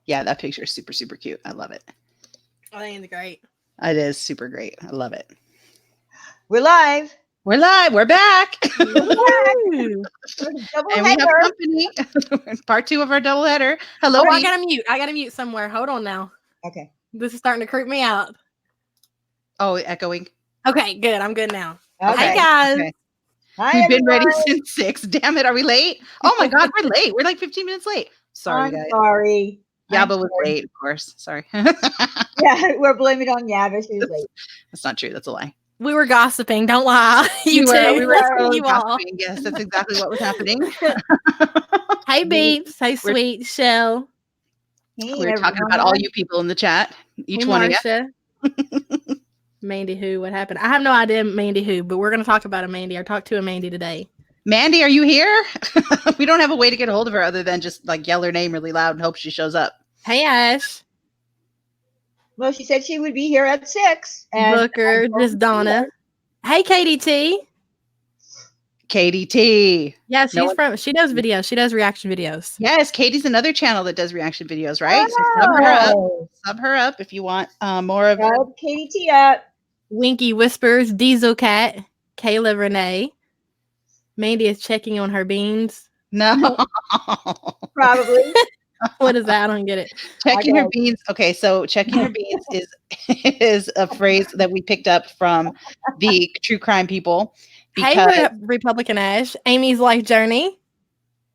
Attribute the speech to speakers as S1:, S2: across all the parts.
S1: Yeah, that picture is super, super cute. I love it.
S2: I think it's great.
S1: It is super great. I love it.
S3: We're live.
S1: We're live. We're back.
S2: Woo.
S1: And we have company. Part 2 of our double header. Hello.
S2: Oh, I gotta mute somewhere. Hold on now.
S3: Okay.
S2: This is starting to creep me out.
S1: Oh, echoing.
S2: Okay, good. I'm good now.
S3: Okay.
S2: Hey guys.
S1: Okay.
S3: Hi,
S1: We've been ready
S3: everyone.
S1: since 6. Damn it. Are we late? Oh my God, we're late. We're like 15 minutes late. Sorry,
S3: I'm
S1: guys.
S3: sorry.
S1: Yaba was late, of course. Sorry.
S3: Yeah, we're blaming it on Yaba. She was late.
S1: That's not true. That's a lie.
S2: We were gossiping. Don't lie.
S1: We were
S2: you all.
S1: gossiping. Yes, that's exactly what was happening.
S2: Hey, Beeps. Hey, Sweet Shell.
S3: Hey,
S1: We're talking about all you people in the chat. Each
S2: hey,
S1: one of
S2: you. Mandy who? What happened? I have no idea Mandy who, but we're going to talk about a Mandy. I talked to a Mandy today.
S1: Mandy, are you here? We don't have a way to get a hold of her other than just like yell her name really loud and hope she shows up.
S2: Hey, Ash.
S3: Well, she said she would be here at 6. And
S2: Booker, this Donna. Hey, Katie T.
S1: Katie T.
S2: Yeah, she does videos. She does reaction videos.
S1: Yes, Katie's another channel that does reaction videos, right?
S3: Oh.
S1: So sub her up if you want more of
S3: Katie T up.
S2: Winky Whispers, Diesel Cat, Kayla Renee. Mandy is checking on her beans.
S1: No.
S3: Probably.
S2: What is that? I don't get it.
S1: Checking her beans. Okay, so checking her beans is a phrase that we picked up from the true crime people.
S2: Hey, Republican Ash. Amy's Life Journey.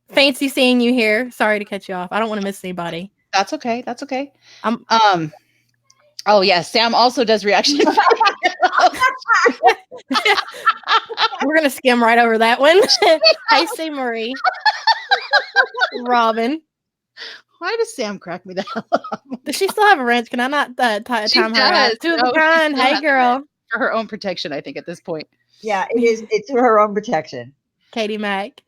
S2: Fancy seeing you here. Sorry to cut you off. I don't want to miss anybody.
S1: That's okay. That's okay. Oh yeah, Sam also does reaction.
S2: We're gonna skim right over that one. Hey, C. Marie. Robin.
S1: Why does Sam crack me the hell up?
S2: Does she still have a wrench? Can I not time her out? Two of a kind. Hey, girl.
S1: For her own protection, I think, at this point.
S3: Yeah, it is. It's for her own protection.
S2: Katie Mack.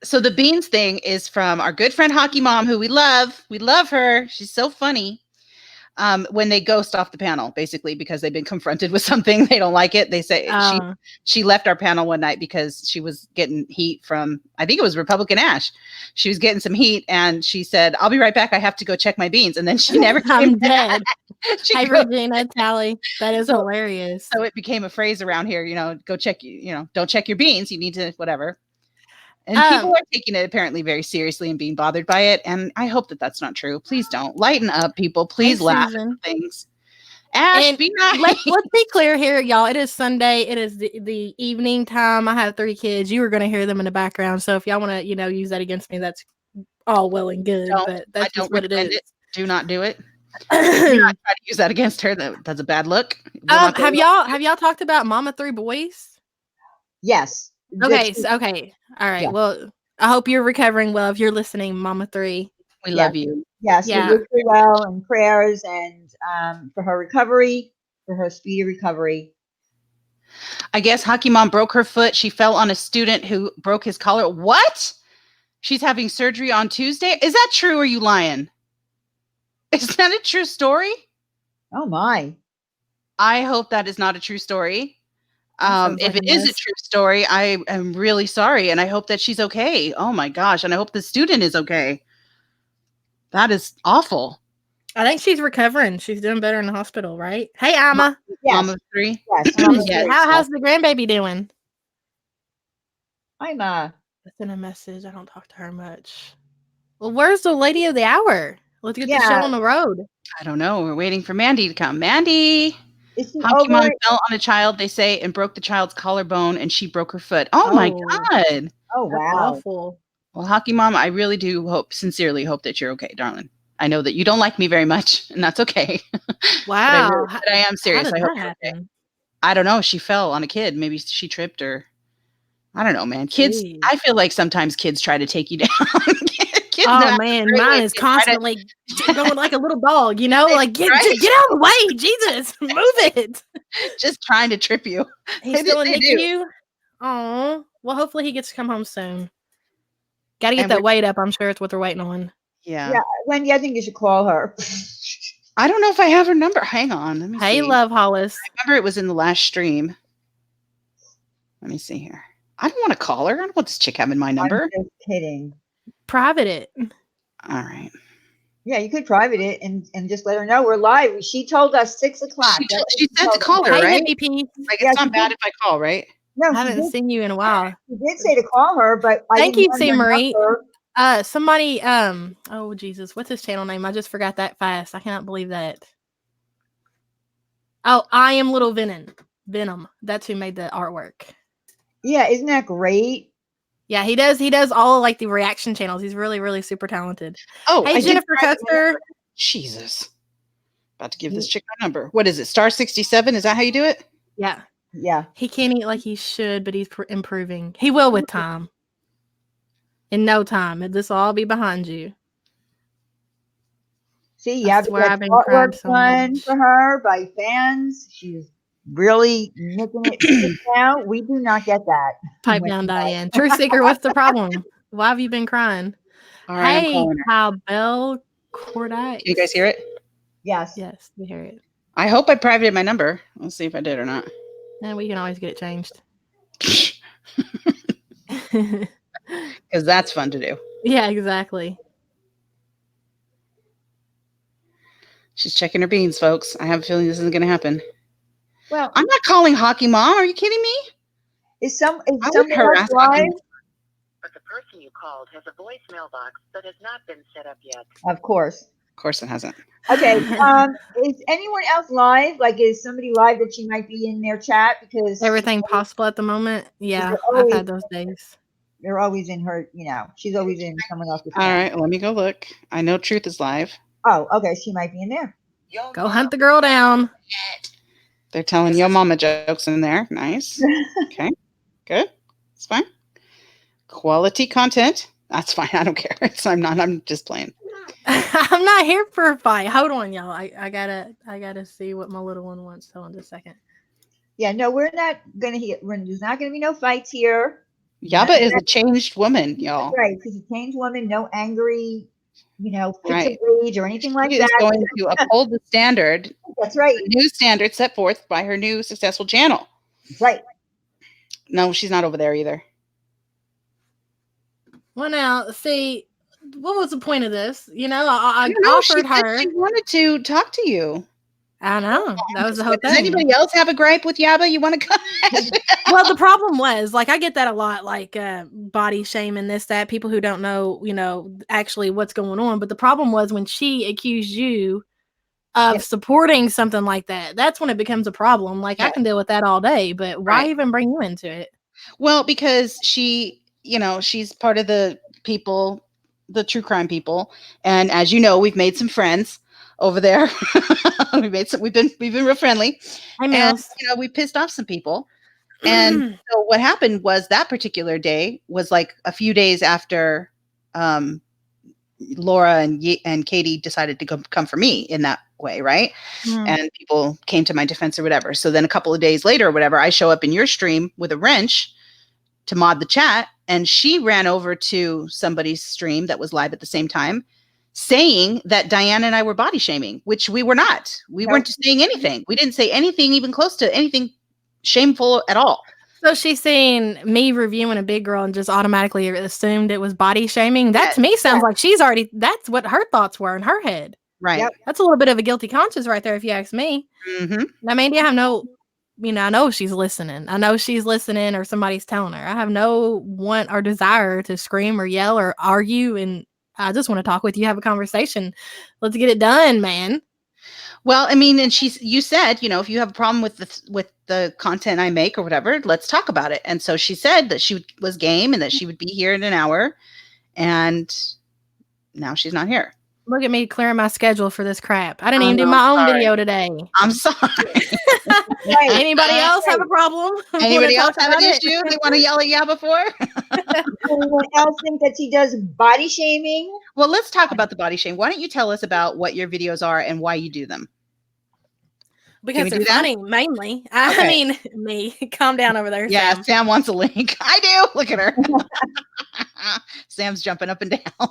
S1: So the beans thing is from our good friend Hockey Mom, who we love. We love her. She's so funny. When they ghost off the panel, basically, because they've been confronted with something, they don't like it. They say she left our panel one night because she was getting heat from, I think it was Republican Ash. She was getting some heat and she said, "I'll be right back. I have to go check my beans." And then she never came
S2: I'm
S1: back.
S2: dead. Hi, Regina Tally. That is hilarious.
S1: So it became a phrase around here, go check, don't check your beans. You need to, whatever. And people are taking it apparently very seriously and being bothered by it. And I hope that that's not true. Please don't. Lighten up, people. Please laugh at things. Ash, be nice.
S2: Let's be clear here, y'all. It is Sunday. It is the evening time. I have 3 kids. You are going to hear them in the background. So if y'all want to, use that against me, that's all well and good. But that's just what it is.
S1: Do not do it. Do not try to use that against her. That's a bad look.
S2: Have y'all talked about Mama 3 Boys?
S3: Yes.
S2: Okay. Okay. All right. Yeah. Well, I hope you're recovering well. If you're listening, Mama 3.
S1: We love you.
S3: Yes. We wish her well and prayers and for her recovery, for her speedy recovery.
S1: I guess Hockey Mom broke her foot. She fell on a student who broke his collar. What? She's having surgery on Tuesday. Is that true? Or are you lying? Is that a true story?
S3: Oh my.
S1: I hope that is not a true story. If it is a true story, I am really sorry. And I hope that she's okay. Oh my gosh. And I hope the student is okay. That is awful.
S2: I think she's recovering. She's doing better in the hospital, right? Hey, Amma.
S3: Yes.
S1: Mama 3.
S3: Yes. Mama 3.
S2: How's the grandbaby doing?
S3: I'm
S2: That's in a message. I don't talk to her much. Well, where's the lady of the hour? Let's get the show on the road.
S1: I don't know. We're waiting for Mandy to come. Mandy.
S3: Hockey
S1: Mom fell on a child, they say, and broke the child's collarbone, and she broke her foot. Oh my God.
S3: Oh, wow.
S2: That's awful.
S1: Well, Hockey Mom, I really do sincerely hope that you're okay, darling. I know that you don't like me very much, and that's okay.
S2: Wow.
S1: but I am serious.
S2: How did that happen?
S1: Okay. I don't know. She fell on a kid. Maybe she tripped or I don't know, man. Kids, jeez. I feel like sometimes kids try to take you down.
S2: Man, mine is constantly going like a little dog, like get out of the way, Jesus, move it.
S1: Just trying to trip you.
S2: He's still in NICU. Oh, well, hopefully he gets to come home soon. Got to get that weight up. I'm sure it's what they're waiting on.
S1: Yeah.
S3: Wendy, I think you should call her.
S1: I don't know if I have her number. Hang on. Let me see.
S2: Hey, Love Hollis.
S1: I remember it was in the last stream. Let me see here. I don't want to call her. I don't want this chick having my number.
S3: I'm just kidding.
S2: Private it.
S1: All right.
S3: Yeah, you could private it and just let her know we're live. She told us 6 o'clock.
S1: She said to call her,
S2: Hey,
S1: right?
S2: hippie P.
S1: Like,
S3: Yeah,
S1: it's
S3: she
S1: not bad
S3: did.
S1: if I call, right?
S3: No,
S2: I haven't seen you in a while.
S3: She did say to call her, but I
S2: Thank
S3: didn't
S2: you,
S3: learn her
S2: CMaries.
S3: number.
S2: Somebody, oh Jesus, what's his channel name? I just forgot that fast. I cannot believe that. Oh, I am Little Venom. That's who made the artwork.
S3: Yeah, isn't that great?
S2: Yeah, he does all like the reaction channels. He's really, really super talented.
S1: Oh,
S2: Hey,
S1: I did
S2: Jennifer
S1: private my
S2: Custer.
S1: number. Jesus. About to give this chick my number. What is it? Star 67? Is that how you do it?
S2: Yeah.
S3: Yeah.
S2: He can't eat like he should, but he's improving. He will with time. In no time. This will all be behind you.
S3: See,
S2: I
S3: yeah,
S2: swear I've
S3: but
S2: been crying
S3: artwork
S2: so
S3: done
S2: much.
S3: for her by fans. She's really making it now. We do not get that.
S2: Pipe down, Diane. Truth seeker, what's the problem? Why have you been crying?
S1: All right, I'm
S2: Hey,
S1: calling her.
S2: Cowbell Cordyce.
S1: Can you guys hear it?
S3: Yes.
S2: Yes, we hear it.
S1: I hope I privated my number. Let's see if I did or not.
S2: And we can always get it changed.
S1: Because that's fun to do.
S2: Yeah, exactly.
S1: She's checking her beans, folks. I have a feeling this isn't going to happen.
S3: Well,
S1: I'm not calling Hockey Mom. Are you kidding me?
S3: is
S1: I
S3: someone
S1: would harass
S3: else live?
S1: Hockey.
S4: But the person you called has a voicemail box that has not been set up yet.
S3: Of course.
S1: Of course it hasn't.
S3: Okay. Is anyone else live? Like, is somebody live that she might be in their chat? Because
S2: Everything possible at the moment. Yeah, I've had those days.
S3: they're always in her, she's always in someone else's
S1: All
S3: chat.
S1: right, let me go look. I know Truth is live.
S3: Oh, okay. She might be in there.
S2: Go hunt the girl down.
S1: They're telling Yo Mama jokes in there. Nice. Okay, good. It's fine. Quality content. That's fine. I don't care. I'm just playing.
S2: I'm not here for a fight. Hold on, y'all. I gotta see what my little one wants. Hold on just a second.
S3: Yeah, no, we're not gonna hear. There's not gonna be no fights here.
S1: Yaba is a changed woman, y'all.
S3: That's right, she's a changed woman. No angry, fits
S1: Right.
S3: of rage or anything like
S1: She
S3: that.
S1: is going to uphold the standard,
S3: That's right.
S1: the new standard set forth by her new successful channel.
S3: That's right.
S1: No, she's not over there either.
S2: Well, now, see, what was the point of this? I
S1: No,
S2: offered her.
S1: She wanted to talk to you.
S2: I know. That was the whole
S1: Does
S2: thing.
S1: anybody else have a gripe with Yaba? You want to come?
S2: Well, the problem was, I get that a lot, body shaming, this, that, people who don't know, actually what's going on. But the problem was when she accused you of supporting something like that. That's when it becomes a problem. I can deal with that all day, but why even bring you into it?
S1: Well, because she, she's part of the people, the true crime people. And as you know, we've made some friends over there. We've been real friendly.
S2: Hi, Mills.
S1: And, we pissed off some people. And so what happened was that particular day was like a few days after Laura and Katie decided to come for me in that way, right? And people came to my defense or whatever. So then a couple of days later or whatever, I show up in your stream with a wrench to mod the chat, and she ran over to somebody's stream that was live at the same time, saying that Diana and I were body shaming, which we were not. We weren't saying anything. We didn't say anything even close to anything shameful at all.
S2: So she's saying me reviewing a big girl and just automatically assumed it was body shaming. That to me sounds like that's what her thoughts were in her head.
S1: Right.
S3: Yep.
S2: That's a little bit of a guilty conscience right there, if you ask me.
S1: Mm-hmm.
S2: I mean, I have I know she's listening. I know she's listening or somebody's telling her. I have no want or desire to scream or yell or argue. And I just want to talk with you, have a conversation. Let's get it done, man.
S1: Well, I mean, and you said, if you have a problem with the content I make or whatever, let's talk about it. And so she said that she was game and that she would be here in an hour. And now she's not here.
S2: Look at me clearing my schedule for this crap. I didn't even do my own video today.
S1: I'm sorry.
S2: Anybody else have a problem?
S1: Anybody else have an issue they want to yell at Yaba for?
S3: Anyone else think that she does body shaming?
S1: Well, let's talk about the body shame. Why don't you tell us about what your videos are and why you do them?
S2: Because they're funny, mainly. I mean, me. Calm down over there,
S1: yeah,
S2: Sam
S1: wants a link. I do. Look at her. Sam's jumping up and down.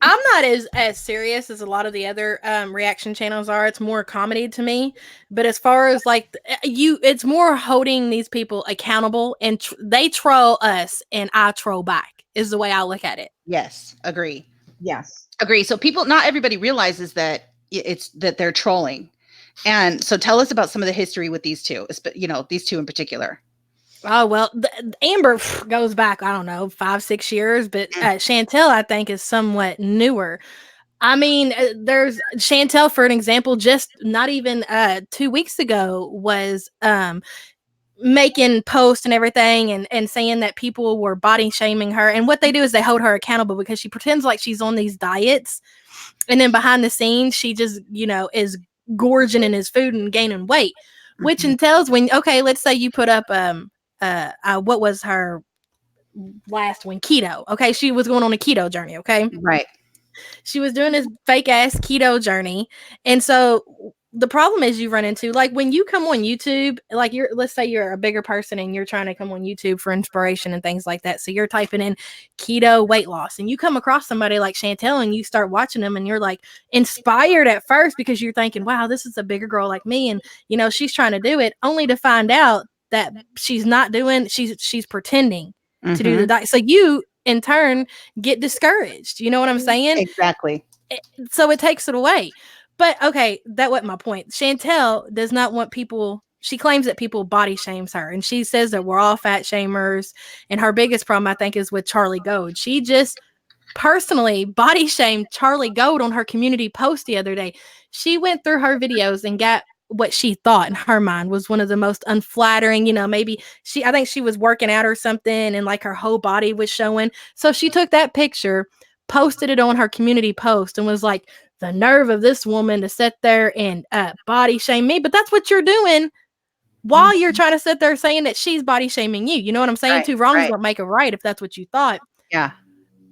S2: I'm not as serious as a lot of the other reaction channels are. It's more comedy to me. But as far as it's more holding these people accountable, and they troll us and I troll back is the way I look at it.
S1: Yes, agree.
S3: Yes.
S1: Agree. So not everybody realizes that that they're trolling. And so tell us about some of the history with these two, these two in particular.
S2: Oh, well, Amber goes back, I don't know, 5-6 years, but Chantal, I think, is somewhat newer. I mean, there's Chantal, for an example, just not even 2 weeks ago was making posts and everything and saying that people were body shaming her. And what they do is they hold her accountable because she pretends like she's on these diets. And then behind the scenes, she just, is gorging in his food and gaining weight, which entails let's say you put up, what was her last one? Keto. Okay. She was going on a keto journey. Okay.
S1: Right.
S2: She was doing this fake ass keto journey. And so the problem is you run into, like, when you come on YouTube, like let's say you're a bigger person and you're trying to come on YouTube for inspiration and things like that. So you're typing in keto weight loss and you come across somebody like Chantal and you start watching them and you're like inspired at first because you're thinking, wow, this is a bigger girl like me. And, she's trying to do it, only to find out that she's not doing, she's pretending to do the diet. So you in turn get discouraged. You know what I'm saying?
S1: Exactly.
S2: So it takes it away. But okay, that wasn't my point. Chantal does not want people. She claims that people body shames her, and she says that we're all fat shamers. And her biggest problem, I think, is with Charlie Gold. She just personally body shamed Charlie Gold on her community post the other day. She went through her videos and got what she thought in her mind was one of the most unflattering, maybe I think she was working out or something and like her whole body was showing. So she took that picture, posted it on her community post and was like, the nerve of this woman to sit there and body shame me. But that's what you're doing while you're trying to sit there saying that she's body shaming you. You know what I'm saying?
S1: Right,
S2: Two wrongs don't make a right if that's what you thought.
S1: Yeah.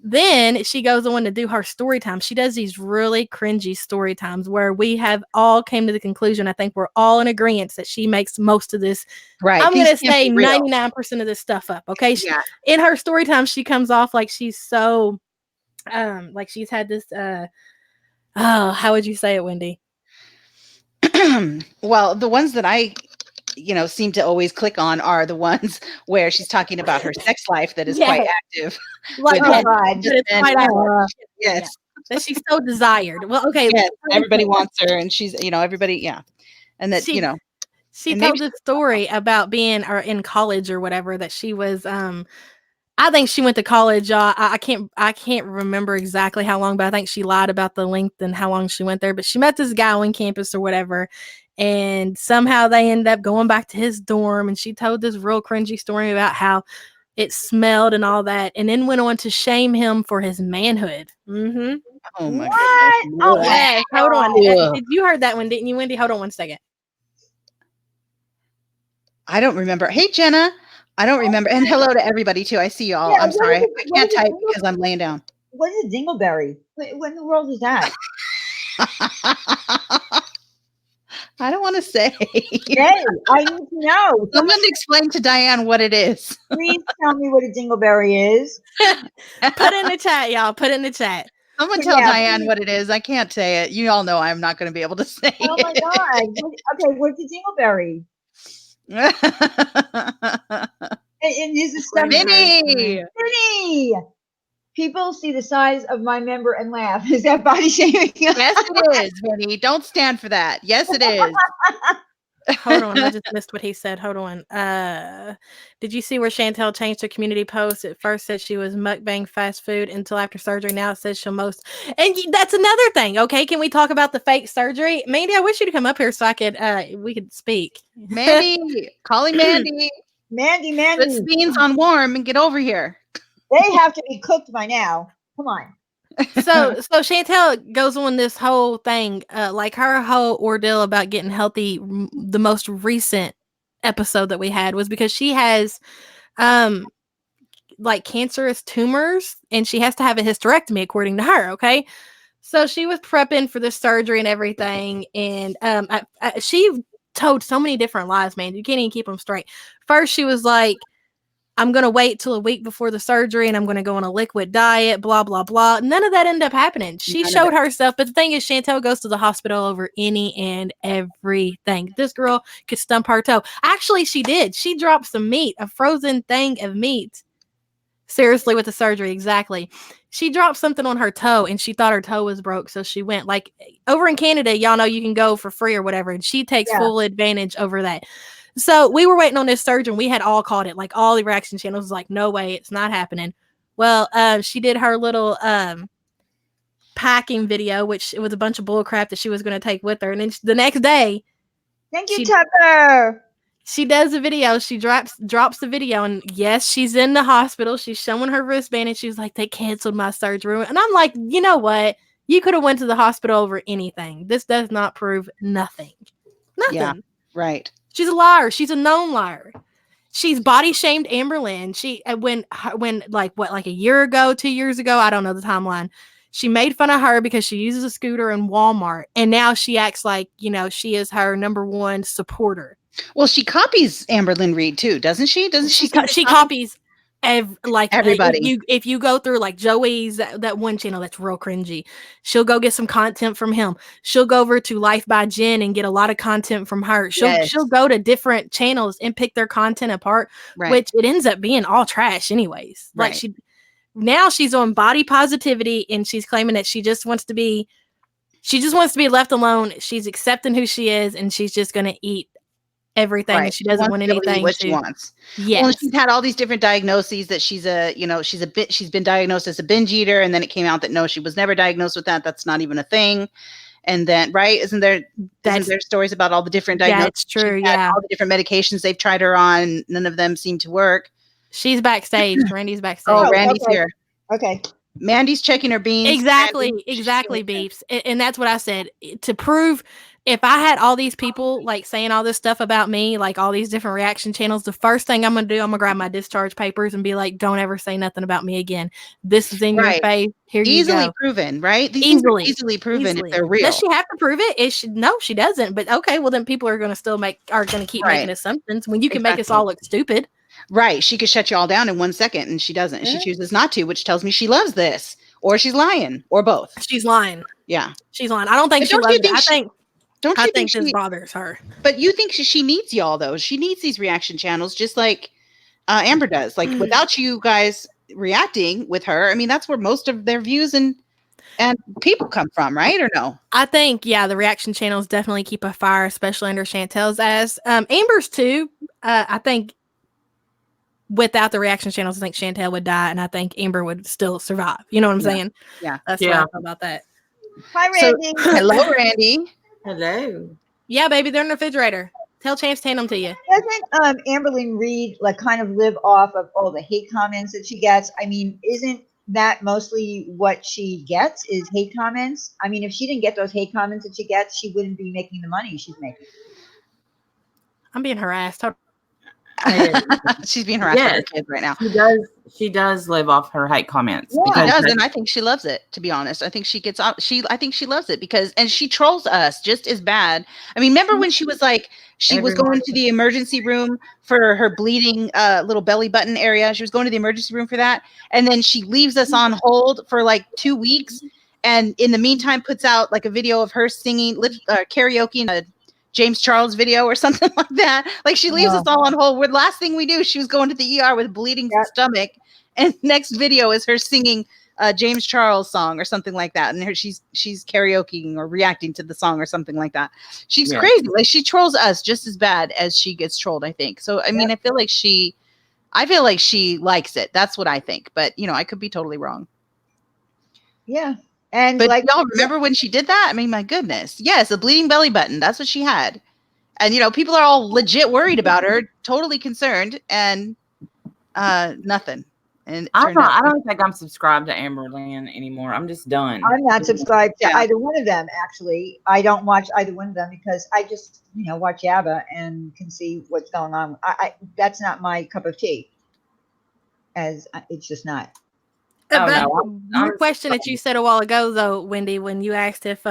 S2: Then she goes on to do her story time. She does these really cringy story times where we have all came to the conclusion. I think we're all in agreement that she makes most of this.
S1: Right.
S2: I'm going to say 99% of this stuff up. Okay.
S1: Yeah.
S2: In her story time, she comes off like she's so, like she's had this, how would you say it, Wendy?
S1: Well, the ones that I, seem to always click on are the ones where she's talking about her sex life that is quite active.
S2: Like,
S1: yes.
S2: That she's so desired. Well, okay.
S1: Yes, everybody wants her and she's, everybody. Yeah. And that,
S2: she told this story about being in college or whatever, that she was, I think she went to college. I can't remember exactly how long, but I think she lied about the length and how long she went there. But she met this guy on campus or whatever, and somehow they ended up going back to his dorm. And she told this real cringy story about how it smelled and all that, and then went on to shame him for his manhood. Mm-hmm.
S1: Oh my
S3: God!
S2: Oh yes. Hold on. Did you heard that one? Didn't you, Wendy? Hold on 1 second.
S1: I don't remember. Hey, Jenna. I don't remember. And hello to everybody too. I see you all. Yeah, I'm sorry. I can't type because I'm laying down.
S3: What is a dingleberry? What in the world is that?
S1: I don't want to say.
S3: Hey, I need to know.
S1: Someone explain to Diane what it is.
S3: Please tell me what a dingleberry is.
S2: Put in the chat, y'all. Put in the chat.
S1: Someone tell Diane what it is. I can't say it. You all know I'm not going to be able to say
S3: it. Oh my God. Okay, what's a dingleberry? And this is
S1: Minnie.
S3: People see the size of my member and laugh. Is that body shaming?
S1: Yes, it is, Minnie. Don't stand for that. Yes, it is.
S2: Hold on, I just missed what he said. Hold on. Did you see where Chantal changed her community post? It first said she was mukbang fast food until after surgery. Now it says she'll most. And that's another thing. Okay, can we talk about the fake surgery? Mandy, I wish you'd come up here so I could we could speak.
S1: Mandy, calling Mandy.
S3: Mandy.
S1: Put beans on warm and get over here.
S3: They have to be cooked by now. Come on.
S2: So Chantal goes on this whole thing, like her whole ordeal about getting healthy. The most recent episode that we had was because she has, like cancerous tumors, and she has to have a hysterectomy according to her. Okay, so she was prepping for this surgery and everything, and she told so many different lies, man. You can't even keep them straight. First, she was like, I'm going to wait till a week before the surgery and I'm going to go on a liquid diet, blah, blah, blah. None of that ended up happening. She showed herself. But the thing is, Chantal goes to the hospital over any and everything. This girl could stump her toe. Actually, she did. She dropped some meat, a frozen thing of meat, Seriously, with the surgery, exactly. She dropped something on her toe and she thought her toe was broke. So she went like over in Canada, y'all know you can go for free or whatever. And she takes full advantage over that. So we were waiting on this surgeon. We had all called it, like all the reaction channels was like, no way, it's not happening. Well, she did her little packing video, which it was a bunch of bull crap that she was going to take with her. And then the next day,
S3: Thank you, Tucker.
S2: she does a video. She drops the video, and yes, she's in the hospital. She's showing her wristband, and she's like, "They canceled my surgery." And I'm like, you know what? You could have went to the hospital over anything. This does not prove nothing. Nothing.
S1: Yeah, right.
S2: She's a liar. She's a known liar. She's body shamed Amber Lynn. She when like a year ago, 2 years ago, I don't know the timeline. She made fun of her because she uses a scooter in Walmart, and now she acts like, you know, she is her number one supporter.
S1: Well, she copies Amberlynn Reed too, doesn't she? Doesn't she?
S2: She copies
S1: everybody.
S2: If you go through like Joey's that one channel that's real cringy, she'll go get some content from him. She'll go over to Life by Jen and get a lot of content from her. She'll go to different channels and pick their content apart, which it ends up being all trash anyways. Like now she's on body positivity and she's claiming that she just wants to be left alone. She's accepting who she is and she's just going to eat everything and she doesn't want anything
S1: what she wants. Well, she's had all these different diagnoses that she's been diagnosed as a binge eater, and then it came out that no, she was never diagnosed with that. That's not even a thing. And then isn't there stories about all the different diagnoses?
S2: Yeah, it's true. Yeah,
S1: all the different medications they've tried her on, none of them seem to work.
S2: She's backstage. Randy's backstage.
S1: Oh, Randy's here.
S3: Okay.
S1: Mandy's checking her beans.
S2: Exactly, Beeps. And that's what I said. To prove, if I had all these people like saying all this stuff about me, like all these different reaction channels, the first thing I'm going to do, I'm going to grab my discharge papers and be like, don't ever say nothing about me again. This is in your face. Here you go.
S1: Easily proven, right? These things are easily proven if they're real.
S2: Does she have to prove it? No, she doesn't. But okay, well then people are going to keep making assumptions when you can make us all look stupid.
S1: Right. She could shut you all down in 1 second and she doesn't. She chooses not to, which tells me she loves this, or she's lying, or both.
S2: She's lying.
S1: Yeah.
S2: She's lying. I don't think she loves it. I think this bothers her.
S1: But you think she needs y'all though. She needs these reaction channels just like Amber does. Like without you guys reacting with her, I mean, that's where most of their views and people come from, right? Or no?
S2: I think, the reaction channels definitely keep a fire, especially under Chantel's ass. Amber's too. I think without the reaction channels, I think Chantal would die, and I think Amber would still survive. You know what I'm saying?
S1: Yeah.
S2: That's what I feel about that.
S3: Hi, Randy.
S1: Hello, Randy.
S5: Hello.
S2: Yeah, baby, they're in the refrigerator. Tell Chance to hand them to you.
S3: Doesn't Amberlynn Reed like kind of live off of all the hate comments that she gets? I mean, isn't that mostly what she gets is hate comments? I mean, if she didn't get those hate comments that she gets, she wouldn't be making the money she's making.
S2: I'm being harassed.
S1: She's being harassed by her kids right now.
S5: She does live off her hate comments.
S1: Yeah, she does, and I think she loves it. To be honest, I think she gets out. I think she loves it and she trolls us just as bad. I mean, remember when she was like was going to the emergency room for her bleeding little belly button area? She was going to the emergency room for that, and then she leaves us on hold for like 2 weeks, and in the meantime puts out like a video of her singing karaoke in a James Charles video or something like that. Like she leaves us all on hold. Where the last thing we do, she was going to the ER with bleeding stomach, and next video is her singing a James Charles song or something like that, and she's karaokeing or reacting to the song or something like that. She's crazy. Like she trolls us just as bad as she gets trolled, I think. So I mean, I feel like she likes it. That's what I think. But I could be totally wrong.
S3: Yeah.
S1: But y'all remember when she did that? I mean, my goodness. Yes, a bleeding belly button. That's what she had. And, people are all legit worried about her, totally concerned, and nothing. And
S5: I don't think I'm subscribed to Amberlynn anymore. I'm just done.
S3: I'm not subscribed to either one of them, actually. I don't watch either one of them because I just, watch Yaba and can see what's going on. That's not my cup of tea. It's just not.
S2: Your question that you said a while ago, though, Wendy, when you asked if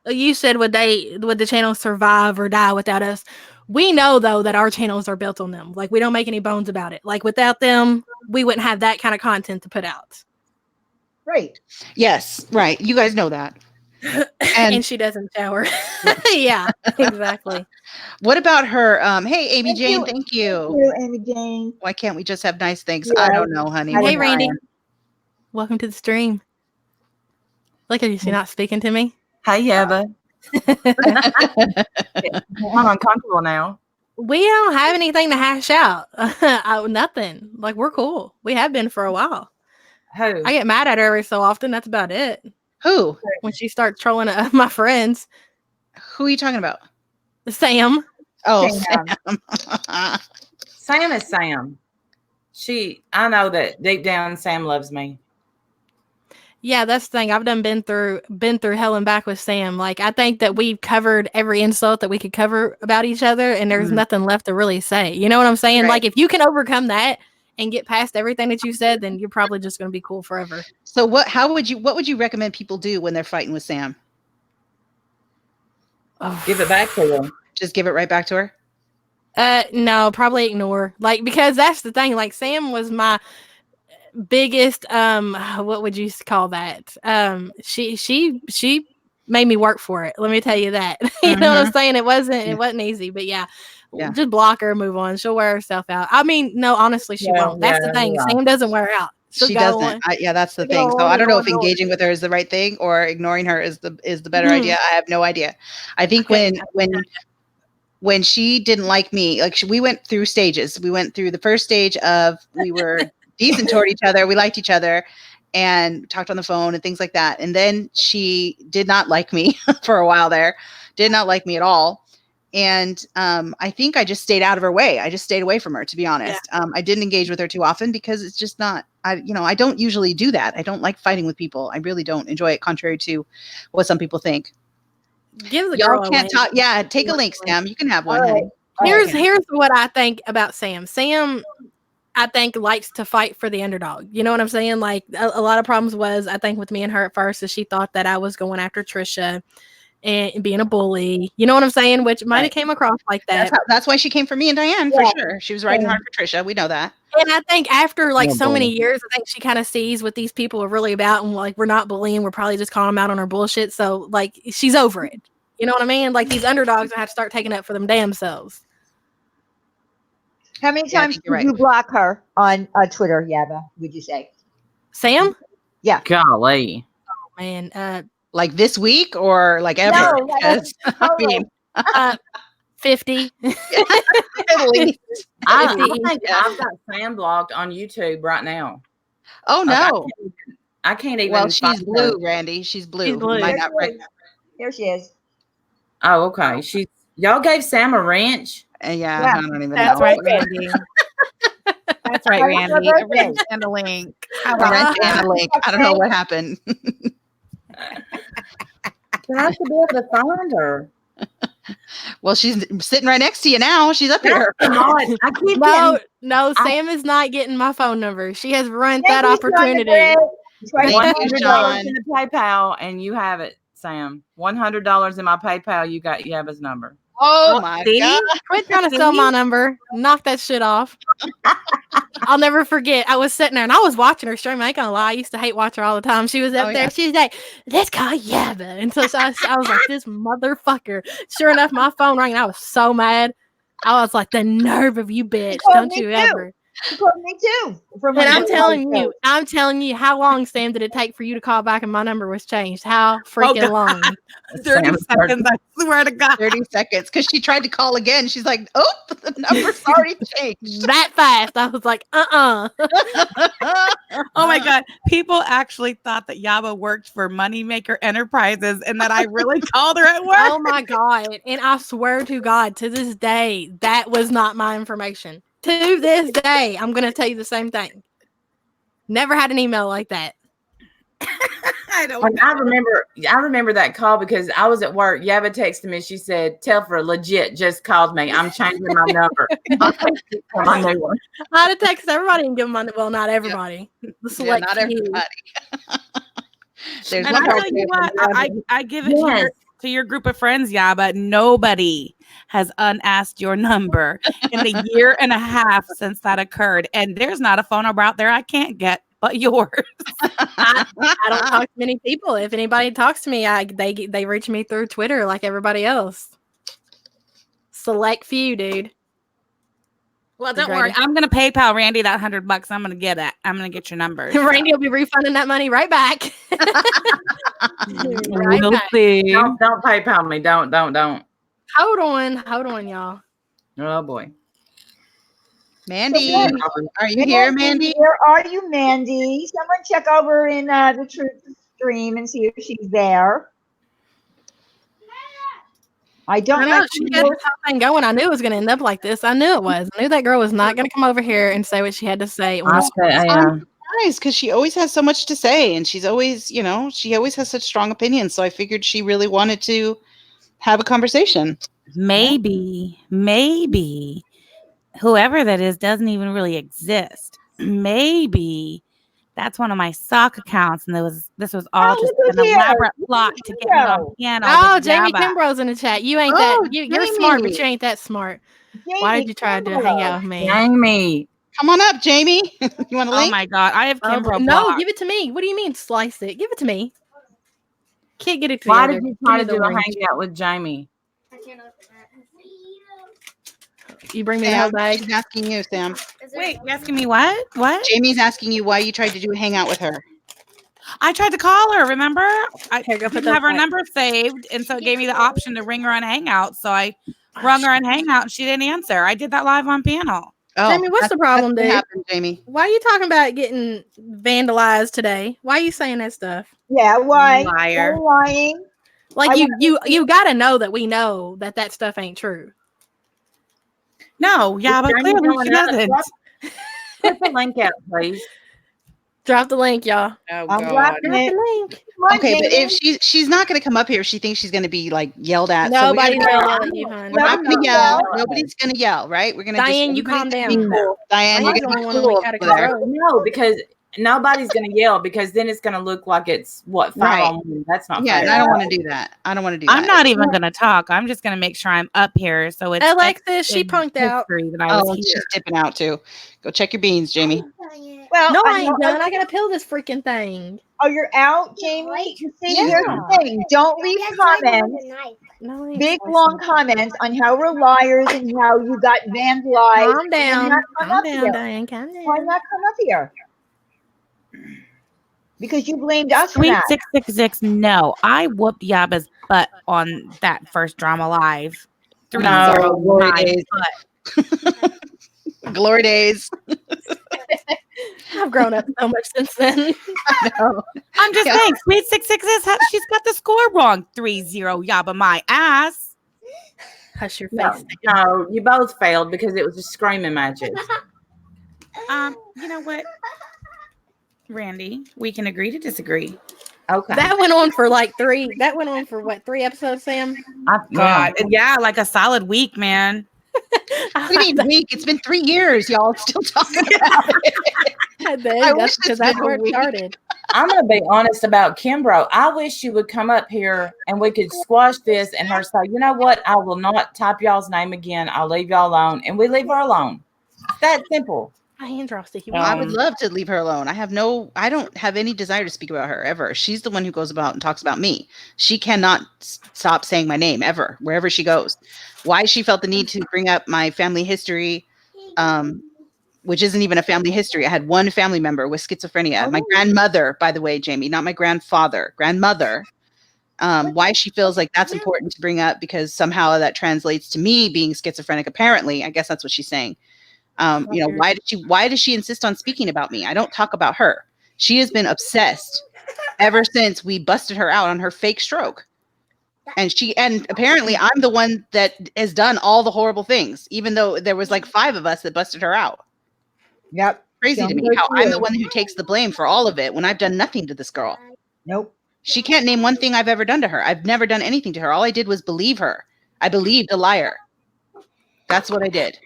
S2: you said would the channel survive or die without us? We know though that our channels are built on them. Like we don't make any bones about it. Like without them, we wouldn't have that kind of content to put out.
S3: Right.
S1: Yes. Right. You guys know that.
S2: and she doesn't shower. Yeah, exactly.
S1: What about her? Hey, Amy
S3: Thank
S1: Jane,
S3: you.
S1: thank you.
S3: Thank you, Amy Jane.
S1: Why can't we just have nice things?
S3: Yeah.
S1: I don't know, honey.
S3: I
S2: Hey,
S3: don't
S1: We're
S2: Randy.
S1: trying.
S2: Welcome to the stream. Look at you. She's not speaking to me.
S5: Hey, Yaba. I'm uncomfortable now.
S2: We don't have anything to hash out. Nothing. Like, we're cool. We have been for a while.
S5: Who?
S2: I get mad at her every so often. That's about it.
S1: Who?
S2: When she starts trolling my friends.
S1: Who are you talking about?
S2: Sam.
S1: Oh,
S3: Sam.
S1: Sam.
S5: Sam is Sam. I know that deep down Sam loves me.
S2: Yeah, that's the thing. I've been through hell and back with Sam. Like, I think that we've covered every insult that we could cover about each other, and there's nothing left to really say. You know what I'm saying?
S1: Right.
S2: Like, if you can overcome that and get past everything that you said, then you're probably just going to be cool forever.
S1: So what would you recommend people do when they're fighting with Sam?
S5: Give it back to her.
S1: Just give it right back to her?
S2: No, probably ignore. Like, because that's the thing. Like, Sam was my biggest what would you call that? She made me work for it. Let me tell you that. You know what I'm saying? It wasn't easy, but yeah. Just block her, move on. She'll wear herself out. I mean, no, honestly, she won't. That's the thing. Sam doesn't wear out.
S1: She doesn't. Yeah, that's the thing. So I don't know if engaging with her is the right thing or ignoring her is the better idea. I have no idea. I think when she didn't like me, like we went through stages. We went through the first stage of we were decent toward each other. We liked each other and talked on the phone and things like that. And then she did not like me for a while there. Did not like me at all. And I think I just stayed out of her way. I just stayed away from her, to be honest. Yeah. I didn't engage with her too often because it's just not, I don't usually do that. I don't like fighting with people. I really don't enjoy it, contrary to what some people think.
S2: Give the girl
S1: can't talk. Yeah, take a link, Sam. You can have one.
S3: Right.
S2: Here's what I think about Sam. Sam, I think, likes to fight for the underdog. You know what I'm saying? Like, a lot of problems was, I think, with me and her at first, is she thought that I was going after Trisha and being a bully. You know what I'm saying? Which might have came across like that.
S1: That's why she came for me and Diane, for sure. She was riding hard for Trisha. We know that.
S2: And I think after so many years, I think she kind of sees what these people are really about, and like, we're not bullying, we're probably just calling them out on her bullshit. So like, she's over it. You know what I mean? Like, these underdogs have to start taking up for them damn selves.
S3: How many times did you block her on Twitter, Yaba, would you say?
S2: Sam?
S3: Yeah.
S5: Golly.
S2: Oh, man.
S1: Like this week or like ever?
S3: No,
S1: I mean,
S2: 50.
S1: At least.
S5: I think I've got Sam blocked on YouTube right now.
S1: Oh, no.
S5: I can't even.
S1: Well, she's blue, Randy. She's blue.
S2: She's blue.
S1: Might not
S3: There she is.
S5: Oh, okay. Y'all gave Sam a wrench?
S1: Yeah, I don't even
S6: That's
S1: know.
S6: right, Randy. That's right, Randy. A wrench and a link.
S1: A wrench and a link. I don't know what happened.
S5: I should be able to find her.
S1: Well, she's sitting right next to you now. She's up here.
S5: I keep
S2: No, Sam is not getting my phone number. She has ruined that opportunity.
S5: $100 in the PayPal, and you have it, Sam. $100 in my PayPal. You got Yaba's number.
S1: Oh my God.
S2: Quit trying to steal my number. Knock that shit off. I'll never forget. I was sitting there and I was watching her stream. I ain't gonna lie. I used to hate watching her all the time. She was up there. She was like, let's call Yaba. And so I was like, this motherfucker. Sure enough, my phone rang and I was so mad. I was like, the nerve of you, bitch. Don't you ever.
S3: She called me too.
S2: And I'm telling you, how long, Sam, did it take for you to call back and my number was changed? How freaking long?
S6: 30 seconds, I swear to God.
S1: 30 seconds. Because she tried to call again. She's like, oh, the number's already changed.
S2: That fast. I was like,
S6: Oh my God. People actually thought that Yaba worked for Moneymaker Enterprises and that I really called her at work.
S2: oh my God. And I swear to God, to this day, that was not my information. To this day, I'm going to tell you the same thing. Never had an email like that.
S5: I remember that call because I was at work. Yaba texted me. She said, Telford legit just called me. I'm changing my number. My new one.
S2: I had to text everybody and give them my, well, not everybody.
S1: Yeah, not everybody.
S6: And I tell you what, I give it to your group of friends, Yaba. Nobody has unasked your number in a year and a half since that occurred. And there's not a phone number out there I can't get but yours.
S2: I don't talk to many people. If anybody talks to me, they reach me through Twitter like everybody else. Select few, dude.
S6: Well,
S2: The
S6: don't worry.
S2: greatest.
S6: I'm gonna PayPal Randy that $100. I'm gonna get it. I'm gonna get your numbers.
S2: Randy will be refunding that money right back. Right
S6: We'll
S2: back.
S6: see.
S5: Don't PayPal me. Don't.
S2: Hold on, y'all.
S5: Oh boy.
S1: Mandy,
S3: So,
S1: are you here, Mandy?
S3: Where are you, Mandy? Someone check over in the truth stream and see if she's there. I don't
S2: I know
S3: like
S2: she had this whole thing going. I knew it was going to end up like this. I knew it was. I knew that girl was not going to come over here and say what she had to say.
S5: I'm
S1: Surprised because she always has so much to say, and she's always, she always has such strong opinions. So I figured she really wanted to have a conversation.
S6: Maybe whoever that is doesn't even really exist. Maybe that's one of my sock accounts, and this was all just an elaborate plot to get me on piano.
S2: Oh, Jamie Kimbrough's in the chat. You ain't that. You're smart, but you ain't that smart.
S3: Jamie,
S2: Why did you try to hang out with me?
S5: Dang me.
S1: Come on up, Jamie. You want a link?
S6: Oh my god, I have Kimbrough
S2: No,
S6: blocked.
S2: give it to me. What do you mean slice it? Give it to me. Can't get it together.
S5: Why did you try to
S2: Give me
S5: do
S2: the
S5: a
S2: orange.
S5: hangout with Jamie?
S2: You bring me the
S1: Sam,
S2: whole bag.
S1: she's asking you, Sam.
S6: Wait, you asking me what? What?
S1: Jamie's asking you why you tried to do a hangout with her.
S6: I tried to call her, remember? I
S2: Here, go put
S6: didn't have her
S2: those back.
S6: number saved, and so it gave me the option to ring her on Hangout. So I rung her on Hangout, and she didn't answer. I did that live on panel.
S1: Oh,
S2: Jamie, what's the problem,
S1: what
S2: dude?
S1: happened, Jamie?
S2: Why are you talking about getting vandalized today? Why are you saying that stuff?
S3: Yeah, why?
S6: Liar.
S3: Why lying?
S2: Like
S3: I
S2: you got to know that we know that stuff ain't true.
S6: No, yeah, but
S5: Jamie's
S6: clearly
S5: going
S6: she
S5: out.
S6: doesn't.
S5: Put the link out, please.
S2: Drop the link, y'all.
S6: Oh
S3: I'm dropping
S2: Drop
S3: it.
S2: the link.
S3: Come on,
S1: Okay, but
S3: Jamie.
S1: if she's not going to come up here, she thinks she's going to be like yelled at.
S2: Nobody's
S1: so
S2: gonna yell at you, hon.
S1: we're not going to yell.
S5: No.
S1: Nobody's going to yell, right? We're going to
S2: Diane,
S1: just
S2: you calm
S1: everybody's gonna
S2: down.
S1: be cool. Diane, you're
S2: Diane's
S1: going
S2: the
S1: to
S2: only
S1: be
S2: one we
S1: cool
S2: gotta
S1: over there.
S2: control.
S5: No, because nobody's going to yell, because then it's going to look like it's what 5-on-1. That's not
S1: Yeah,
S5: fair.
S1: and I don't want to do that. I don't want to do that.
S6: I'm not even going to talk. I'm just going to make sure I'm up here. So it's
S2: Alexis, she
S6: in
S2: punked out.
S6: history that I was
S1: Oh,
S6: here.
S1: she's dipping out too. Go check your beans, Jamie.
S3: Well,
S2: No, I
S3: know-
S2: ain't done. I gotta peel this freaking thing.
S3: Oh, you're out, Jamie? You see,
S1: Yeah.
S3: here's the thing. Don't leave comments,
S2: No, I ain't
S3: big,
S2: slicing
S3: long
S2: it.
S3: comments on how we're liars and how you got vandalized.
S2: Calm down.
S3: Not come
S2: Calm
S3: up
S2: down,
S3: here.
S2: Diane. Calm
S3: Why
S2: down.
S3: not come up here? Because you blamed us for
S6: Sweet
S3: that.
S6: 666. No, I whooped Yaba's butt on that first drama live.
S5: No,
S1: glory
S6: 3-0
S1: days.
S6: butt.
S1: Glory days.
S2: I've grown up so much since then.
S6: I'm just saying, Sweet 666, she's got the score wrong. 3-0 Yaba my ass.
S2: Hush your face.
S5: No, you both failed because it was just screaming matches.
S6: You know what, Randy? We can agree to disagree.
S5: Okay.
S2: That went on for like three. That went on for what, 3 episodes, Sam?
S6: God, yeah, like a solid week, man.
S1: What do you mean week? It's been 3 years, y'all. Still talking about it.
S2: I
S1: wish
S2: that's because
S1: it's
S2: that's
S1: been
S2: where
S1: a
S2: it
S1: week.
S2: started.
S5: I'm going to be honest about Kimbrough. I wish you would come up here and we could squash this and her say, you know what? I will not type y'all's name again. I'll leave y'all alone. And we leave her alone. It's that simple.
S2: My hands are all sticky.
S1: I would love to leave her alone. I don't have any desire to speak about her ever. She's the one who goes about and talks about me. She cannot stop saying my name ever, wherever she goes. Why she felt the need to bring up my family history, which isn't even a family history. I had one family member with schizophrenia. My grandmother, by the way, Jamie, not my grandfather, grandmother. Why she feels like that's important to bring up because somehow that translates to me being schizophrenic. Apparently, I guess that's what she's saying. Why does she insist on speaking about me? I don't talk about her. She has been obsessed ever since we busted her out on her fake stroke. And apparently I'm the one that has done all the horrible things, even though there was like 5 of us that busted her out.
S3: Yep.
S1: Crazy to me how I'm the one who takes the blame for all of it when I've done nothing to this girl.
S3: Nope.
S1: She can't name one thing I've ever done to her. I've never done anything to her. All I did was believe her. I believed a liar. That's what I did.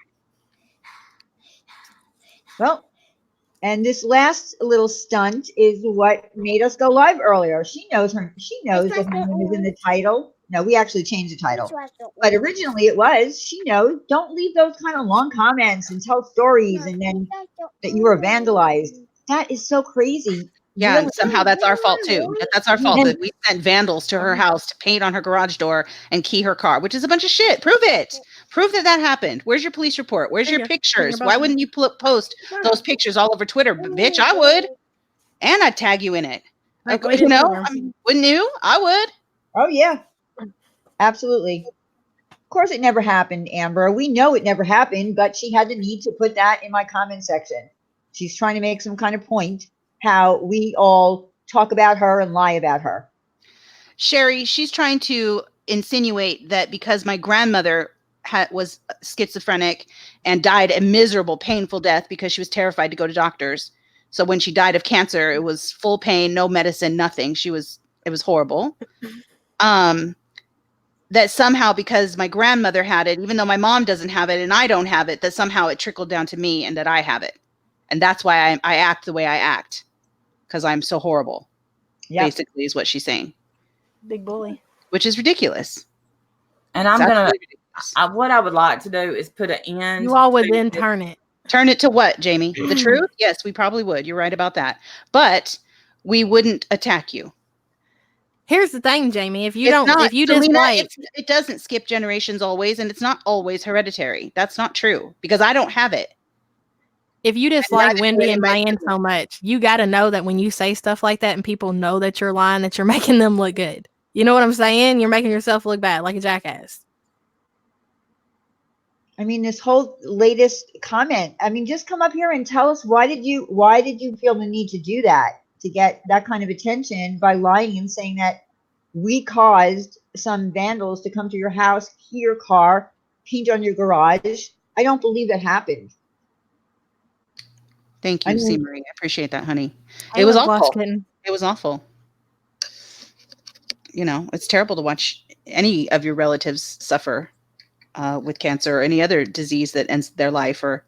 S3: Well, and this last little stunt is what made us go live earlier. She knows that her name is in the title. No, we actually changed the title. But originally it was, she knows, don't leave those kind of long comments and tell stories and then that you were vandalized. That is so crazy.
S1: Yeah,
S3: Really?
S1: and somehow that's our fault too. That's our fault that we sent vandals to her house to paint on her garage door and key her car, which is a bunch of shit. Prove it. Prove that happened. Where's your police report? Where's your pictures? Why wouldn't you post those pictures all over Twitter? Bitch, I would. And I'd tag you in it.
S2: Like,
S1: You know, I mean, wouldn't you? I would.
S3: Oh, yeah. Absolutely. Of course, it never happened, Amber. We know it never happened, but she had the need to put that in my comment section. She's trying to make some kind of point how we all talk about her and lie about her.
S1: Sherry, she's trying to insinuate that because my grandmother was schizophrenic and died a miserable, painful death because she was terrified to go to doctors. So when she died of cancer, it was full pain, no medicine, nothing. It was horrible. That somehow because my grandmother had it, even though my mom doesn't have it and I don't have it, that somehow it trickled down to me and that I have it. And that's why I act the way I act, because I'm so horrible. Yep. Basically is what she's saying.
S2: Big bully.
S1: Which is ridiculous.
S5: And I'm going to, what I would like to do is put an end.
S2: You all would then turn it.
S1: Turn it to what, Jamie? The truth? Yes, we probably would. You're right about that. But we wouldn't attack you.
S2: Here's the thing, Jamie. If you dislike,
S1: it doesn't skip generations always, and it's not always hereditary. That's not true because I don't have it.
S2: If you dislike Wendy and Diane so much, you got to know that when you say stuff like that and people know that you're lying, that you're making them look good. You know what I'm saying? You're making yourself look bad, like a jackass.
S3: I mean, this whole latest comment. I mean, just come up here and tell us why did you feel the need to do that, to get that kind of attention by lying and saying that we caused some vandals to come to your house, key your car, paint on your garage. I don't believe that happened.
S1: Thank you, CMaries. I appreciate that, honey. It was awful. It was awful. You know, it's terrible to watch any of your relatives suffer with cancer or any other disease that ends their life or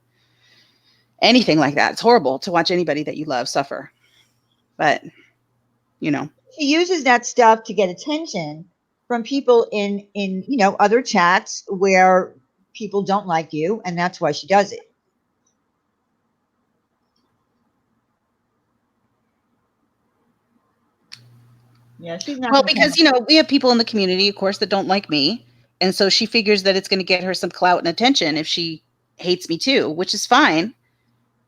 S1: anything like that. It's horrible to watch anybody that you love suffer. But, you know.
S3: She uses that stuff to get attention from people in you know, other chats where people don't like you, and that's why she does it. Yeah, she's not.
S1: Well, because, you know, we have people in the community, of course, that don't like me. And so she figures that it's going to get her some clout and attention if she hates me too, which is fine.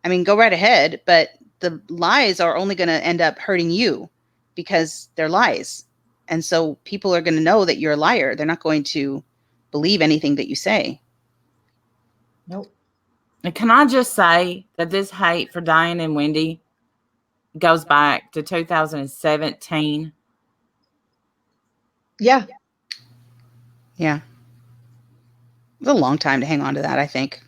S1: I mean, go right ahead. But the lies are only going to end up hurting you because they're lies. And so people are going to know that you're a liar. They're not going to believe anything that you say.
S3: Nope.
S5: And can I just say that this hate for Diane and Wendy goes back to 2017?
S3: Yeah.
S1: Yeah. It's a long time to hang on to that, I think.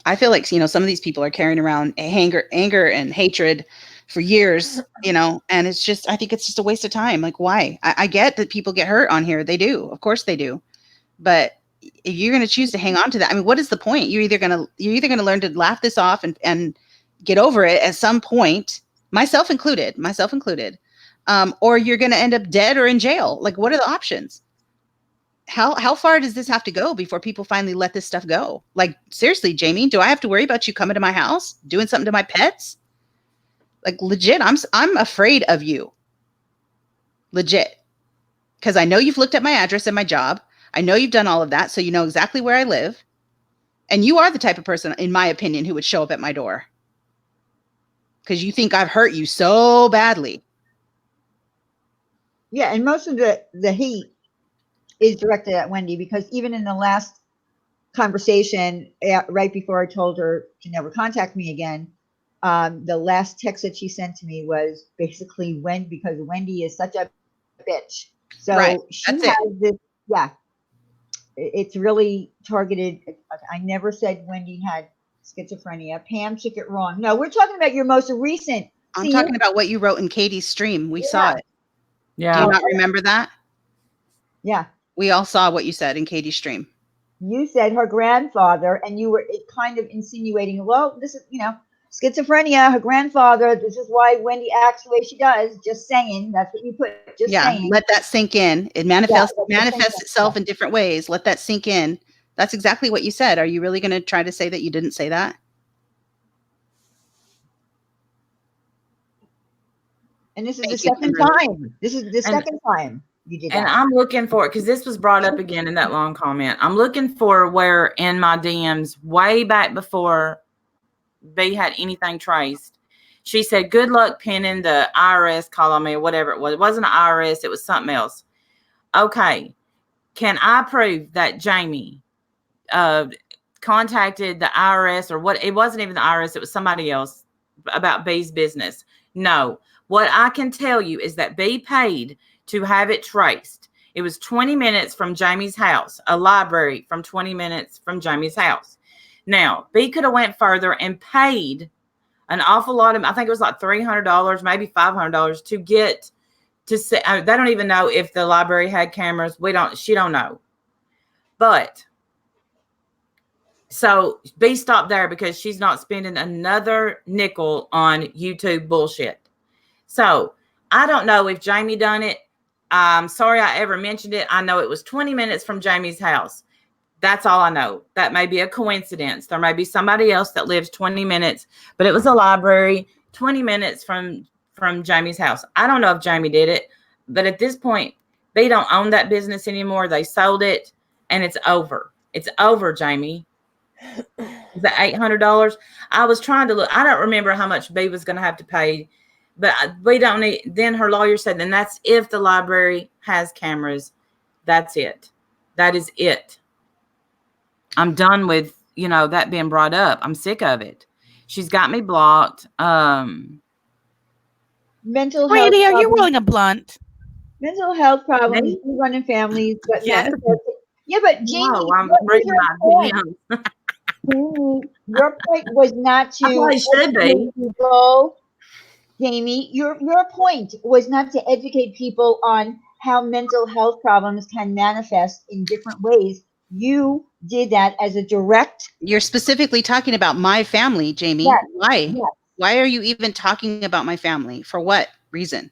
S1: I feel like, you know, some of these people are carrying around anger and hatred for years, you know, and it's just, I think it's just a waste of time. Like, why? I get that people get hurt on here. They do. Of course they do. But if you're going to choose to hang on to that, I mean, what is the point? You're either going to learn to laugh this off and get over it at some point, myself included, or you're going to end up dead or in jail. Like, what are the options? How far does this have to go before people finally let this stuff go? Like, seriously, Jamie, do I have to worry about you coming to my house, doing something to my pets? Like, legit, I'm afraid of you. Legit. Because I know you've looked at my address and my job. I know you've done all of that, so you know exactly where I live. And you are the type of person, in my opinion, who would show up at my door. Because you think I've hurt you so badly.
S3: Yeah, and most of the hate is directed at Wendy, because even in the last conversation, right before I told her to never contact me again, the last text that she sent to me was basically because Wendy is such a bitch. So
S1: right.
S3: She has this, yeah, it's really targeted. I never said Wendy had schizophrenia. Pam took it wrong. No, we're talking about your most recent.
S1: I'm talking about what you wrote in Katie's stream. We saw it.
S5: Yeah.
S1: Do you not remember that?
S3: Yeah.
S1: We all saw what you said in Katie's stream.
S3: You said her grandfather, and you were kind of insinuating, well, this is, you know, schizophrenia, her grandfather, this is why Wendy acts the way she does. Just saying. That's what you put. Just saying.
S1: Let that sink in. It manifests itself in different ways. Let that sink in. That's exactly what you said. Are you really going to try to say that you didn't say that?
S3: And this is the
S1: Thank you,
S3: second
S1: Kimberly.
S3: time. This is the second time you did
S5: And
S3: that.
S5: I'm looking for it because this was brought up again in that long comment. I'm looking for where in my DMs way back before they had anything traced. She said, good luck pinning the IRS call on me or whatever it was. It wasn't an IRS. It was something else. Okay. Can I prove that Jamie contacted the IRS or what? It wasn't even the IRS. It was somebody else about B's business. No. What I can tell you is that B paid to have it traced. It was 20 minutes from Jamie's house, a library from 20 minutes from Jamie's house. Now, B could have went further and paid an awful lot of, I think it was like $300, maybe $500 to get to see. They don't even know if the library had cameras. She don't know. But so B stopped there because she's not spending another nickel on YouTube bullshit. So I don't know if Jamie done it. I'm sorry I ever mentioned it. I know it was 20 minutes from Jamie's house. That's all I know. That may be a coincidence. There may be somebody else that lives 20 minutes, but it was a library 20 minutes from Jamie's house. I don't know if Jamie did it, but at this point, they don't own that business anymore. They sold it and it's over. It's over, Jamie. Is that $800? I was trying to look. I don't remember how much B was going to have to pay, but we don't need. Then her lawyer said, then that's if the library has cameras. That's it. That is it. I'm done with, that being brought up. I'm sick of it. She's got me blocked.
S3: Mental health.
S6: Randy, are you rolling a blunt?
S3: Mental health problems do run in families, but
S6: Yes.
S3: yeah, but Jamie,
S5: No, I'm
S3: what was
S5: reading
S3: your
S5: my
S3: point?
S5: DMs.
S3: Jamie, your point was not to
S5: I should be.
S3: educate people. Jamie, your point was not to educate people on how mental health problems can manifest in different ways. You did that as a direct.
S1: You're specifically talking about my family, Jamie.
S3: Yes,
S1: Why?
S3: yes.
S1: Why are you even talking about my family? For what reason?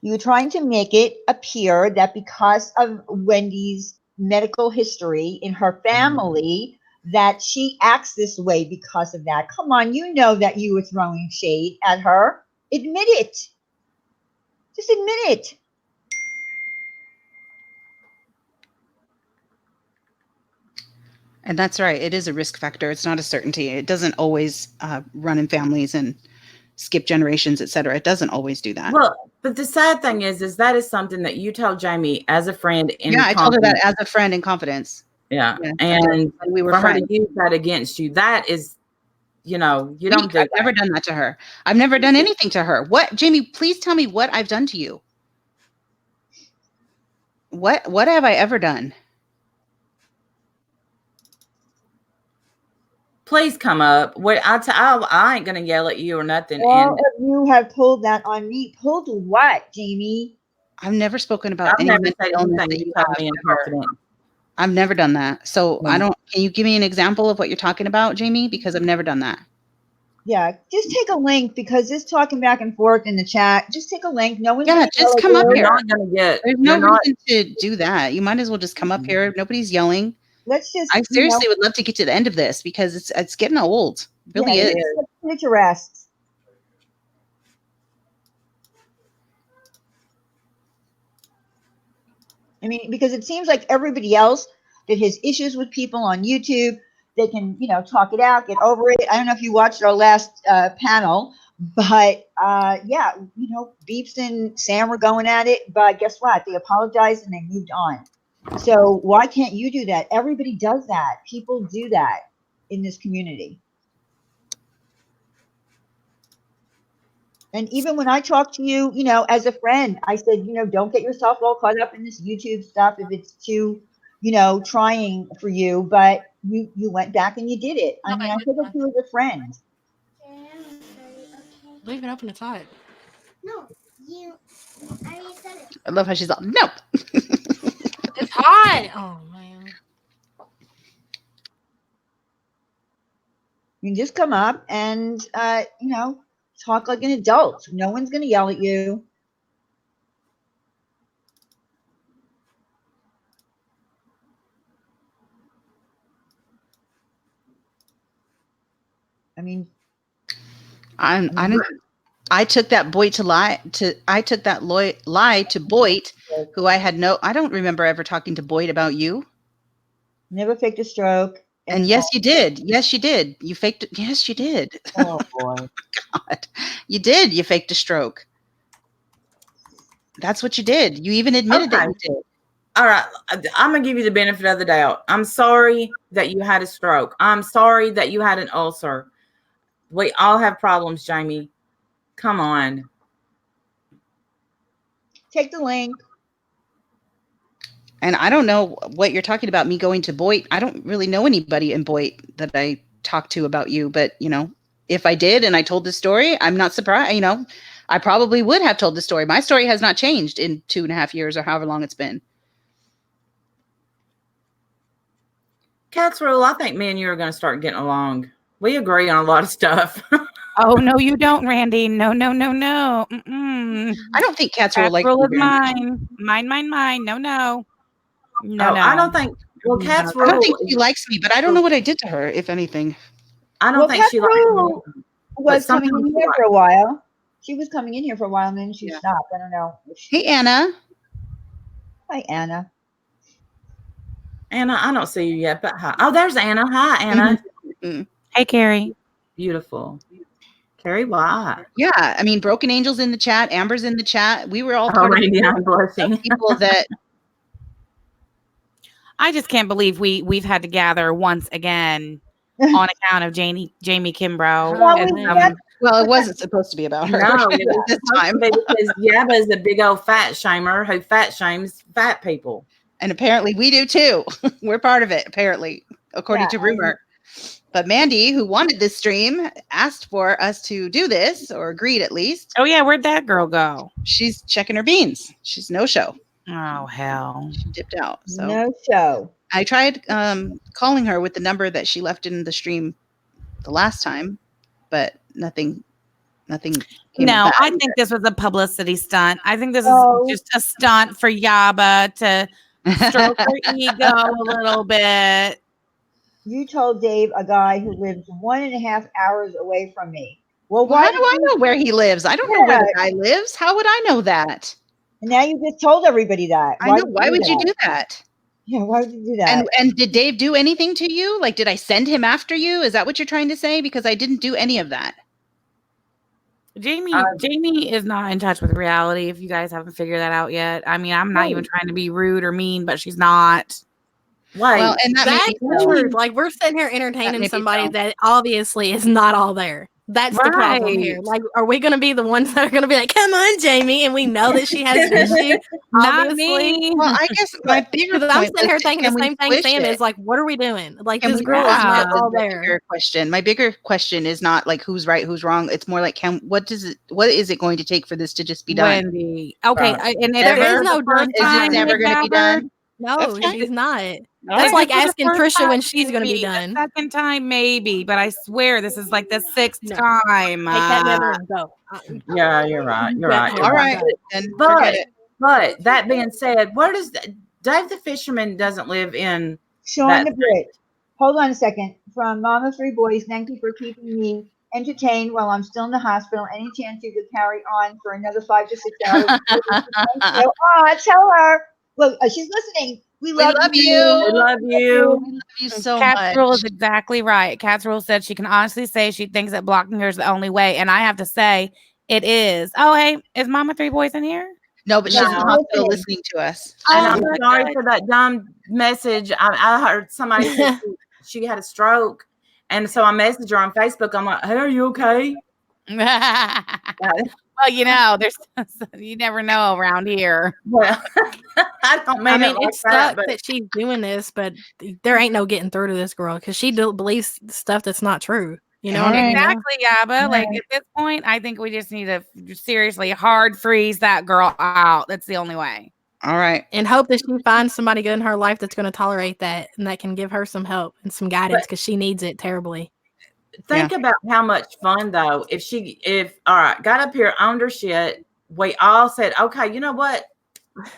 S3: You're trying to make it appear that because of Wendy's medical history in her family, that she acts this way because of that. Come on, you know that you were throwing shade at her. Admit it. Just admit it.
S1: And that's right. It is a risk factor. It's not a certainty. It doesn't always run in families and skip generations, etc. It doesn't always do that.
S5: Well, but the sad thing is that is something that you told Jamie as a friend.
S1: I told her that as a friend in confidence.
S5: Yeah.
S1: Yeah,
S5: And
S1: we were
S5: for
S1: friends.
S5: her to use that against you, that is, you don't do
S1: I've
S5: that.
S1: never done that to her. I've never done anything to her. What, Jamie, please tell me what I've done to you. What have I ever done?
S5: Please come up. I ain't gonna yell at you or nothing.
S3: All of you have pulled that on me. Pulled what, Jamie?
S1: I've never spoken about
S5: I've
S1: any
S5: never
S1: mental
S5: said
S1: illness
S5: anything
S1: that
S5: you
S1: you
S5: told
S1: have.
S5: me in
S1: Ever.
S5: confidence.
S1: I've never done that. So
S5: Yeah.
S1: can you give me an example of what you're talking about, Jamie? Because I've never done that.
S3: Yeah, just take a link because this talking back and forth in the chat. Just take a link. No one's gonna
S1: just
S3: yell
S1: come
S3: at
S1: up
S3: you.
S1: here.
S5: You're not gonna get.
S1: There's no reason to do that. You might as well just come up here. Nobody's yelling.
S3: Let's just.
S1: I seriously would love to get to the end of this because it's getting old. It really is.
S3: Let's put it to rest. I mean, because it seems like everybody else that has issues with people on YouTube, they can, talk it out, get over it. I don't know if you watched our last panel, but yeah, Beeps and Sam were going at it, but guess what? They apologized and they moved on. So why can't you do that? Everybody does that. People do that in this community. And even when I talk to you, as a friend, I said, don't get yourself all caught up in this YouTube stuff if it's too, trying for you. But you went back and you did it. I mean, I took it to you as a friend.
S2: Leave it open inside.
S7: No, you already said it.
S1: I love how she's all, no.
S2: It's hot. Oh man.
S3: You can just come up and, talk like an adult. No one's going to yell at you. I mean,
S1: I I took that lie to Boyd, who I don't remember ever talking to Boyd about you.
S3: Never faked a stroke.
S1: And yes, you did. Yes, you did. You faked it. Yes, you did.
S5: Oh boy.
S1: God. You did. You faked a stroke. That's what you did. You even admitted that you did.
S5: All right. I'm going to give you the benefit of the doubt. I'm sorry that you had a stroke. I'm sorry that you had an ulcer. We all have problems, Jamie. Come on.
S3: Take the link.
S1: And I don't know what you're talking about, me going to Boyd. I don't really know anybody in Boyd that I talked to about you. But, if I did and I told the story, I'm not surprised. I probably would have told the story. My story has not changed in 2.5 years or however long it's been.
S5: Cat's rule, I think me and you are going to start getting along. We agree on a lot of stuff.
S6: Oh, no, you don't, Randy. No. Mm-mm.
S1: I don't think Cat's rule
S6: is mine. Mine. No.
S5: I don't think. Well, Cat's rule.
S1: I don't think she likes me, but I don't know what I did to her, if anything.
S5: I don't think she likes me.
S3: Was coming in here for a while. She was coming in here for a while, and then she stopped. I don't know.
S1: Hey, Anna.
S3: Hi, Anna.
S5: Anna, I don't see you yet, but hi. Oh, there's Anna. Hi, Anna.
S6: Hey, Carrie.
S5: Beautiful. Carrie, why?
S1: Yeah, I mean, Broken Angel's in the chat. Amber's in the chat. We were all part of
S5: I'm blushing.
S1: people that.
S6: I just can't believe we've had to gather once again on account of Jamie Kimbrough.
S1: Well, it wasn't supposed to be about her.
S5: No,
S1: this time
S5: because Yaba is a big old fat shamer who fat shames fat people,
S1: and apparently we do too. We're part of it, apparently, according to rumor. But Mandy, who wanted this stream, asked for us to do this, or agreed at least.
S6: Oh yeah, where'd that girl go?
S1: She's checking her beans. She's no show.
S6: Oh hell,
S1: she dipped out. So
S3: no show.
S1: I tried calling her with the number that she left in the stream the last time, but nothing.
S6: No, I think this was a publicity stunt. I think this is just a stunt for Yaba to stroke her ego a little bit.
S3: You told Dave, a guy who lives 1.5 hours away from me.
S1: Well, how do I know where he lives? I don't know where the guy lives. How would I know that?
S3: And now you just told everybody that.
S1: I know. Why would you do that?
S3: Yeah, why would you do that?
S1: And did Dave do anything to you? Like, did I send him after you? Is that what you're trying to say? Because I didn't do any of that.
S6: Jamie is not in touch with reality, if you guys haven't figured that out yet. I mean, I'm not even trying to be rude or mean, but she's not.
S1: Well, and
S2: that's the truth. Like, we're sitting here entertaining somebody that obviously is not all there. That's the problem here. Like, are we going to be the ones that are going to be like, come on, Jamie? And we know that she has an issue.
S6: Not me.
S1: Well, I guess my bigger
S2: I'm sitting here thinking the same thing Sam is. Like, what are we doing? Like, this girl is not all there.
S1: My bigger question is not like who's right, who's wrong. It's more like, what is it going to take for this to just be done?
S6: Wendy. Okay. And
S2: there is no done.
S1: Is it never going to be done?
S2: No, she's not. That's like asking Trisha when she's going to be done.
S6: The second time, maybe, but I swear this is like the 6th time.
S5: Yeah, you're right. You're right.
S1: All right.
S5: But that being said, where does Dave the Fisherman doesn't live in?
S3: Sean the Brit. Hold on a second. From Mama 3 Boys, thank you for keeping me entertained while I'm still in the hospital. Any chance you could carry on for another 5 to 6 hours? Tell her. Look, she's listening. We love you.
S5: We love you.
S1: We love you so
S6: Cat's
S1: much.
S6: Rule is exactly right. Cat's Rule said she can honestly say she thinks that blocking her is the only way. And I have to say, it is. Oh, hey, is Mama 3 Boys in here?
S1: No, but she's in the hospital listening to us.
S5: And I'm sorry for that dumb message. I heard somebody say she had a stroke. And so I messaged her on Facebook. I'm like, hey, are you okay?
S6: Well, you never know around here.
S5: Well, I mean,
S2: it sucks that she's doing this, but there ain't no getting through to this girl because she believes stuff that's not true. You know what I mean?
S6: Exactly, Yaba. Like at this point, I think we just need to seriously hard freeze that girl out. That's the only way.
S1: All right.
S2: And hope that she finds somebody good in her life that's going to tolerate that and that can give her some help and some guidance because she needs it terribly.
S5: Think about how much fun though. If all right, got up here, owned her shit. We all said, okay, you know what?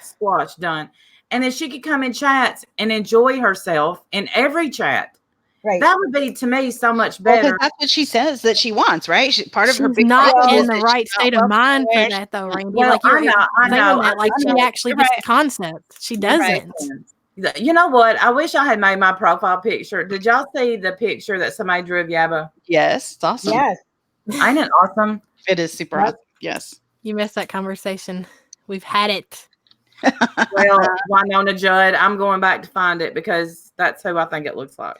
S5: Squash done. And then she could come in chats and enjoy herself in every chat
S3: Right.
S5: That would be to me so much
S1: Well, 'cause
S5: better.
S1: that's what she says that she wants, right? Part of her
S2: She's
S1: big
S2: not
S1: problem is
S2: in the
S1: that
S2: right
S1: she's not
S2: state of
S1: welcome
S2: mind for
S1: anywhere.
S2: that, though, Randy.
S5: Well,
S2: Like you're
S5: I know,
S2: saying that like
S5: I
S2: she
S5: know.
S2: actually
S5: You're
S2: gets
S5: right.
S2: the concept. She
S5: You're right.
S2: doesn't.
S5: You know what? I wish I had made my profile picture. Did y'all see the picture that somebody drew of Yaba?
S1: Yes, it's awesome.
S3: Yes.
S5: Ain't it awesome?
S1: It is super
S3: Yep.
S1: awesome. Yes.
S2: You missed that conversation. We've had it.
S5: Well, Winona Judd, I'm going back to find it because that's who I think it looks like.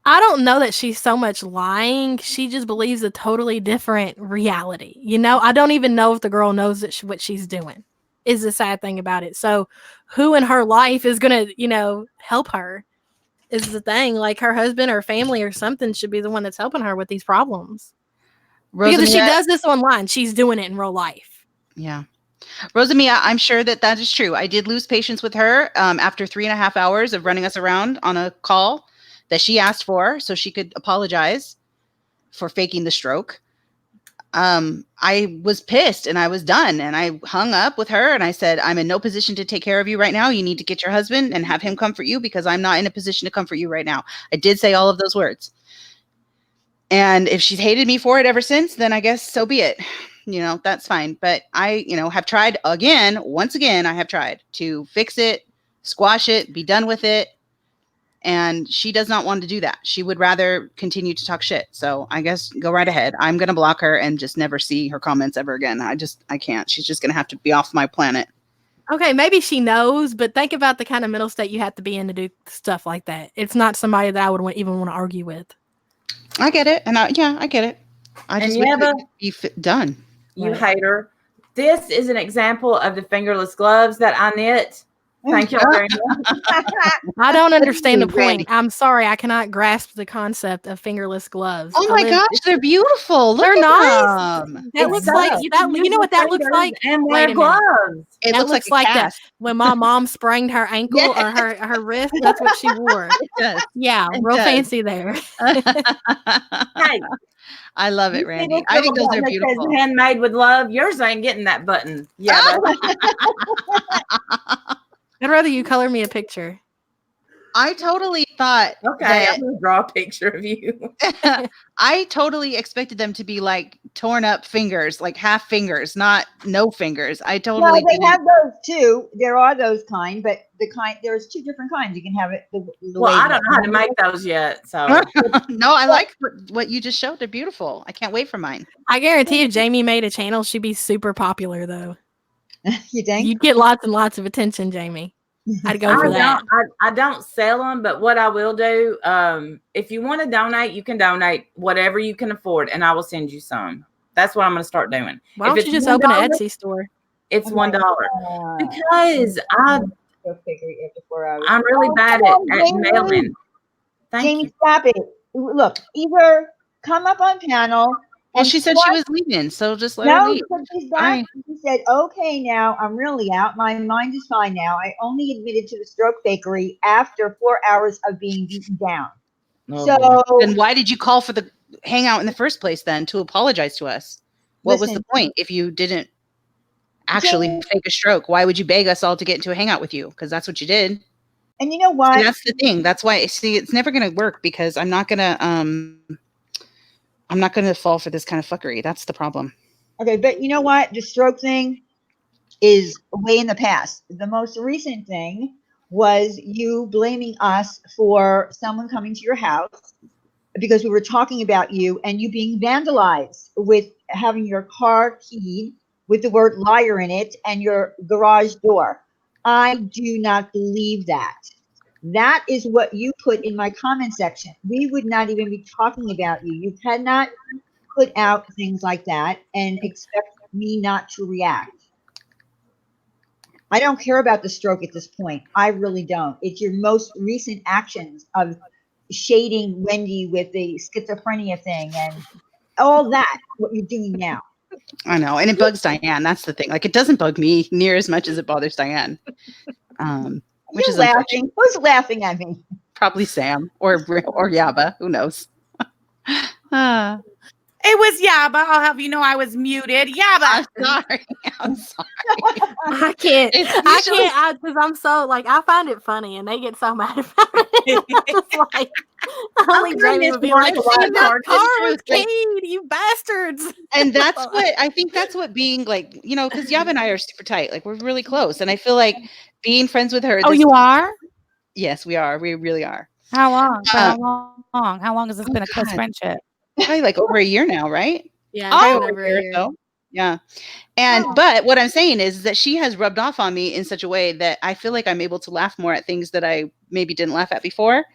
S2: I don't know that she's so much lying. She just believes a totally different reality. You know, I don't even know if the girl knows that what she's doing is the sad thing about it. So who in her life is going to, help her is the thing. Like her husband or family or something should be the one that's helping her with these problems. Because if she does this online, she's doing it in real life.
S1: Yeah. Rosamia, I'm sure that is true. I did lose patience with her after 3.5 hours of running us around on a call that she asked for so she could apologize for faking the stroke. I was pissed and I was done and I hung up with her and I said, I'm in no position to take care of you right now. You need to get your husband and have him comfort you because I'm not in a position to comfort you right now. I did say all of those words. And if she's hated me for it ever since, then I guess so be it. That's fine. But I, have tried once again, I have tried to fix it, squash it, be done with it. And she does not want to do that. She would rather continue to talk shit. So I guess go right ahead. I'm going to block her and just never see her comments ever again. I can't. She's just going to have to be off my planet.
S2: Okay, maybe she knows, but think about the kind of mental state you have to be in to do stuff like that. It's not somebody that I would even want to argue with.
S1: I get it. And I get it. I just wish it could be done.
S5: You hater. This is an example of the fingerless gloves that I knit. Thank you very much.
S2: I don't understand the point. I'm sorry, I cannot grasp the concept of fingerless gloves.
S1: Oh my gosh, they're beautiful.
S2: They're nice.
S1: Them.
S2: That looks like that. You know what that looks like?
S5: And
S2: Wait a
S5: gloves.
S2: minute.
S1: It
S2: that
S1: looks
S2: like
S1: a
S2: that when my mom sprained her ankle or her wrist. That's what she wore.
S1: It does.
S2: Yeah, real fancy there.
S5: Hey,
S1: I love it, Randy. I think those are beautiful.
S5: Says handmade with love. Yours ain't getting that button. Yeah.
S2: I'd rather you color me a picture.
S1: I totally thought.
S5: Okay, I'm gonna draw a picture of you.
S1: I totally expected them to be like torn up fingers, like half fingers, not no fingers. I totally.
S3: No, they have those too. There are those kind, but there's two different kinds. You can have it.
S5: Well, I don't know how to make those yet. So
S1: no, I like what you just showed. They're beautiful. I can't wait for mine.
S2: I guarantee if Jamie made a channel, she'd be super popular though.
S3: You think?
S2: You'd get lots and lots of attention, Jamie. I'd go for that.
S5: I don't sell them, but what I will do, if you want to donate, you can donate whatever you can afford, and I will send you some. That's what I'm going to start doing.
S2: Why don't you just open an Etsy store?
S5: It's $1 because I'm really bad at mailing.
S3: Jamie, stop it. Look, either come up on panel.
S1: Well, she said she was leaving, so just let her leave.
S3: She's back. She said, okay, now I'm really out. My mind is fine now. I only admitted to the stroke fakery after 4 hours of being beaten down. So
S1: then why did you call for the hangout in the first place then to apologize to us? What was the point if you didn't actually fake a stroke? Why would you beg us all to get into a hangout with you? Because that's what you did.
S3: And you know what?
S1: See, that's the thing. That's why, see, it's never going to work because I'm not going to fall for this kind of fuckery. That's the problem.
S3: Okay, but you know what? The stroke thing is way in the past. The most recent thing was you blaming us for someone coming to your house because we were talking about you and you being vandalized with having your car keyed with the word liar in it and your garage door. I do not believe that. That is what you put in my comment section. We would not even be talking about you. You cannot put out things like that and expect me not to react. I don't care about the stroke at this point. I really don't. It's your most recent actions of shading Wendy with the schizophrenia thing and all that, what you're doing now.
S1: I know. And it bugs Diane. That's the thing. Like, it doesn't bug me near as much as it bothers Diane. Which is
S3: laughing. Who's laughing at me?
S1: Probably Sam or Yaba. Who knows?
S6: It was Yaba. I'll have you know I was muted. Yaba.
S1: I'm sorry. I'm sorry.
S2: I can't.
S1: It's
S2: I
S1: usually-
S2: can't. Because I'm so like I find it funny, and they get so mad about it. I'm just like, only Jamie would be like,
S5: Watch
S2: "See that
S1: cartoons
S2: car was
S1: like-
S2: keyed, you bastards!"
S1: And that's what I think. That's what being like, you know, because Yaba and I are super tight. Like we're really close, and I feel like being friends with her.
S6: Oh, you are?
S1: Yes, we are. We really are.
S6: How long? How long? How long has this been a close
S1: God.
S6: friendship?
S1: Probably like over a year now, right?
S2: Yeah,
S6: Oh,
S2: it's been over a year.
S1: So, yeah. And but what I'm saying is that she has rubbed off on me in such a way that I feel like I'm able to laugh more at things that I maybe didn't laugh at before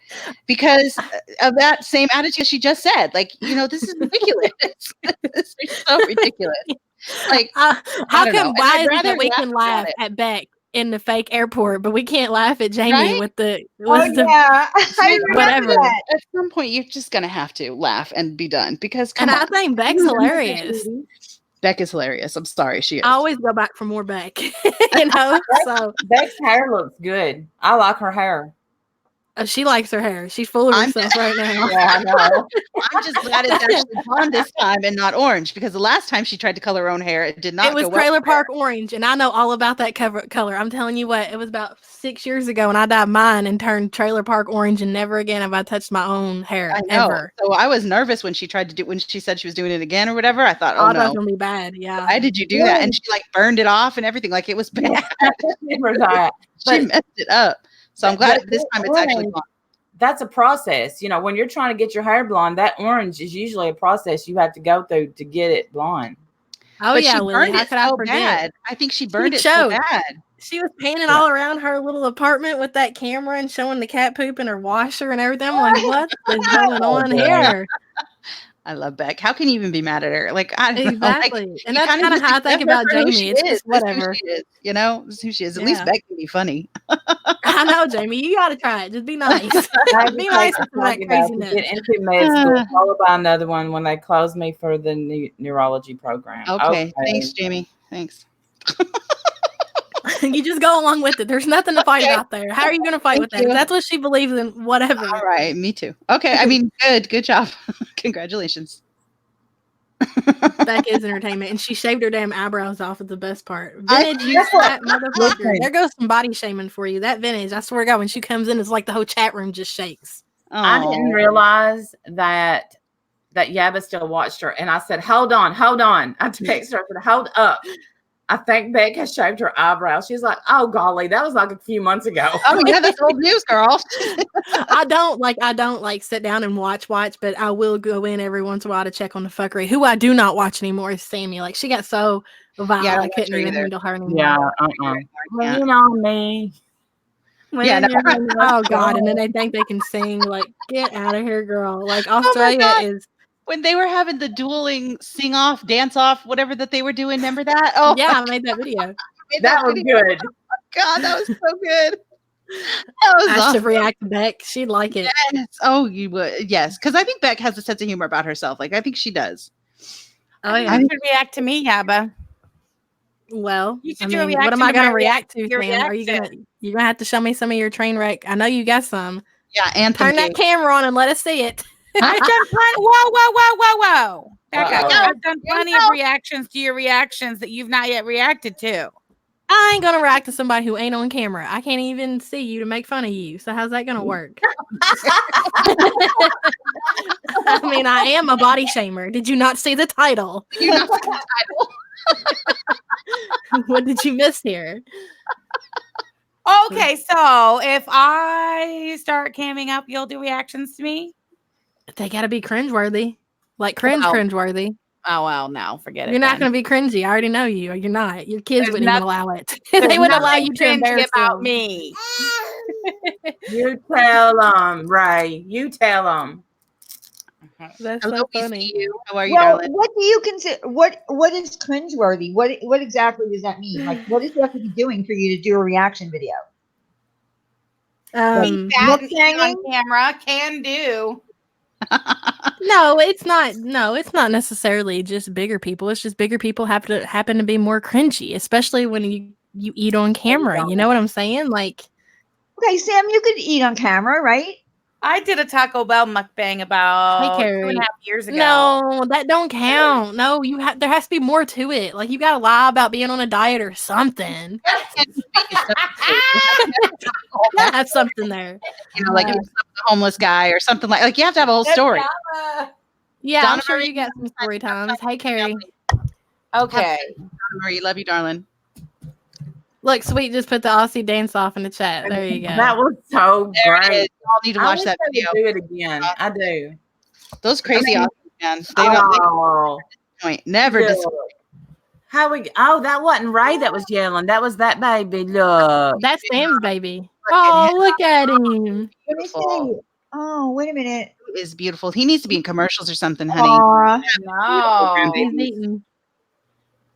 S1: because of that same attitude she just said. Like, you know, this is ridiculous. This is so ridiculous. Like,
S2: How
S1: I don't know.
S2: come?
S1: And
S2: Why
S1: I'd
S2: is it
S1: rather
S2: that we
S1: laugh
S2: can
S1: about
S2: laugh
S1: it.
S2: at Beck in the fake airport, but we can't laugh at Jamie
S1: Right?
S2: with the
S3: Oh, yeah. I remember
S2: whatever.
S3: that.
S1: At some point, you're just gonna have to laugh and be done because come
S2: And
S1: on,
S2: I think Beck's hilarious.
S1: Beck is hilarious. I'm sorry, she is.
S2: I always go back for more Beck, you know. So
S5: Beck's hair looks good. I like her hair.
S2: she likes her hair. She's full of
S1: I'm-
S2: herself right now.
S5: Yeah, I know.
S1: I'm just glad it's actually blonde this time and not orange because the last time she tried to color her own hair, it did not.
S2: It was
S1: go well
S2: Trailer
S1: for her.
S2: Park Orange, and I know all about that color. I'm telling you what, it was about 6 years ago, and I dyed mine and turned Trailer Park Orange, and never again have I touched my own hair
S1: I know.
S2: ever.
S1: So I was nervous when she tried to do when she said she was doing it again or whatever. I thought,
S2: Oh,
S1: oh
S2: that's
S1: no,
S2: gonna be bad. Yeah.
S1: why did you do that? And she like burned it off and everything. Like it was bad.
S5: Remember that.
S1: She
S5: But-
S1: messed it up. So I'm glad
S5: but
S1: this time it's actually
S5: orange-
S1: blonde.
S5: That's a process. You know, when you're trying to get your hair blonde, that orange is usually a process you have to go through to get it blonde.
S2: Oh
S1: But
S2: yeah,
S1: she
S2: Lily.
S1: burned
S2: How
S1: it
S2: could I
S1: so
S2: forget?
S1: bad. I think she burned it so
S2: showed.
S1: bad.
S2: She was panning all around her little apartment with that camera and showing the cat poop in her washer and everything. I'm like, what is going on
S5: yeah.
S2: here?
S1: I love Beck. How can you even be mad at her? Like I don't know.
S2: Exactly.
S1: Like,
S2: And
S1: you
S2: that's
S1: kinda
S2: kind of
S1: just
S2: how I think
S1: accept her
S2: about
S1: for who
S2: Jamie.
S1: she
S2: It's
S1: is.
S2: just
S1: That's who
S2: whatever.
S1: she is. You know, this is who she is. At least
S2: Yeah.
S1: Beck can be funny.
S2: I know, Jamie. You got to try it. Just be nice. Be nice to that
S5: To
S2: craziness.
S5: get into med school, followed by another one when they close me for the neurology program.
S1: Okay. Thanks, Jamie. Thanks.
S2: You just go along with it. There's nothing to fight
S1: Okay.
S2: about there. How are you going to fight with that?
S1: Thank
S2: If
S1: you.
S2: that's what she believes in, whatever.
S1: All right. Me too. Okay. I mean, good job. Congratulations.
S2: Beck is entertainment, and she shaved her damn eyebrows off. Is the best part.
S1: I-
S2: Vintage, you fat motherfucker.
S5: Listen.
S2: There goes some body shaming for you. That vintage, I swear to God, when she comes in, it's like the whole chat room just shakes.
S5: I didn't
S1: Aw.
S5: realize that Yaba still watched her. And I said, hold on. I texted her, I said, hold up. I think Beck has shaved her eyebrows. She's like, oh golly, that was like a few months ago.
S1: Oh yeah, that's old news, girl.
S2: I don't like sit down and watch, but I will go in every once in a while to check on the fuckery. Who I do not watch anymore is Sammy. Like she got so vile,
S1: Yeah, I don't
S2: I
S1: watch
S2: couldn't
S1: her
S2: even
S1: either.
S2: handle her anymore.
S5: Yeah,
S1: Yeah.
S5: Lean on me.
S1: Yeah, no.
S2: Oh God, and then they think they can sing. Like, get out of here, girl. Like
S1: my
S2: Australia
S1: God.
S2: is.
S1: When they were having the dueling sing off, dance off, whatever that they were doing, remember that? Oh,
S2: Yeah, I made that video.
S1: made
S5: That was
S1: video.
S5: good.
S1: God, that was so good. That was
S2: I should
S1: awesome.
S2: react to Beck. She'd like it.
S1: Yes. Oh, you would. Yes, because I think Beck has a sense of humor about herself. Like I think she does.
S2: Oh
S6: You
S2: yeah.
S6: should react to me, Yaba.
S2: Well,
S6: You
S2: I
S6: should do a
S2: mean, what am I
S6: reaction to
S2: going to
S6: my
S2: react to,
S6: your
S2: Sam? Are you
S6: reaction.
S2: gonna have to show me some of your train wreck? I know you got some.
S1: Yeah, Anthem.
S2: Turn that
S1: too.
S2: camera on and let us see it.
S6: I've done plenty. Whoa. Back up.
S5: Uh-oh.
S6: I've done plenty of reactions to your reactions that you've not yet reacted to.
S2: I ain't gonna react to somebody who ain't on camera. I can't even see you to make fun of you. So how's that gonna work? I mean, I am a body shamer. Did you not see the title?
S1: You know the title.
S2: What did you miss here?
S6: Okay, so if I start camming up, you'll do reactions to me?
S2: They gotta be cringeworthy. Like
S6: Wow.
S2: cringeworthy.
S6: Oh, well, no, forget it.
S2: You're not
S6: then.
S2: gonna be cringy. I already know you. Or you're not. Your kids
S6: There's
S2: wouldn't even
S6: noth-
S2: allow it.
S6: There's
S2: They wouldn't allow
S6: nothing
S2: you to
S6: cringy
S2: embarrass
S6: about
S2: them.
S6: me.
S5: You tell them, Ray. You tell them.
S2: That's
S1: Hello,
S2: so
S1: we
S2: funny.
S1: see you. How are you,
S3: Well,
S1: darling?
S3: what do you consider? What is cringeworthy? What exactly does that mean? Like, what does you have to be doing for you to do a reaction video?
S6: Fat and
S3: hanging?
S6: on camera can do.
S2: No, it's not. No, it's not necessarily just bigger people. It's just bigger people happen to be more cringy, especially when you eat on camera. You know what I'm saying? Like,
S3: Okay, Sam, you could eat on camera, right?
S6: I did a Taco Bell mukbang about
S2: Carrie.
S6: 2.5 years ago.
S2: No, that don't count. No, there has to be more to it. Like you gotta lie about being on a diet or something. Gotta have something there.
S1: You know, like it was a homeless guy or something like you have to have a whole story.
S2: Yeah,
S1: Donna
S2: I'm sure
S1: Marie,
S2: you got some story times. Hey, Carrie.
S5: Okay.
S1: Donna Marie, love you, darling.
S2: Look, Sweet just put the Aussie dance off in the chat. There you go.
S5: That was so
S1: There it
S5: great.
S1: is. Y'all need to watch that
S5: I
S1: video.
S5: wish I would do it again. I do.
S1: Those crazy Aussies, man. They don't never
S5: look.
S1: disappoint.
S5: That wasn't Ray that was yelling. That was that baby. Look.
S2: That's Sam's baby. Oh, look at him.
S3: Let me see. Oh, wait a minute.
S1: He is beautiful. He needs to be in commercials or something, honey.
S3: Aw,
S5: No.
S2: He's eating.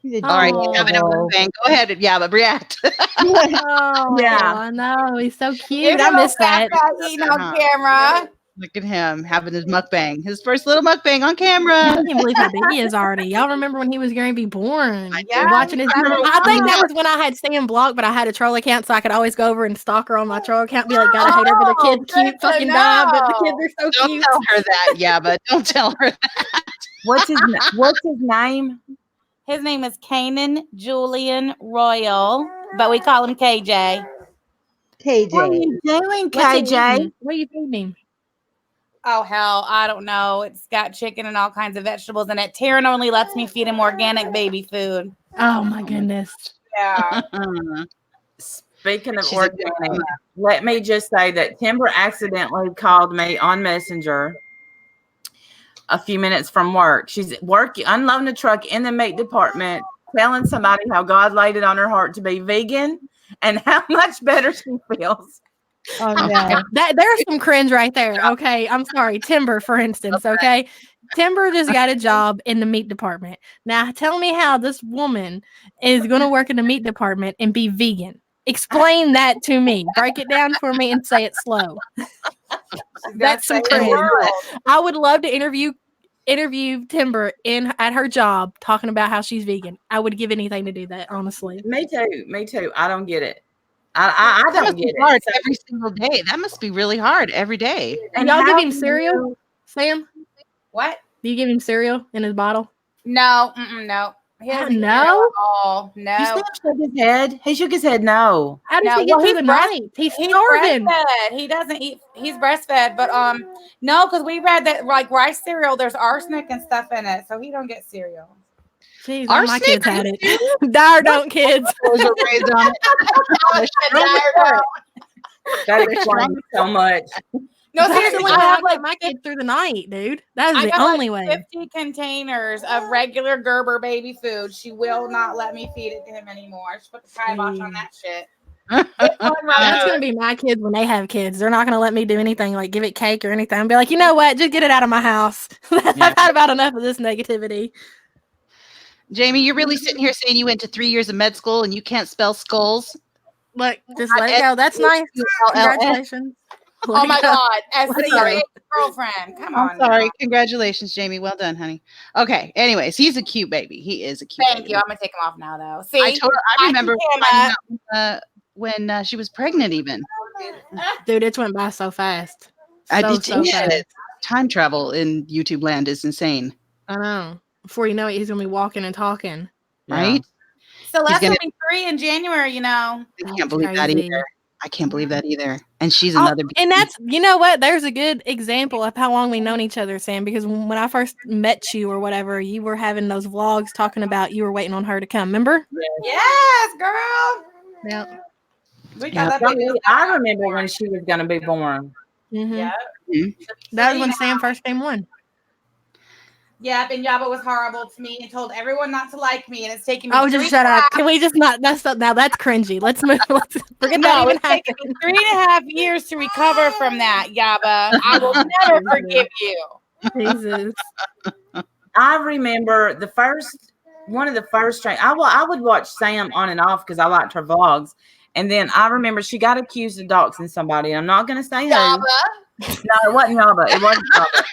S3: he's
S1: All right,
S2: Oh.
S1: have it up, bang. Go ahead, Yaba, react.
S2: Oh,
S5: Yeah.
S2: I know. He's so cute. I miss that.
S5: Eating on camera.
S1: Look at him having his mukbang, his first little mukbang on
S2: I
S1: camera.
S2: can't believe how big he is already. Y'all remember when he was going to be born?
S5: Yeah.
S2: Watching his.
S1: I remember
S2: I think that was when I had Sam blocked, but I had a troll account, so I could always go over and stalk her on my troll account. And be like, gotta hate her, but the kid's
S5: good
S2: cute,
S5: to
S2: fucking died, but the
S5: know.
S2: kids are so
S1: Don't
S2: cute.
S1: tell her that, Yaba. Don't tell her that.
S5: What's his name?
S6: His name is Kanan Julian Royal, but we call him KJ.
S3: KJ.
S5: What are you doing,
S2: What's he
S5: KJ?
S2: eating? What are you feeding him?
S6: Oh, hell, I don't know. It's got chicken and all kinds of vegetables in it. Taryn only lets me feed him organic baby food.
S2: Oh my goodness.
S5: Yeah. Speaking of
S1: She's a good
S5: organic, let me just say that Timber accidentally called me on Messenger a few minutes from work. She's unloading a truck in the meat department, telling somebody how God laid it on her heart to be vegan and how much better she feels.
S3: Oh, no.
S2: There's some cringe right there. Okay, I'm sorry. Timber, for instance. Okay, Timber just got a job in the meat department. Now, tell me how this woman is going to work in the meat department and be vegan. Explain that to me. Break it down for me and say it slow. That's some cringe. I would love to interview Timber at her job talking about how she's vegan. I would give anything to do that, honestly.
S5: Me too. I don't get it. I
S1: That
S5: don't
S1: must
S5: get
S1: be hard
S5: it.
S1: every single day. That must be really hard every day.
S2: And y'all give
S5: how
S2: him
S5: do
S2: cereal, Sam?
S6: What?
S2: Do you give him cereal in his bottle?
S6: No, no. He doesn't eat
S2: No?
S6: cereal at all.
S5: You
S6: No.
S5: shook his head. He shook his head. No.
S2: How does
S6: No,
S2: he get
S6: well,
S2: through
S6: he's
S2: the
S6: breast-
S2: night? He's
S6: He's
S2: starving.
S6: breastfed. He doesn't eat. He's breastfed, but no, because we read that like rice cereal, there's arsenic and stuff in it, so he don't get cereal.
S2: Jeez, all my
S1: Arsenic?
S2: kids had it. Dire don't, kids.
S1: Those are raised on it.
S5: That explains so much.
S6: No,
S2: That's
S6: seriously,
S2: the
S6: I
S2: way I
S6: have
S2: keep
S6: like
S2: my kids through the night, dude. That is
S6: I
S2: the
S6: got
S2: only
S6: like
S2: way.
S6: 50 containers of regular Gerber baby food. She will not let me feed it to him anymore. She put the kibosh on that shit.
S2: That's gonna be my kids when they have kids. They're not gonna let me do anything like give it cake or anything. I'll be like, you know what? Just get it out of my house. I've had about enough of this negativity.
S1: Jamie, you're really sitting here saying you went to 3 years of med school and you can't spell skulls?
S2: Look, just let it go. That's nice. Congratulations.
S6: Oh my God. As
S2: Let it
S6: the
S2: go.
S6: girlfriend. Come on.
S1: I'm sorry.
S6: now.
S1: Congratulations, Jamie. Well done, honey. Okay. Anyways, he's a cute baby. He is a cute
S6: Thank
S1: baby.
S6: you. I'm gonna take him off now though. See,
S1: I remember
S6: I
S1: finding out, when she was pregnant even.
S2: Dude, it went by so fast.
S1: I
S2: So,
S1: did
S2: so
S1: too.
S2: fast.
S1: Time travel in YouTube land is insane,
S2: I know. Before you know it, he's gonna be walking and talking.
S1: right?
S6: Celeste
S1: gonna-
S6: will be 3 in January, you know.
S1: I can't believe that
S2: crazy.
S1: either. I can't believe that either. And she's
S2: Oh,
S1: another.
S2: and that's, you know what? There's a good example of how long we've known each other, Sam, because when I first met you or whatever, you were having those vlogs talking about you were waiting on her to come. Remember?
S6: Yes, girl.
S2: Yeah.
S6: We
S1: Yeah.
S6: got that baby.
S5: I remember when she was going to be born.
S2: Mm-hmm.
S6: Yeah.
S2: That was when Sam first came on.
S6: Yep, and Yaba was horrible to me and told everyone not to like me, and it's taking me.
S2: Oh, just shut up. Can we just not? Now that's cringy. Let's move. Let's forget that
S6: No,
S2: even
S6: it's taken
S2: happened.
S6: me 3.5 years to recover from that, Yaba. I will never forgive you.
S2: Jesus.
S5: I remember one of the first train. I would watch Sam on and off because I liked her vlogs. And then I remember she got accused of doxing somebody. I'm not going to say
S6: Yaba.
S5: who. No, it wasn't Yaba. It wasn't Yaba.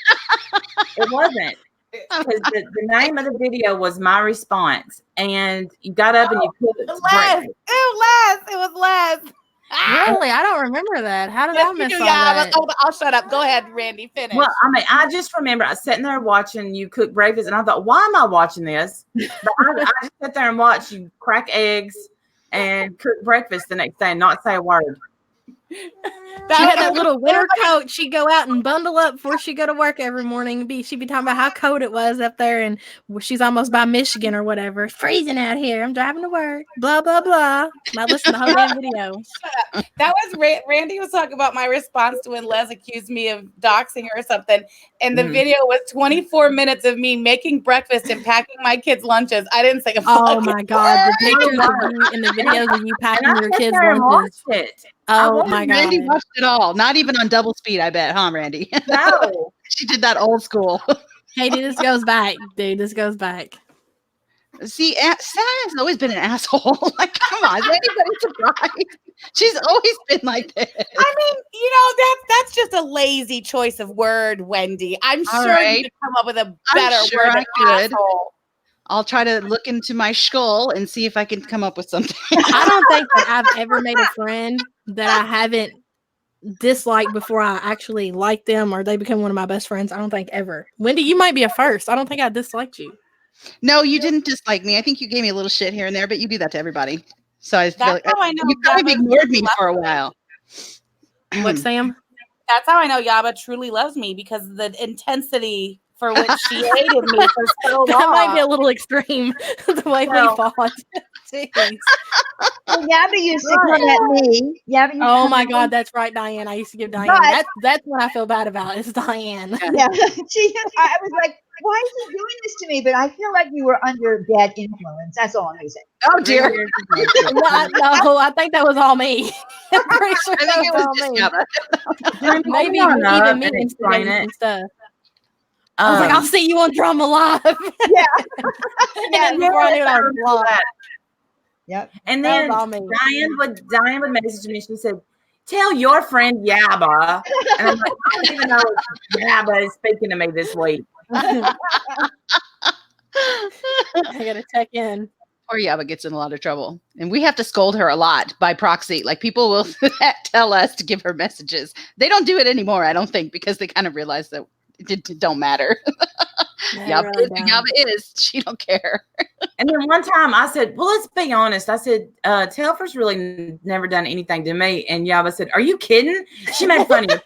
S5: It wasn't. Because the name of the video was My Response. And you got up and you put
S6: Les. It was Les.
S2: Really? I don't remember that. How did I
S8: Yes, you
S2: miss
S8: do,
S2: all
S8: yeah.
S2: that?
S8: I'll shut up. Go ahead, Randy. Finish.
S5: Well, I mean, I just remember I was sitting there watching you cook breakfast, and I thought, why am I watching this? But I just sit there and watch you crack eggs and cook breakfast the next day and not say a word.
S2: She had that little winter coat. She'd go out and bundle up before she'd go to work every morning. She'd be talking about how cold it was up there, and she's almost by Michigan or whatever. It's freezing out here. I'm driving to work. Blah blah blah. I listened to the whole damn video.
S8: That was Randy was talking about my response to when Les accused me of doxing her or something. And the video was 24 minutes of me making breakfast and packing my kids' lunches. I didn't say a
S2: Oh
S8: fucking
S2: my god, the pictures of you and the videos of you packing your kids' lunches. Oh my god.
S1: Randy watched it all. Not even on double speed, I bet, huh, Randy?
S5: No.
S1: She did that old school.
S2: Katie, this goes back, dude. This goes back.
S1: See, Sarah's always been an asshole. Like, come on, is anybody surprised? She's always been like this.
S8: I mean, that's just a lazy choice of word, Wendy. I'm
S1: All
S8: sure
S1: right.
S8: you could come up with a better
S1: I'm sure
S8: word
S1: I
S8: than
S1: could.
S8: asshole.
S1: I'll try to look into my skull and see if I can come up with something.
S2: I don't think that I've ever made a friend that I haven't disliked before I actually like them or they become one of my best friends. I don't think ever. Wendy, you might be a first. I don't think I disliked you.
S1: No, you didn't dislike me. I think you gave me a little shit here and there, but you do that to everybody. So I feel
S8: That's
S1: like
S8: how I know
S1: you kind of
S8: Yaba
S1: ignored me
S8: truly
S1: for a
S8: loves me.
S1: while.
S2: What, Sam?
S8: That's how I know Yaba truly loves me, because of the intensity for which she hated me for so long.
S2: That might be a little extreme the way we fought. Jeez.
S3: Well, Yaba used to come at me. Yaba used to
S2: Oh
S3: come
S2: my
S3: at
S2: god,
S3: me.
S2: that's right, Diane. I used to give Diane.
S3: But-
S2: That's what I feel bad about. Is Diane.
S3: Yeah, I was like, why is he doing this to me? But I feel like you were under bad influence. That's all I'm going to say.
S1: Oh dear.
S2: No, I think that was all me. I'm pretty sure
S1: I think it was
S2: all
S1: just
S2: me.
S1: Yaba.
S2: Maybe
S5: Hold on
S2: even
S5: up
S2: me
S5: and explain
S2: instigating
S5: it.
S2: some stuff. I was like, I'll see you on Drama Live.
S3: Yeah.
S2: And then before I knew it, I was blocked.
S3: Yep.
S5: And
S2: That
S5: then
S2: was all me.
S5: Diane would message me. She said, "Tell your friend Yaba." And I'm like, I don't even know if Yaba is speaking to me this week.
S2: I gotta check in.
S1: Poor Yaba gets in a lot of trouble. And we have to scold her a lot by proxy. Like, people will tell us to give her messages. They don't do it anymore, I don't think, because they kind of realize that it don't matter. Yaba
S2: really
S1: is who Yaba is. She don't care.
S5: And then one time I said, well, let's be honest. I said, Telfer's really never done anything to me. And Yaba said, are you kidding? She made fun of you.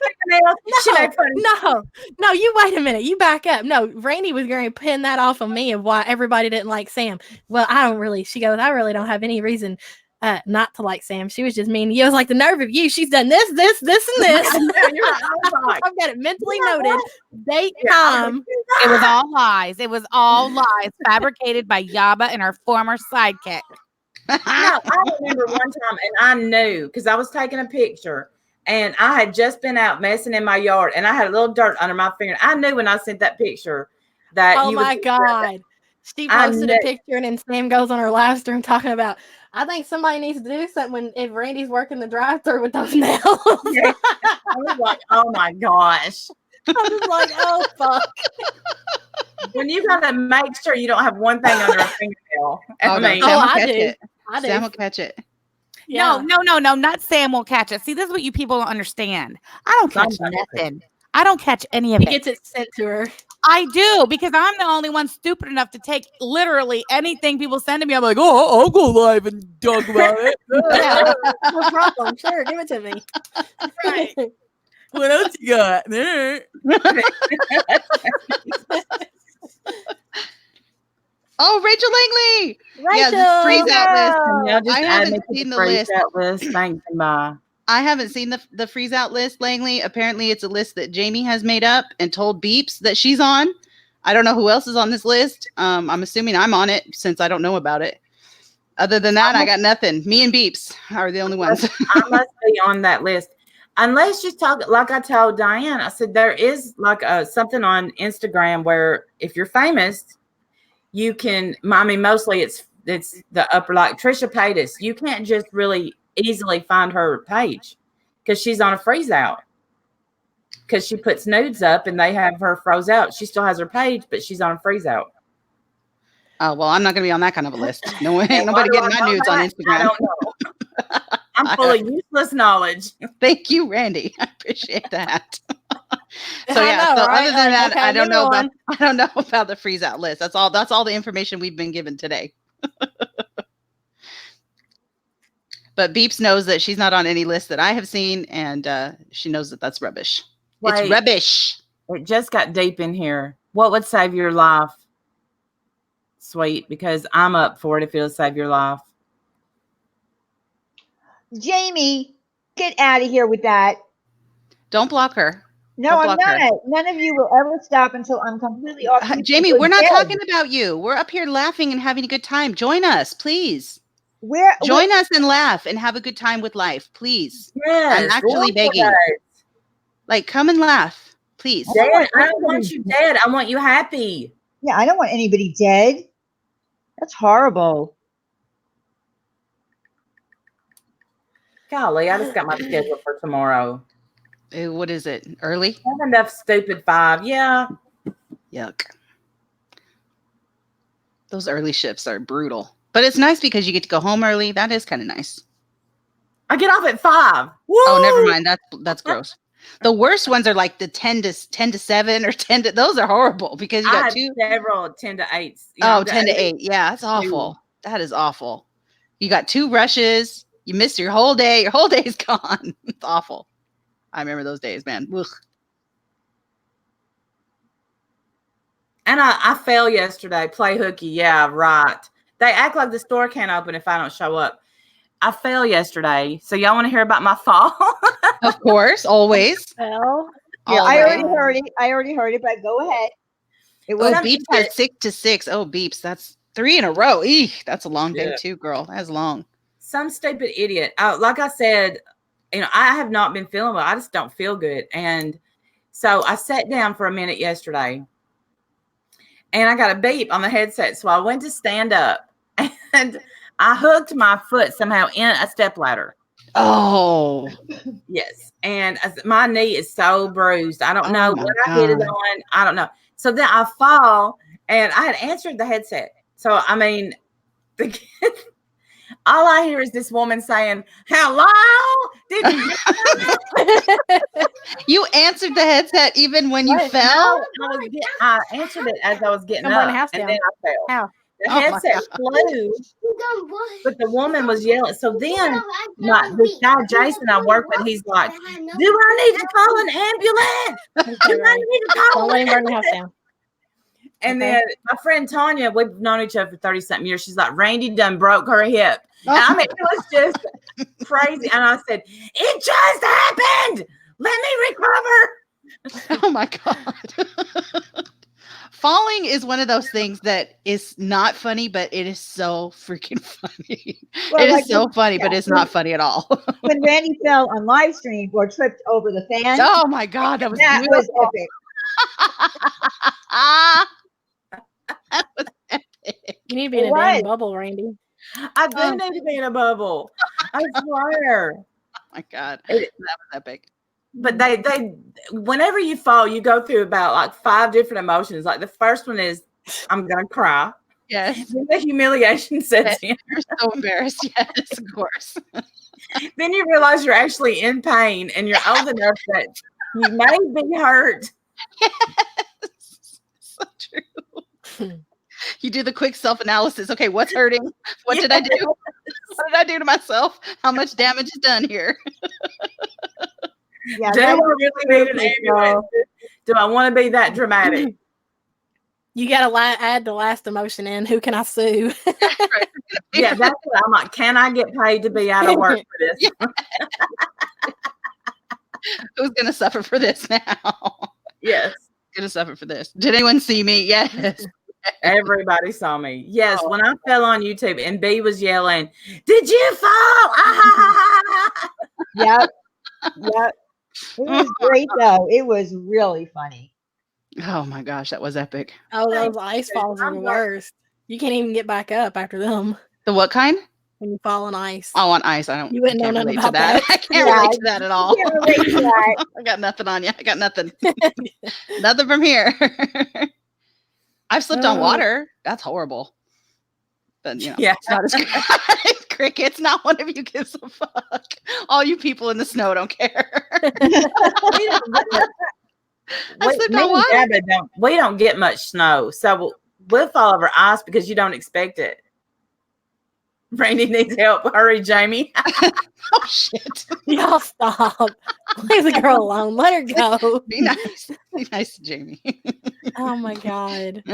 S5: She made fun of
S2: No, you wait a minute. You back up. No, Randy was going to pin that off of me of why everybody didn't like Sam. Well, she goes, I really don't have any reason not to like Sam. She was just mean. You was like, the nerve of you. She's done this, and this. I've got it mentally noted. Date time.
S6: It was all lies. It was all lies fabricated by Yaba and her former sidekick.
S5: No, I remember one time, and I knew because I was taking a picture, and I had just been out messing in my yard, and I had a little dirt under my finger. I knew when I sent that picture that
S2: Oh my god. She posted a picture, and then Sam goes on her live stream talking about, I think somebody needs to do something if Randy's working the drive-thru with those nails.
S5: Yeah. I was like, oh my gosh.
S2: I was like, oh fuck.
S5: When you gotta make sure you don't have one thing under a fingernail.
S1: Oh, no,
S5: I mean,
S1: Sam will
S2: I
S1: catch
S2: do.
S1: it.
S2: I do.
S1: Sam will catch it.
S2: Yeah.
S6: No, not Sam will catch it. See, this is what you people don't understand. I don't catch nothing. I don't catch any of
S2: He
S6: it.
S2: gets it sent to her.
S6: I do, because I'm the only one stupid enough to take literally anything people send to me. I'm like, oh, I'll go live and talk about it.
S2: Yeah, no problem. Sure, give it to me.
S6: Right. What else you got?
S1: Oh, Rachel Langley.
S2: Rachel.
S1: Yeah, the freeze out list.
S5: y'all just
S1: I
S5: add
S1: haven't
S5: me to
S1: seen the
S5: freeze
S1: list.
S5: out list. Thanks, bye.
S1: I haven't seen the freeze out list, Langley. Apparently, it's a list that Jamie has made up and told Beeps that she's on. I don't know who else is on this list. I'm assuming I'm on it since I don't know about it. Other than that, I got nothing. Me and Beeps are the only ones.
S5: I must be on that list. Unless you talk, like I told Diane, I said there is like something on Instagram where if you're famous, you can. I mean, mostly it's the upper, like Trisha Paytas. You can't just really easily find her page because she's on a freeze out. Because she puts nudes up and they have her froze out. She still has her page, but she's on a freeze out.
S1: Oh, well, I'm not going to be on that kind of a list. No way. Ain't nobody getting my nudes on
S5: I
S1: Instagram.
S5: don't know. I'm full of useless knowledge.
S1: Thank you, Randy. I appreciate that. So
S2: I
S1: yeah.
S2: know,
S1: So
S2: right?
S1: other than that,
S2: Okay,
S1: I don't know
S2: moving
S1: about. I don't know about the freeze out list. That's all the information we've been given today. But Beeps knows that she's not on any list that I have seen, and she knows that that's rubbish.
S5: Wait.
S1: It's rubbish.
S5: It just got deep in here. What would save your life? Sweet, because I'm up for it if it'll save your life.
S3: Jamie, get out of here with that.
S1: Don't block her.
S3: No,
S1: Don't
S3: I'm
S1: block her.
S3: not. None of you will ever stop until I'm completely off.
S1: Jamie, we're not talking about you. We're up here laughing and having a good time. Join us, please. Join us and laugh and have a good time with life, please.
S5: Yes,
S1: I'm actually begging. Like, come and laugh, please.
S5: Dad, I don't want you dead. I want you happy.
S3: Yeah, I don't want anybody dead. That's horrible.
S5: Golly, I just got my schedule for tomorrow.
S1: What is it? Early?
S5: 5:05. Yeah.
S1: Yuck. Those early shifts are brutal. But it's nice because you get to go home early. That is kind of nice.
S5: I get off at 5. Woo!
S1: Oh, never mind. That's gross. The worst ones are like the 10 to 7 or 10 to, those are horrible because you got
S5: several 10 to 8s.
S1: 10 to 8. Yeah, that's awful. That is awful. You got 2 rushes. You missed your whole day. Your whole day is gone. It's awful. I remember those days, man. Ugh.
S5: And I fell yesterday. Play hooky. Yeah, right. They act like the store can't open if I don't show up. I fell yesterday. So y'all want to hear about my fall?
S1: Of course, always.
S2: Well,
S3: yeah, I already heard it, but go ahead. It was
S1: Beeps had 6 to 6. Oh, Beeps, that's 3 in a row. Eek, that's a long day too, girl. That's long.
S5: Some stupid idiot. Like I said, I have not been feeling well. I just don't feel good. And so I sat down for a minute yesterday and I got a beep on the headset. So I went to stand up and I hooked my foot somehow in a stepladder.
S1: Oh.
S5: Yes. And my knee is so bruised. I don't know what I hit it on. I don't know. So then I fall and I had answered the headset. So, I mean, all I hear is this woman saying, "Hello? Did you?"
S1: You answered the headset even when you fell?
S5: I answered it as I was getting up, and then I fell.
S2: How?
S5: The headset flew, but the woman was yelling. So then, this guy Jason I work with, he's like, "Do I need to call an ambulance? Do I need to call an ambulance?" And then my friend Tanya, we've known each other for 30-something years. She's like, "Randy done broke her hip." And I mean, it was just crazy. And I said, "It just happened. Let me recover."
S1: Oh my God. Falling is one of those things that is not funny, but it is so freaking funny. Well, it is so funny, but it's not funny at all.
S3: When Randy fell on live stream or tripped over the fan.
S1: Oh my God, that was
S3: epic.
S1: That was epic.
S2: You need to be in a damn bubble, Randy.
S5: I do need to be in a bubble. I swear.
S1: Oh my God, that was epic.
S5: But they whenever you fall, you go through about like 5 different emotions. Like the first one is, I'm gonna cry.
S1: Yes.
S5: Then the humiliation sets in.
S1: You're so embarrassed. Yes, of course.
S5: Then you realize you're actually in pain and you're old enough that you may be hurt.
S1: Yes. So true. You do the quick self-analysis. Okay, what's hurting? What did I do? What did I do to myself? How much damage is done here?
S3: Yeah,
S5: do I really need an ambulance? Do I want to be that dramatic?
S2: You got to add the last emotion in. Who can I sue?
S5: Yeah, that's what I'm like. Can I get paid to be out of work for this?
S1: Who's going to suffer for this now?
S5: Yes.
S1: Going to suffer for this. Did anyone see me? Yes.
S5: Everybody saw me. Yes, when I fell on YouTube and B was yelling, "Did you fall?"
S3: Yep. Yep. It was great though. It was really funny.
S1: Oh my gosh, that was epic.
S2: Oh, those ice falls are the worst. You can't even get back up after them.
S1: The what kind?
S2: When you fall on ice.
S1: Oh, on ice.
S2: You wouldn't know nothing about that.
S1: I can't relate to that at all. I got nothing on you. I got nothing. Nothing from here. I've slipped on water. That's horrible. But it's not as Crickets. Not one of you gives a fuck. All you people in the snow don't care.
S5: We don't get much snow, so we'll fall over ice because you don't expect it. Randy needs help. Hurry, Jamie.
S1: Oh shit!
S2: Y'all stop. Leave the girl alone. Let her go.
S1: Be nice. Be nice to Jamie.
S2: Oh my god!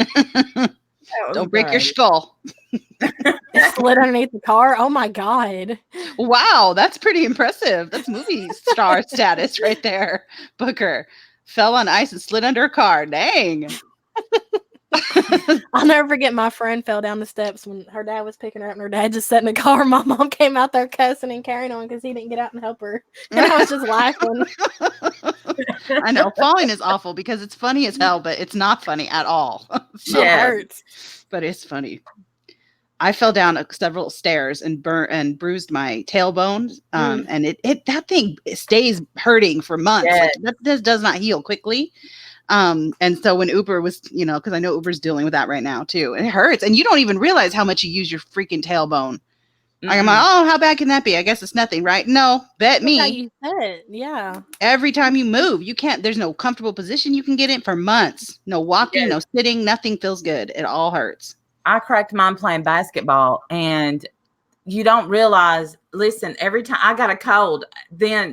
S1: Don't break your skull.
S2: It slid underneath the car. Oh my god!
S1: Wow, that's pretty impressive. That's movie star status right there. Booker fell on ice and slid under a car. Dang.
S2: I'll never forget my friend fell down the steps when her dad was picking her up and her dad just sat in the car. My mom came out there cussing and carrying on because he didn't get out and help her. And I was just laughing.
S1: I know. Falling is awful because it's funny as hell, but it's not funny at all.
S2: It hurts.
S1: But it's funny. I fell down several stairs and bruised my tailbone. And that thing stays hurting for months.
S5: Yes.
S1: Like, that does not heal quickly. And so when Uber was, because I know Uber's dealing with that right now too, it hurts, and you don't even realize how much you use your freaking tailbone. Like, I'm like, oh, how bad can that be? I guess it's nothing, right? No, bet me.
S2: How you said, yeah.
S1: Every time you move, you can't. There's no comfortable position you can get in for months. No walking, no sitting, nothing feels good. It all hurts.
S5: I cracked mine playing basketball, and you don't realize. Listen, every time I got a cold,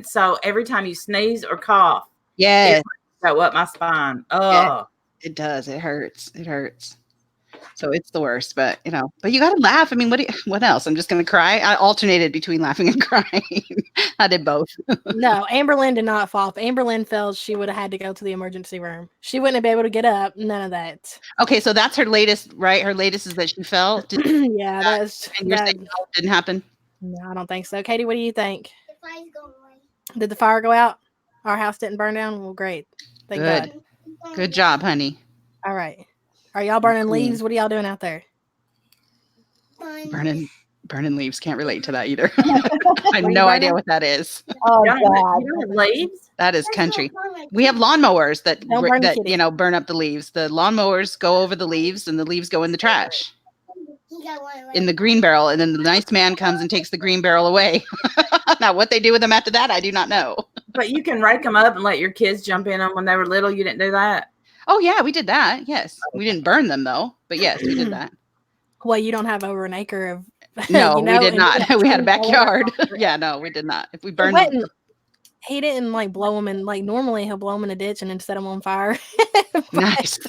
S5: so every time you sneeze or cough, go up my spine. Oh,
S1: yeah, it does. It hurts. It hurts. So it's the worst, but you got to laugh. I mean, what else? I'm just going to cry. I alternated between laughing and crying. I did both.
S2: No, Amberlynn did not fall. If Amberlynn fell, she would have had to go to the emergency room. She wouldn't have been able to get up. None of that.
S1: Okay, so that's her latest, right? Her latest is that she fell.
S2: Yeah, that's.
S1: And you're saying no, it didn't happen?
S2: No, I don't think so. Katie, what do you think?
S7: The fire's going away.
S2: Did the fire go out? Our house didn't burn down? Well, great. Thank God.
S1: Good job, honey.
S2: All right. Are y'all burning leaves? What are y'all doing out there?
S1: Burning leaves. Can't relate to that either. I have no idea what that is.
S3: Oh,
S5: you
S3: God.
S5: don't have leaves?
S1: That is country. We have lawnmowers that burn up the leaves. The lawnmowers go over the leaves, and the leaves go in the trash. In the green barrel, and then the nice man comes and takes the green barrel away. Now, what they do with them after that, I do not know.
S5: But you can rake them up and let your kids jump in them when they were little. You didn't do that?
S1: Oh, yeah, we did that. Yes. We didn't burn them, though. But yes, we did that.
S2: Well, you don't have over an acre of.
S1: No, we did not. We had a backyard. Yeah, no, we did not. If we burned them.
S2: He didn't blow them in. Normally, he'll blow them in a ditch and then set them on fire.
S1: Nice.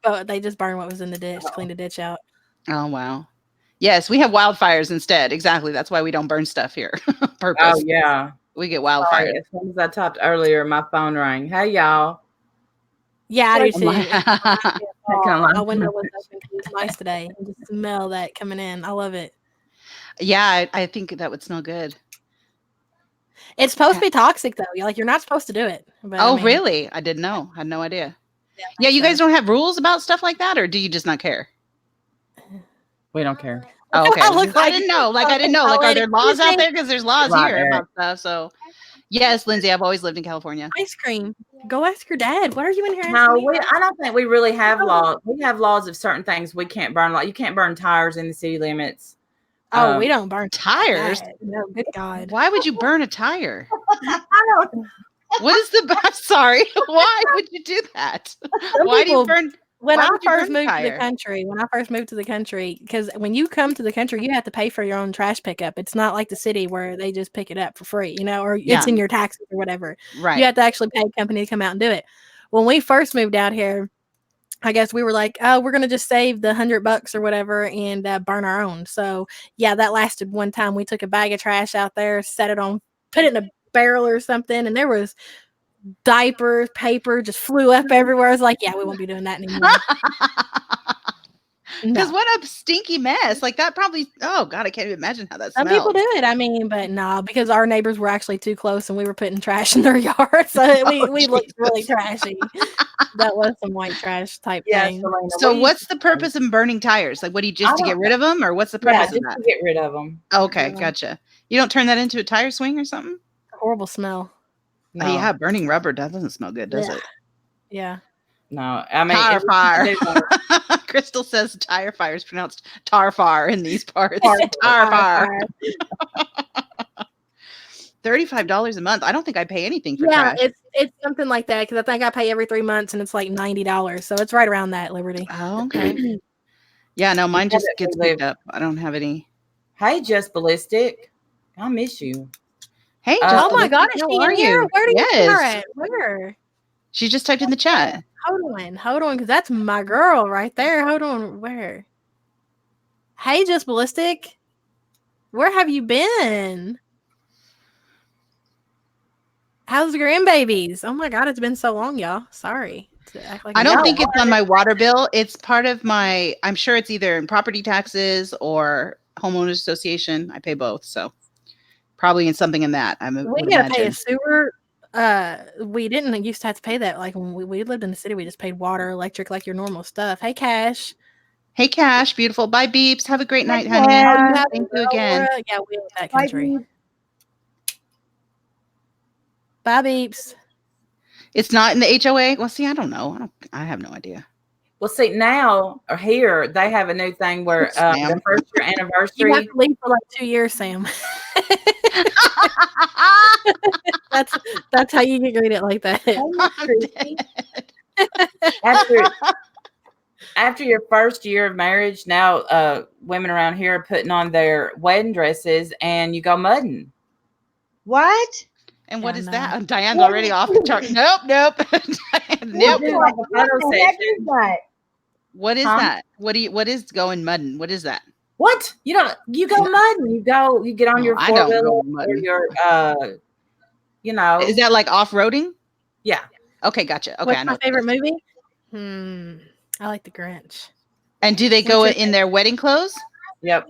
S2: But they just burned what was in the ditch, cleaned the ditch out.
S1: Oh, wow. Yes, we have wildfires instead. Exactly. That's why we don't burn stuff here. Purpose.
S5: Oh, yeah.
S1: We get wildfires.
S5: Sorry, as soon as I talked earlier, my phone rang. Hey, y'all.
S2: Yeah, I do too.
S5: My
S2: window was open. It's nice today. You just smell that coming in. I love it.
S1: Yeah, I think that would smell good.
S2: It's supposed to be toxic, though. You're not supposed to do it. But,
S1: really? I didn't know. I had no idea. Yeah, you guys don't have rules about stuff like that, or do you just not care?
S5: We don't care.
S1: Oh, okay. I didn't know. I didn't know. Are there laws out there? Because there's laws here about stuff. So, yes, Lindsay, I've always lived in California.
S2: Ice cream. Go ask your dad. What are you in here?
S5: No, I don't think we really have laws. We have laws of certain things we can't burn. Like you can't burn tires in the city limits.
S2: Oh, we don't burn
S1: tires.
S2: No, good God.
S1: Why would you burn a tire?
S5: I don't.
S1: What is I'm sorry. Why would you do that? Why do you burn?
S2: When I first moved to the country, because when you come to the country, you have to pay for your own trash pickup. It's not like the city where they just pick it up for free, or it's in your taxes or whatever.
S1: Right.
S2: You have to actually pay a company to come out and do it. When we first moved out here, I guess we were like, oh, we're going to just save the $100 or whatever and burn our own. So yeah, that lasted one time. We took a bag of trash out there, set it on, put it in a barrel or something. And there was diapers, paper just flew up everywhere. I was like, yeah, we won't be doing that anymore.
S1: Because what a stinky mess. Like that probably, oh God, I can't even imagine how that smells.
S2: Some people do it. But no, because our neighbors were actually too close and we were putting trash in their yard. So we looked really trashy. That was some white trash type thing.
S5: Selena,
S1: so what's the purpose of burning tires? Like, what do you to get rid of them, or what's the purpose of that?
S5: To get rid of them.
S1: Okay, gotcha. You don't turn that into a tire swing or something?
S2: Horrible smell.
S1: No. Oh, yeah, burning rubber doesn't smell good, does it?
S2: Yeah.
S5: No, I mean,
S1: Tar fire.
S5: they were-
S1: Crystal says tire fire is pronounced tar far in these parts.
S5: Tar
S1: Tar far. $35 a month. I don't think I pay anything for
S2: Yeah,
S1: trash.
S2: it's something like that because I think I pay every 3 months and it's like $90. So it's right around that, Liberty.
S1: Oh, okay. Yeah, no, mine just gets
S5: live-
S1: picked up. I don't have any.
S5: Hey, Just Ballistic. I miss you.
S1: Hey,
S5: Oh
S1: Just
S2: Oh my God, is
S1: how
S2: she
S1: are
S2: in here?
S1: you?
S2: Where do you see her
S1: Yes.
S2: at? Where?
S1: She just typed in the chat.
S2: Hold on, because that's my girl right there. Hold on, where? Hey, Just Ballistic. Where have you been? How's the grandbabies? Oh my God, it's been so long, y'all. Sorry to act like
S1: I don't
S5: No,
S1: think it's on my water bill. It's part of my, I'm sure it's either in property taxes or homeowners association. I pay both. So probably in something in that. I
S2: we
S1: would
S2: gotta pay
S1: imagine.
S2: a sewer. We didn't used to have to pay that. Like when we lived in the city, we just paid water, electric, like your normal stuff. Hey, Cash.
S1: Hey, Cash, beautiful. Bye, Beeps. Have a great night,
S3: Cash.
S1: honey.
S3: Oh,
S2: you have
S1: Thank
S2: a
S1: you again.
S2: Laura? Yeah, we in that
S3: Bye,
S2: country.
S3: Beeps.
S2: Bye, Beeps.
S1: It's not in the HOA. Well, see, I don't know. I have no idea.
S5: Well, see, now or here they have a new thing where
S1: Sam.
S5: the first year
S2: You have
S5: anniversary.
S2: to leave for like 2 years, Sam. That's how you get greeted like that.
S1: I'm dead.
S5: After your first year of marriage, now women around here are putting on their wedding dresses and you go mudding.
S3: What?
S1: And what
S2: Yeah,
S1: is
S2: no.
S1: that? Diane's already off the chart. Nope. Diane, nope.
S5: do like a
S3: What
S5: photo
S3: the heck
S5: session.
S3: is that?
S1: What is
S5: Huh?
S1: that? What is going mudding? What is that?
S5: What? You go mudding. You get on
S1: No,
S5: your
S1: I don't go
S5: four-wheeler or
S1: mudding.
S5: your
S1: Is that like off-roading?
S5: yeah.
S1: Okay, gotcha. Okay,
S2: What's
S1: I know.
S2: my favorite movie? I like The Grinch.
S1: And do they go
S2: What's your
S1: in their wedding clothes?
S5: Yep.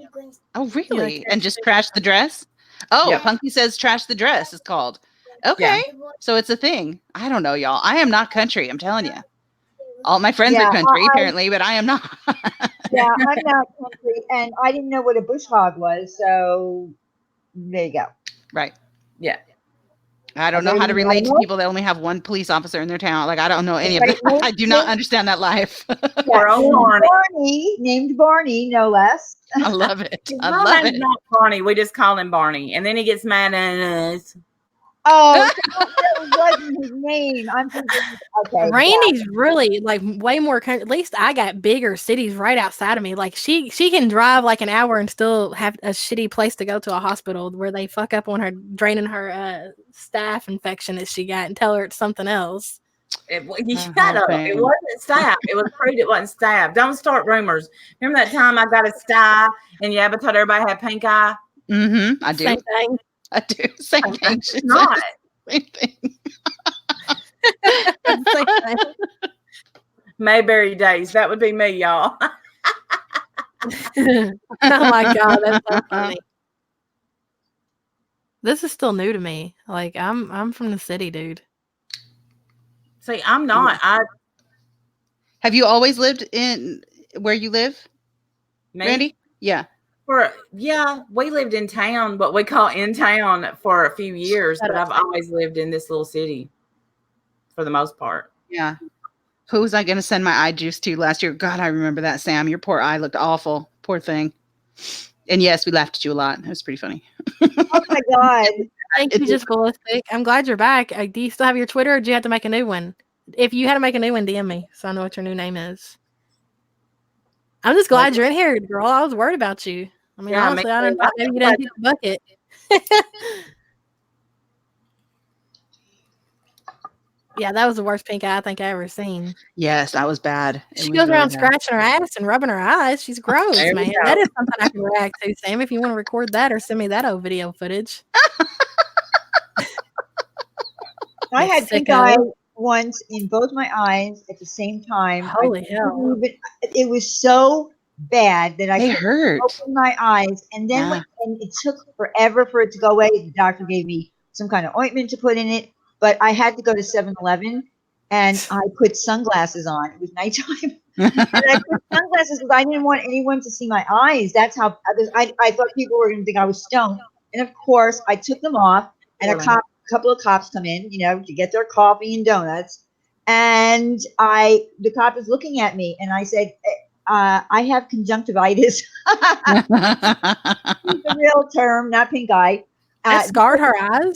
S1: Oh, really?
S2: like
S1: And just trash the dress? Oh,
S5: Yeah.
S1: Punky says trash the dress is called. Okay.
S5: Yeah.
S1: So it's a thing. I don't know, y'all. I am not country, I'm telling you. All my friends
S3: Yeah,
S1: are country, apparently, but I am not.
S3: Yeah, I'm not country, and I didn't know what a bush hog was, so there you go.
S1: Right.
S5: Yeah.
S1: I don't know how to relate to people that only have one police officer in their town. Like, I don't know any of
S3: Right,
S1: that. I do not understand that life.
S5: Poor old Barney.
S3: Named Barney, no less.
S1: I love it.
S5: His
S1: I
S5: real
S1: love
S5: name's
S1: it.
S5: not Barney. We just call him Barney. And then he gets mad at us.
S3: Oh, that wasn't his name. I'm thinking, okay.
S2: Randy's really like way more. At least I got bigger cities right outside of me. Like she can drive like an hour and still have a shitty place to go to a hospital where they fuck up on her, draining her staph infection that she got and tell her it's something else.
S5: It wasn't staph. It was proved it wasn't staph. Don't start rumors. Remember that time I got a staph and Yaba told everybody I had pink eye?
S1: Mm-hmm. I do.
S2: Same thing.
S1: I do. Same thing.
S5: It's not.
S1: Same thing.
S2: Same thing.
S5: Mayberry days. That would be me, y'all.
S2: Oh my God, that's so funny. This is still new to me. Like I'm from the city, dude.
S5: See, I'm not.
S1: Have you always lived in where you live, Randy? Yeah.
S5: We lived in town, what we call in town for a few years, but I've always lived in this little city for the most part.
S1: Yeah. Who was I going to send my eye juice to last year? God, I remember that, Sam. Your poor eye looked awful. Poor thing. And yes, we laughed at you a lot. It was pretty funny.
S3: Oh my God.
S2: Thank you, Just Ballistic. I'm glad you're back. Do you still have your Twitter or do you have to make a new one? If you had to make a new one, DM me so I know what your new name is. I'm just glad you're in here, girl. I was worried about you. I mean,
S5: Yeah,
S2: honestly, I don't thought maybe you didn't hit the bucket. Yeah, that was the worst pink eye I think I ever seen.
S1: Yes, that was bad.
S2: She goes around scratching her ass and rubbing her eyes. She's gross,
S5: There we
S2: man.
S5: go.
S2: That is something I can react to, Sam. If you want to record that or send me that old video footage.
S3: I had
S2: Sicko.
S3: pink eye once in both my eyes at the same time.
S2: Holy hell.
S3: It was so bad that I
S1: They
S3: couldn't
S1: hurt.
S3: open my eyes. And then and it took forever for it to go away. The doctor gave me some kind of ointment to put in it. But I had to go to 7-Eleven and I put sunglasses on. It was nighttime. And I put sunglasses because I didn't want anyone to see my eyes. That's how I thought people were going to think I was stoned. And of course, I took them off and a couple of cops come in, to get their coffee and donuts. And the cop is looking at me, and I said, I have conjunctivitis. The real term, not pink eye.
S2: That scarred her eyes.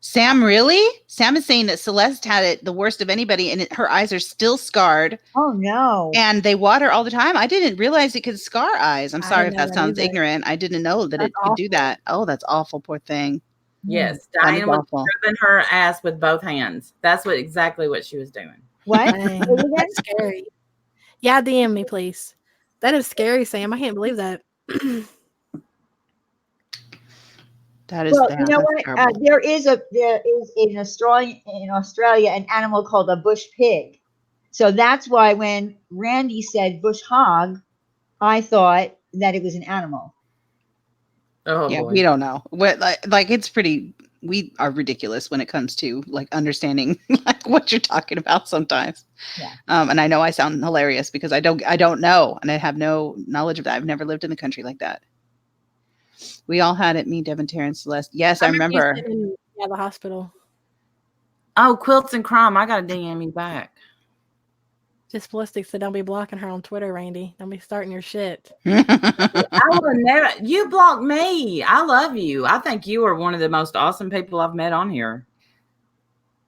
S1: Sam, really? Sam is saying that Celeste had it the worst of anybody, and her eyes are still scarred.
S3: Oh, no.
S1: And they water all the time. I didn't realize it could scar eyes. I'm
S2: I
S1: sorry
S2: didn't
S1: if
S2: know
S1: that
S2: that
S1: sounds
S2: either.
S1: ignorant. I didn't know that
S2: That's
S1: it could do that. Oh, that's awful. Poor thing.
S5: Yes,
S1: That is
S5: Diane was
S1: awful.
S5: rubbing her ass with both hands. That's exactly what she was doing.
S3: What?
S2: Dang, that's scary. Yeah, DM me, please. That is scary, Sam. I can't believe that.
S1: That is
S3: Well,
S1: bad.
S3: you know
S1: That's
S3: what?
S1: terrible.
S3: There is in Australia an animal called a bush pig. So that's why when Randi said bush hog, I thought that it was an animal.
S5: Oh
S1: Yeah,
S5: boy.
S1: we don't know. What like it's pretty. We are ridiculous when it comes to like understanding like what you're talking about sometimes.
S3: Yeah.
S1: And I know I sound hilarious because I don't know, and I have no knowledge of that. I've never lived in the country like that. We all had it. Me, Devin, Terrence, Celeste. Yes, I remember.
S2: You said in the hospital.
S5: Oh, Quilts and Crime. I got to DM you back.
S2: Just ballistics, so don't be blocking her on Twitter, Randy. Don't be starting your shit.
S5: I will never. You blocked me. I love you. I think you are one of the most awesome people I've met on here.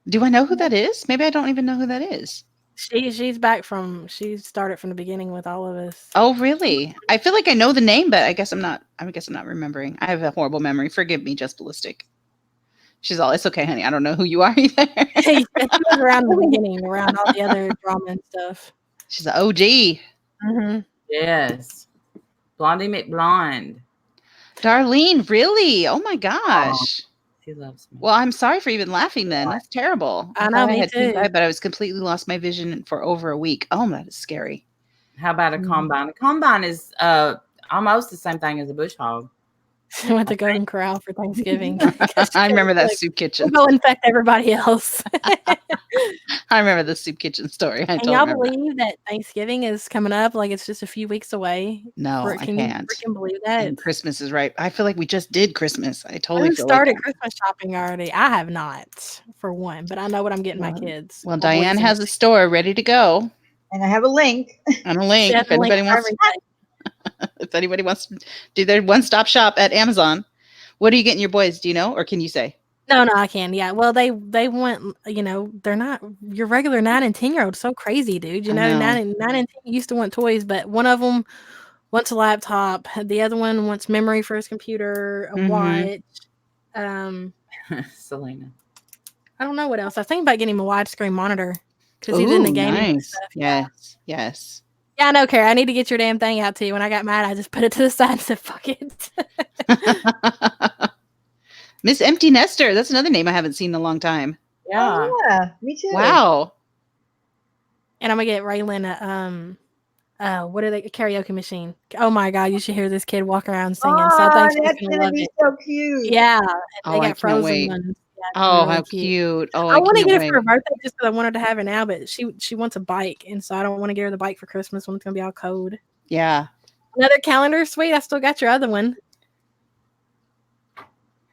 S1: Do I know who that is? Maybe I don't even know who that is.
S2: She's back from. She started from the beginning with all of us.
S1: Oh, really? I feel like I know the name, but I guess I'm not remembering. I have a horrible memory. Forgive me, just ballistic. She's all, it's okay, honey. I don't know who you are either.
S2: She was around the beginning, around all the other drama and stuff.
S1: She's an OG.
S2: Mm-hmm.
S5: Yes. Blondie McBlonde.
S1: Darlene, really? Oh my gosh.
S5: She loves me.
S1: Well, I'm sorry for even laughing then. That's terrible.
S2: I know,
S1: thought
S2: me
S1: had pink
S2: too.
S1: eye, but I was completely lost my vision for over a week. Oh, that is scary.
S5: How about a combine? A combine is almost the same thing as a bush hog.
S2: She went to Golden Corral for Thanksgiving.
S1: I remember that soup kitchen.
S2: We'll go infect everybody else.
S1: I remember the soup kitchen story. I
S2: Can
S1: don't
S2: y'all
S1: remember that.
S2: believe that Thanksgiving is coming up? Like it's just a few weeks away.
S1: No, I
S2: Can
S1: can't.
S2: you freaking believe that?
S1: And Christmas is right. I feel like we just did Christmas. I totally
S2: Who
S1: feel
S2: started
S1: like
S2: Christmas shopping already? I have not, for one, but I know what I'm getting my kids.
S1: well,
S2: My
S1: Diane
S2: boys
S1: has
S2: and-
S1: a store ready to go
S3: And I have a link.
S1: and a link
S2: She has
S1: if
S2: a link
S1: anybody
S2: for
S1: wants
S2: everything.
S1: if anybody wants to do their one-stop shop at Amazon. What are you getting your boys? Do you know, or can you say?
S2: No, I can. Yeah. Well, they want, they're not your regular 9 and 10-year-old. So crazy, dude.
S1: I know.
S2: 9 and 10 used to want toys, but one of them wants a laptop. The other one wants memory for his computer, a watch.
S5: Selena.
S2: I don't know what else. I think about getting him a widescreen monitor because he's into gaming and
S1: Nice.
S2: stuff.
S1: Yes.
S2: Yeah, I know, Kara. I need to get your damn thing out to you. When I got mad, I just put it to the side and said, fuck it.
S1: Miss Empty Nester. That's another name I haven't seen in a long time.
S5: Yeah.
S3: Oh, yeah, me too.
S1: Wow.
S2: And I'm going to get Raylan what are they? A karaoke machine. Oh my God, you should hear this kid walk around singing. So I think
S3: that's
S2: she's
S3: going
S2: gonna
S3: to
S2: love
S3: be
S2: it.
S3: so cute.
S2: Yeah. And
S1: Oh,
S2: they
S1: I
S2: got
S1: can't
S2: Frozen
S1: wait.
S2: ones. Yeah,
S1: Oh,
S2: really
S1: how cute. Oh,
S2: I want to
S1: can't
S2: get
S1: wait.
S2: it for her birthday just because I wanted to have her now, but she wants a bike, and so I don't want to get her the bike for Christmas when it's gonna be all cold.
S1: Yeah.
S2: Another calendar, sweet. I still got your other one.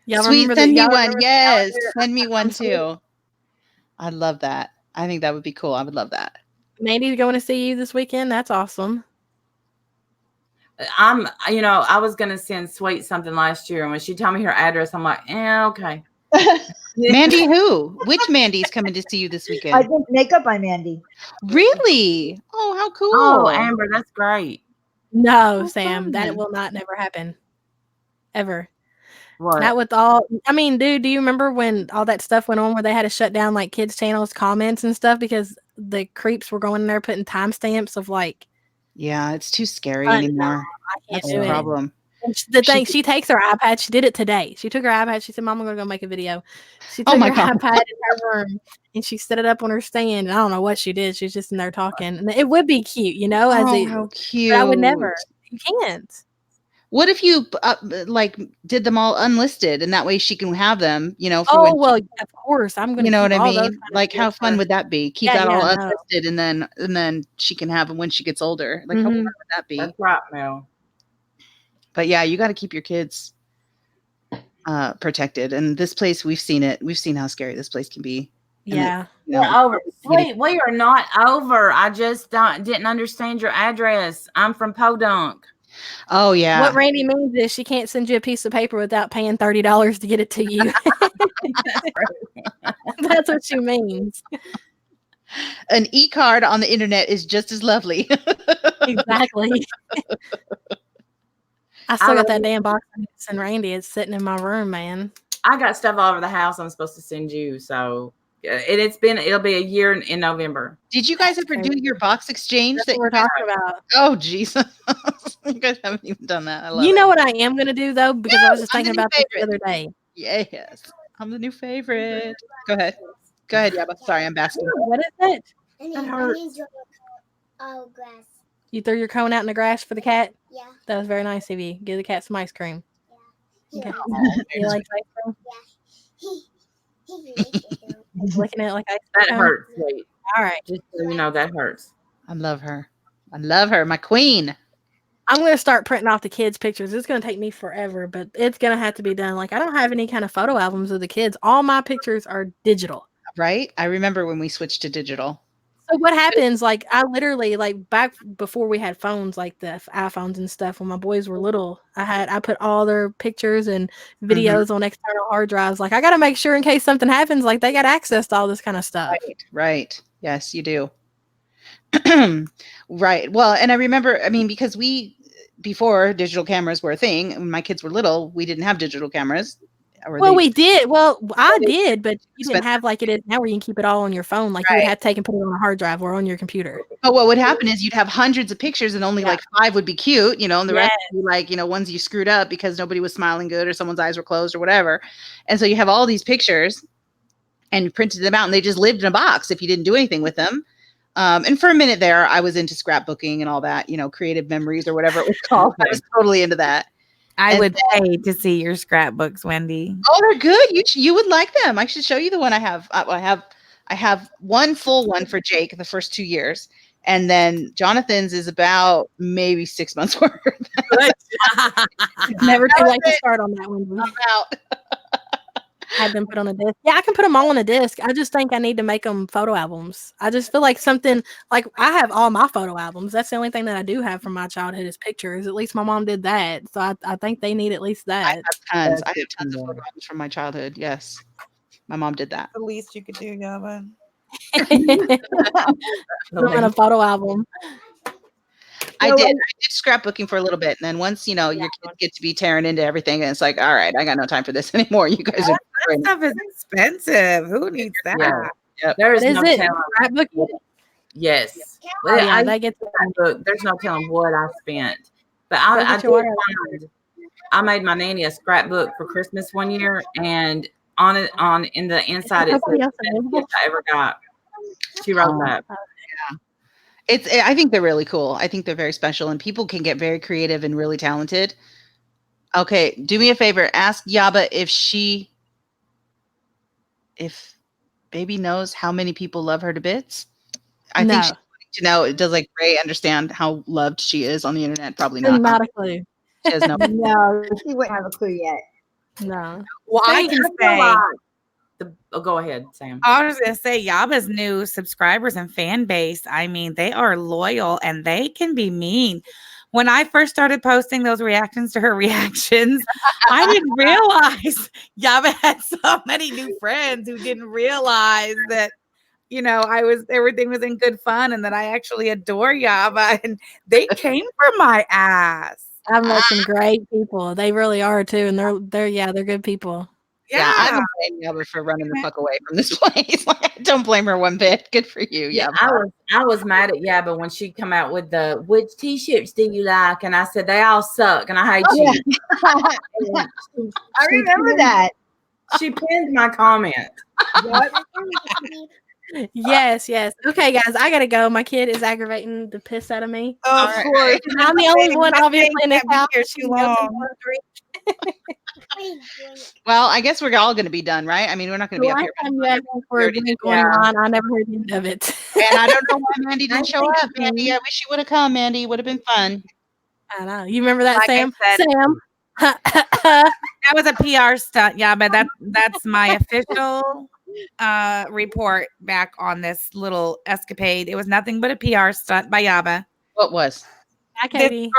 S2: Y'all
S1: Sweet,
S2: remember
S1: send me
S2: y'all
S1: one.
S2: remember the
S1: Yes,
S2: calendar?
S1: send me one
S2: Sweet.
S1: too. I love that. I think that would be cool. I would love that.
S2: Mandy's going to see you this weekend. That's awesome.
S5: I was gonna send Sweet something last year, and when she told me her address, I'm like, okay.
S1: Mandy who? Which Mandy's coming to see you this
S3: I
S1: weekend?
S3: think Makeup by Mandy.
S1: Really? Oh, how cool.
S5: Oh, Amber, that's great.
S2: No,
S1: Oh,
S2: Sam,
S1: fun.
S2: that will not never happen. Ever.
S5: What?
S2: Not with all. I mean, dude, do you remember when all that stuff went on where they had to shut down like kids' channels, comments, and stuff because the creeps were going in there putting timestamps of like.
S1: Yeah, it's too scary
S2: No,
S1: anymore.
S2: I can't
S1: That's
S2: do
S1: the
S2: it.
S1: problem.
S2: And the thing, she takes her iPad. She did it today. She took her iPad. She said, "Mom, I'm gonna go make a video." She
S1: Oh
S2: took
S1: my
S2: her
S1: God.
S2: iPad in her room and she set it up on her stand. And I don't know what she did. She's just in there talking. And it would be cute,
S1: Oh, how cute.
S2: But I would never. You can't.
S1: What if you did them all unlisted, and that way she can have them, for
S2: Oh
S1: when
S2: well, of course. I'm gonna.
S1: you know
S2: keep
S1: what I
S2: all those
S1: mean?
S2: kind of
S1: Like, how
S2: videos
S1: fun
S2: for-
S1: would that be? Keep
S2: Yeah,
S1: that all
S2: yeah, no.
S1: unlisted, and then she can have them when she gets older. Like, how fun
S2: Mhm.
S1: would that be?
S5: That's right, Mel.
S1: But yeah, you got to keep your kids protected. And this place, we've seen it. We've seen how scary this place can be.
S2: Yeah.
S1: You know,
S5: We're over. Sweet, we are not over. I just didn't understand your address. I'm from Podunk.
S1: oh yeah.
S2: What Randy means is she can't send you a piece of paper without paying $30 to get it to you. That's what she means.
S1: An e-card on the internet is just as lovely.
S2: Exactly. I still got that damn box I need to send Randy. It's sitting in my room, man.
S5: I got stuff all over the house I'm supposed to send you. So it'll be a year in November.
S1: Did you guys ever do your box exchange?
S2: That's what we're talking about.
S1: Oh, Jesus. You guys haven't even done that. I love
S2: You
S1: it.
S2: know what I am going to do, though? Because I was just thinking about this the other day.
S1: Yes. I'm the new favorite. Go ahead. Go ahead, Yaba. Sorry, I'm basking.
S2: What is it?
S7: That
S2: hurts.
S7: Oh, grass.
S2: You threw your cone out in the grass for the cat?
S7: Yeah.
S2: That was very nice of you. Give the cat some ice cream.
S7: Yeah.
S2: Okay.
S1: Oh,
S2: You like ice cream?
S7: Yeah.
S2: He's licking it like ice
S5: That
S2: cream.
S5: hurts. Sweet.
S2: All right.
S5: Just so you know, that hurts.
S1: I love her. I love her. My queen.
S2: I'm going to start printing off the kids' pictures. It's going to take me forever, but it's going to have to be done. Like, I don't have any kind of photo albums of the kids. All my pictures are digital.
S1: Right? I remember when we switched to digital.
S2: So what happens, like, I literally, like, back before we had phones, like the iPhones and stuff, when my boys were little, I put all their pictures and videos on external hard drives. Like, I got to make sure in case something happens, like, they got access to all this kind of stuff.
S1: Right. Yes, you do. Right. Well, and I remember, I mean, because before digital cameras were a thing, when my kids were little, we didn't have digital cameras.
S2: Well, we did. Well, I did, but you didn't have like it is now where you can keep it all on your phone. Like you would have to take and put it on a hard drive or on your computer.
S1: But what would happen is you'd have hundreds of pictures and only like 5 would be cute, you know, and the rest would be like, you know, ones you screwed up because nobody was smiling good or someone's eyes were closed or whatever. And so you have all these pictures and you printed them out and they just lived in a box if you didn't do anything with them. And for a minute there, I was into scrapbooking and all that, you know, creative memories or whatever it was called. I was totally into that.
S6: I would pay to see your scrapbooks, Wendy.
S1: Oh, they're good. You would like them. I should show you the one I have. I have one full one for Jake the first 2 years, and then Jonathan's is about maybe 6 months worth.
S2: Never too late to start on that one.
S1: I'm out.
S2: Had them put on a disc. Yeah, I can put them all on a disc. I just think I need to make them photo albums. I just feel like something like I have all my photo albums. That's the only thing that I do have from my childhood is pictures. At least my mom did that. So I think they need at least that.
S1: I have tons of photo albums from my childhood. Yes. My mom did that.
S8: The least you could do, Yaba.
S2: On a photo album.
S1: I did scrapbooking for a little bit, and then once your kids get to be tearing into everything, and it's like, all right, I got no time for this anymore. You guys are
S8: that stuff is expensive. Who needs that?
S5: Yeah.
S1: Yep.
S5: There is no telling.
S2: Scrapbooking?
S5: Yes.
S2: Oh, yeah, that gets
S5: There's no telling what I spent. But I made my nanny a scrapbook for Christmas one year, and in the inside it says the best gift I ever got. She wrote that.
S1: I think they're really cool. I think they're very special, and people can get very creative and really talented. Okay, do me a favor. Ask Yaba if baby knows how many people love her to bits. I think she's wanting to know. Does like Ray understand how loved she is on the internet? Probably not.
S2: Not a clue.
S1: She has no.
S3: No, she wouldn't have a clue yet.
S2: No.
S8: Well, I can say.
S5: Go ahead, Sam.
S6: I was going to say Yaba's new subscribers and fan base. I mean, they are loyal and they can be mean. When I first started posting those reactions to her reactions, I didn't realize Yaba had so many new friends who didn't realize that, everything was in good fun and that I actually adore Yaba, and they came for my ass.
S2: I've met some great people. They really are too, and they're good people.
S1: Yeah, I don't blame Yaba for running the fuck away from this place. I don't blame her one bit. Good for you, Yaba.
S5: I was mad at Yaba when she come out with which t-shirts do you like? And I said, they all suck and I hate you.
S3: I remember that.
S5: She pinned my comment.
S2: Yes. Okay, guys, I gotta go. My kid is aggravating the piss out of me.
S8: Of course.
S2: I'm the only one, obviously, in this house.
S8: Too long.
S1: Well, I guess we're all going to be done, right? I mean, we're not going to be up here.
S2: I never heard any of it.
S1: And I don't know why Mandy didn't show up. Mandy, I wish you would have come. Mandy, would have been fun.
S2: I know. You remember that, Sam?
S6: That was a PR stunt, but that's my official report back on this little escapade. It was nothing but a PR stunt by Yaba.
S1: What was?
S2: Hi, Katie.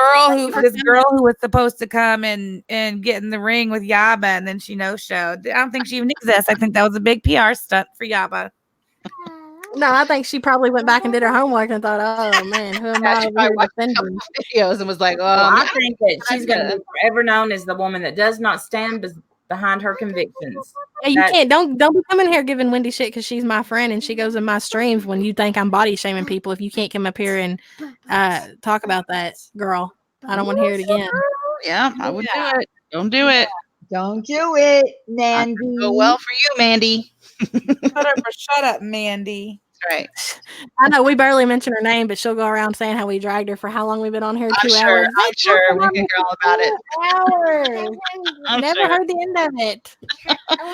S6: This girl who was supposed to come and get in the ring with Yaba, and then she no-showed. I don't think she even exists. I think that was a big PR stunt for Yaba.
S2: No, I think she probably went back and did her homework and thought, "Oh man, who am I
S1: She
S2: over
S1: probably
S2: here
S1: watched a couple
S2: defending?"
S1: videos and was like,
S5: Well, I
S1: yeah,
S5: think that she's going to be forever known as the woman that does not stand behind her convictions.
S2: Yeah, you can't. Don't be coming here giving Wendy shit because she's my friend and she goes in my streams when you think I'm body shaming people. If you can't come up here and talk about that, girl, I don't want to hear it again.
S1: yeah, I would do it. Don't do it.
S3: Don't do it, Mandy.
S1: Go well for you, Mandy.
S6: Shut up, Mandy.
S1: That's right.
S2: I know we barely mention her name, but she'll go around saying how we dragged her for how long we've been on here.
S1: I'm
S2: 2
S1: sure.
S2: hours.
S1: I'm sure we can hear all about it.
S2: 2 hours.
S1: I'm
S2: Never
S1: sure.
S2: heard the end of it. All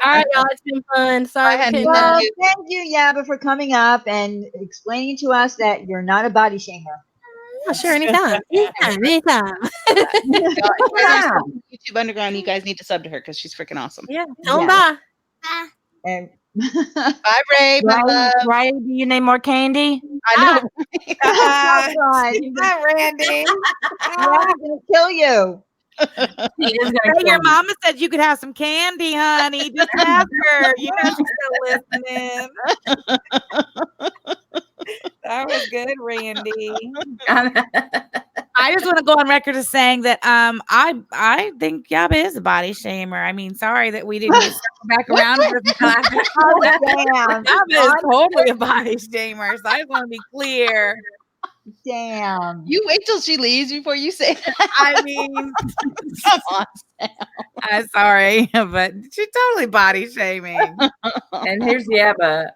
S2: right, y'all. It's been fun. Sorry,
S1: Bye, honey.
S2: couldn't,
S1: Love
S3: Well,
S1: you.
S3: thank you, Yaba, for coming up and explaining to us that you're not a body shamer.
S2: oh, sure, anytime. Anytime.
S1: YouTube Underground, you guys need to sub to her because she's freaking awesome.
S2: Yeah. Tell 'em
S3: Yeah.
S2: bye.
S3: And
S1: Bye, Ray. My love.
S5: Ray, do you need more candy?
S1: I know.
S3: oh God,
S6: Hi, Randy.
S3: I'm gonna kill you.
S5: He is gonna
S6: Hey,
S5: kill
S6: your
S5: me.
S6: mama said you could have some candy, honey. Just ask her. You know she's still listening. That was good, Randy. I just want to go on record as saying that I think Yaba is a body shamer. I mean, sorry that we didn't get back around to this.
S3: Oh, damn.
S6: Yaba is totally a body shamer. So I just want to be clear.
S3: Damn.
S1: You wait till she leaves before you say that.
S6: I mean,
S1: Come on.
S6: I'm sorry, but she's totally body shaming.
S5: And here's Yaba.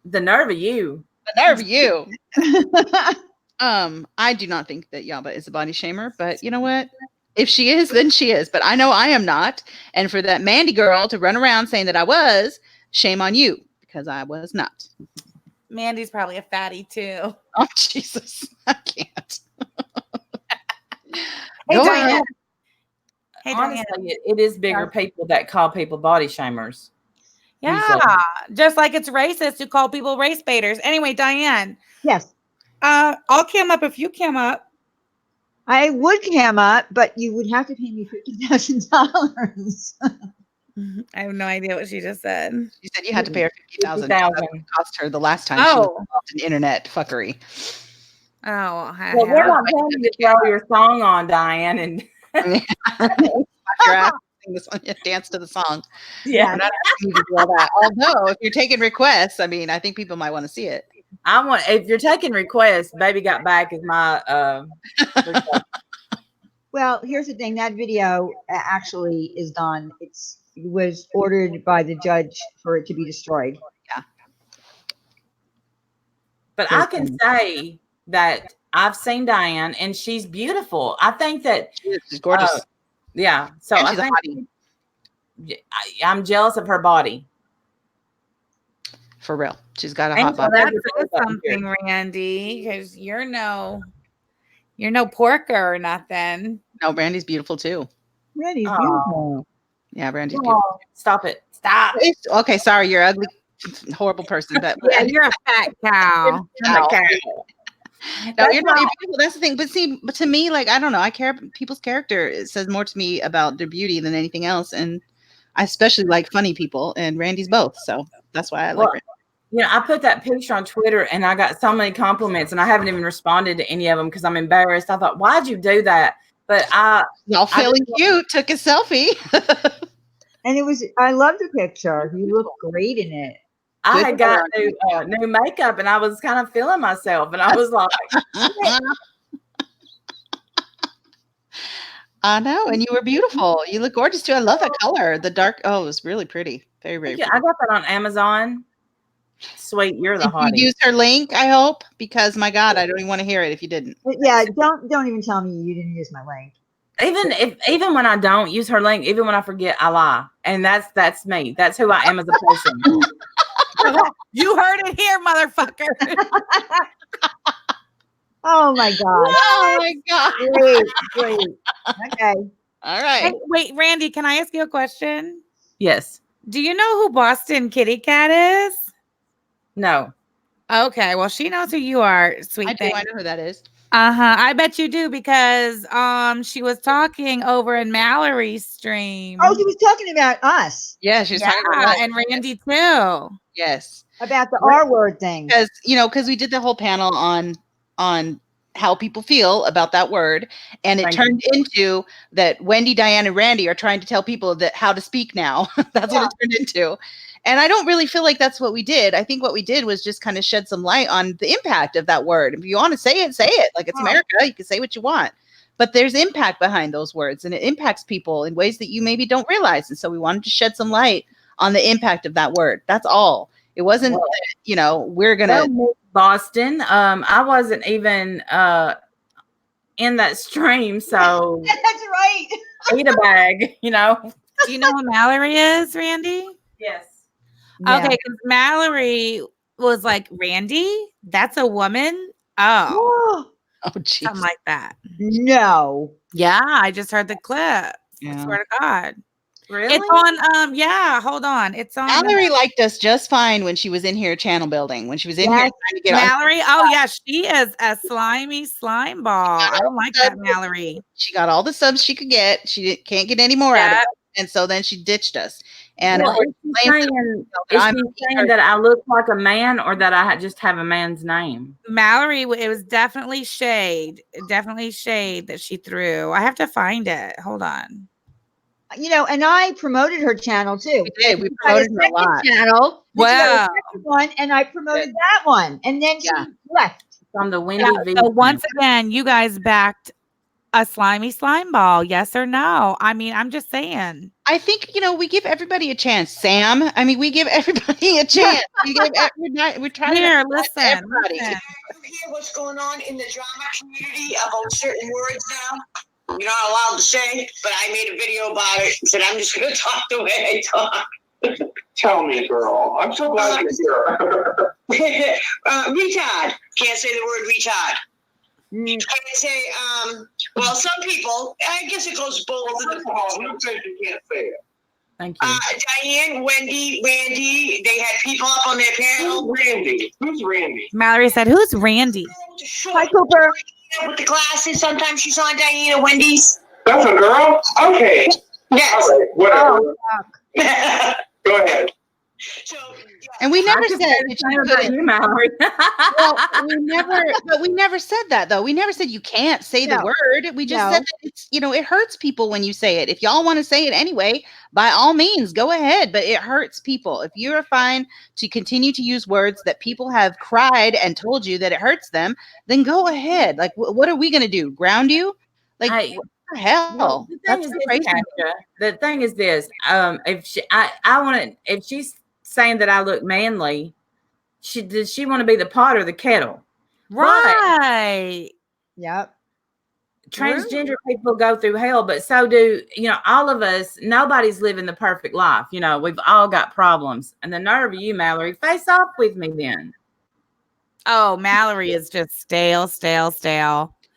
S5: The nerve of you.
S1: The nerve of you. I do not think that Yaba is a body shamer, but you know what? If she is, then she is. But I know I am not. And for that Mandy girl to run around saying that I was, shame on you, because I was not.
S6: Mandy's probably a fatty too.
S1: Oh, Jesus. I can't.
S6: Hey,
S1: Go
S6: Diane.
S1: ahead.
S6: Hey, Diane.
S5: Honestly, it is bigger people that call people body shamers.
S6: Yeah, just like it's racist to call people race baiters. Anyway, Diane,
S3: Yes,
S6: I'll cam up if you cam up.
S3: I would cam up, but you would have to pay me $50,000.
S6: I have no idea what she just said.
S1: You said you had to pay her $50,000.
S5: $50,000.
S1: Cost her the last time she was involved in internet fuckery.
S6: Oh,
S5: Well, we're not telling you to throw your song on, Diane, and
S1: Your ass, sing the song, dance to the song.
S5: yeah,
S1: I'm not asking you to do all that. Although, if you're taking requests, I mean, I think people might want to see it.
S5: I want. If you're taking requests, Baby Got Back is my. Request.
S3: Well, here's the thing. That video actually is done. It was ordered by the judge for it to be destroyed.
S5: But I can say that I've seen Diane, and she's beautiful. I think that
S1: She's gorgeous.
S5: yeah. So
S1: And
S5: I
S1: she's a
S5: think
S1: hottie.
S5: I'm jealous of her body.
S1: For real. She's got a
S5: And
S1: hot
S5: so
S1: body.
S6: That's something, Randy, because you're no porker or nothing.
S1: No, Brandy's beautiful too.
S3: Randy's
S5: Aw.
S3: beautiful.
S1: Yeah, Brandy's beautiful.
S5: Oh, stop it! Stop.
S1: Okay, sorry, you're ugly, horrible person. But
S6: Yeah, you're a fat cow.
S1: No.
S5: Okay.
S1: No, you're not. You're beautiful. That's the thing. But to me, like, I don't know. I care people's character. It says more to me about their beauty than anything else. And I especially like funny people, and Randy's both. So that's why I like Randy.
S5: You know, I put that picture on Twitter, and I got so many compliments, and I haven't even responded to any of them because I'm embarrassed. I thought, why'd you do that? But
S1: Y'all feeling cute. Took a selfie.
S3: And I love the picture. You look great in it.
S5: I had got new makeup, and I was kind of feeling myself, and I was like,
S1: I know, and you were beautiful. You look gorgeous too. I love that color. The dark. Oh, it was really pretty. Very, very.
S5: yeah, I got that on Amazon. Sweet, you're the
S1: Did
S5: hottie.
S1: you use her link? I hope, because my God, I don't even want to hear it if you didn't.
S3: But yeah, don't even tell me you didn't use my link.
S5: Even when I don't use her link, even when I forget, I lie, and that's me. That's who I am as a person.
S6: You heard it here, motherfucker.
S3: Oh my God.
S1: Oh my God.
S3: Great. Okay.
S1: All right.
S6: Hey, wait, Randy, can I ask you a question?
S5: Yes.
S6: Do you know who Boston Kitty Cat is?
S5: No.
S6: Okay, well, she knows who you are, sweet
S1: I do.
S6: thing.
S1: I know who that is.
S6: I bet you do because she was talking over in Mallory's stream.
S3: Oh, she was talking about us,
S1: Yeah, she was talking about
S6: Yeah,
S1: us.
S6: and Randy too.
S1: Yes.
S3: about the R word thing.
S1: Because because we did the whole panel on how people feel about that word, and it
S5: Thank
S1: turned into that Wendy, Diane, and Randy are trying to tell people that how to speak now. That's what it turned into. And I don't really feel like that's what we did. I think what we did was just kind of shed some light on the impact of that word. If you want to say it. Like it's America, you can say what you want. But there's impact behind those words, and it impacts people in ways that you maybe don't realize. And so we wanted to shed some light on the impact of that word. That's all. It wasn't that, we're going to.
S5: Well, Boston, I wasn't even in that stream, so
S3: That's right.
S5: eat a bag,
S6: Do you know who Mallory is, Randy?
S5: Yes.
S6: Okay, because Mallory was like, Randy, that's a woman? Oh,
S1: Oh, geez.
S6: something like that.
S3: No.
S6: Yeah, I just heard the clip. I
S1: Yeah.
S6: swear to God.
S5: Really?
S6: It's on, hold on. It's on.
S1: Mallory liked us just fine when she was in here channel building. When she was in here trying to get
S6: Mallory, she is a slimy slime ball. I don't like that, Mallory.
S1: She got all the subs she could get. She can't get any more out of it. And so then she ditched us. And
S5: Well, is she saying that I look like a man or that I just have a man's name?
S6: Mallory, it was definitely shade. Definitely shade that she threw. I have to find it. Hold on.
S3: And I promoted her channel too.
S1: We did. We promoted her a lot.
S3: Channel.
S6: Wow.
S3: One, and I promoted that one, and then she left.
S5: From the Wendy.
S6: So once again, you guys backed a slimy slime ball, yes or no? I mean, I'm just saying.
S1: I think we give everybody a chance, Sam. I mean, we give everybody a chance. We're trying
S6: Here,
S1: to
S6: listen.
S1: everybody.
S9: You hear what's going on in the drama community about certain words now? You're not allowed to say, but I made a video about it and said I'm just going to talk the way I talk.
S10: Tell me, girl. I'm so glad you're here.
S9: Retard. Can't say the word retard. Can't say, well, some people, I guess it goes both.
S10: First of all, who said you can't say it?
S5: Thank you.
S9: Diane, Wendy, Randy, they had people up on their panel.
S10: Who's Randy? Who's Randy?
S6: Mallory said, who's Randy?
S3: Hi, Cooper.
S9: With the glasses, sometimes she's on Diane Wendy's.
S10: That's a girl? Okay.
S9: Yes.
S10: All right, whatever. Go ahead.
S9: So,
S1: And we never said that you couldn't.
S5: You, Mallory.
S1: Well, we never said that though. We never said you can't say the word. We just said that it's it hurts people when you say it. If y'all want to say it anyway, by all means, go ahead. But it hurts people. If you are fine to continue to use words that people have cried and told you that it hurts them, then go ahead. Like, what are we gonna do? Ground you? Like, what the hell?
S5: Well, the thing is this. If she, I want to. If she's saying that I look manly, does she want to be the pot or the kettle?
S6: Right.
S3: Yep.
S5: Transgender people go through hell, but so do all of us. Nobody's living the perfect life. We've all got problems. And the nerve of you, Mallory, face off with me then.
S6: Oh, Mallory is just stale.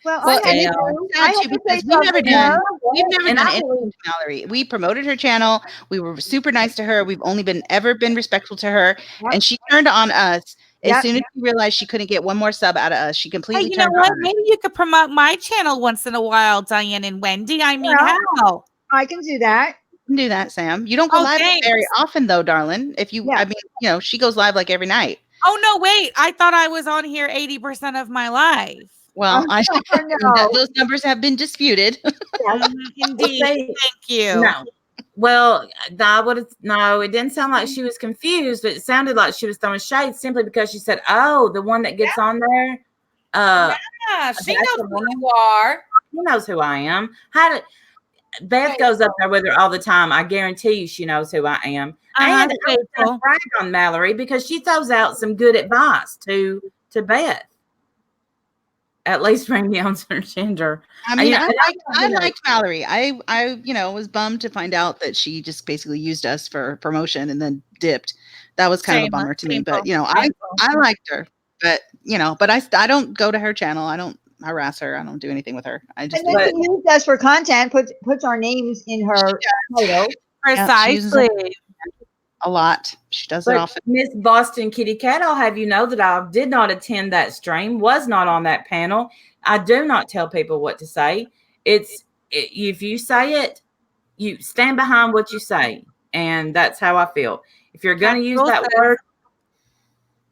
S3: Well,
S1: we've never done anything to Mallory. We promoted her channel. We were super nice to her. We've only ever been respectful to her. And she turned on us as soon as she realized she couldn't get one more sub out of us. She completely turned on us.
S6: Maybe you could promote my channel once in a while, Diane and Wendy. I mean, how?
S3: I can do that.
S1: You can do that, Sam. You don't go live very often though, darling. If you, she goes live like every night.
S6: Oh no, wait! I thought I was on here 80% of my life.
S1: Well, those numbers have been disputed.
S6: Indeed. Thank you.
S5: No. Well, it didn't sound like she was confused, but it sounded like she was throwing shade simply because she said, "Oh, the one that gets on there."
S8: She knows who you are.
S5: She knows who I am. Beth goes up there with her all the time. I guarantee you, she knows who I am. And I brag on Mallory because she throws out some good advice to Beth. At least Randy owns her gender.
S1: I mean, I liked Mallory. I was bummed to find out that she just basically used us for promotion and then dipped. That was kind of a bummer to me. But I liked her. But I don't go to her channel. I don't harass her. I don't do anything with her. I just
S3: she used us for content. Puts our names in her title.
S6: Precisely.
S1: a lot. She does it
S5: But
S1: often.
S5: Miss Boston Kitty Cat, I'll have you know that I did not attend that stream, was not on that panel. I do not tell people what to say. If you say it, you stand behind what you say. And that's how I feel. If you're going to use that word,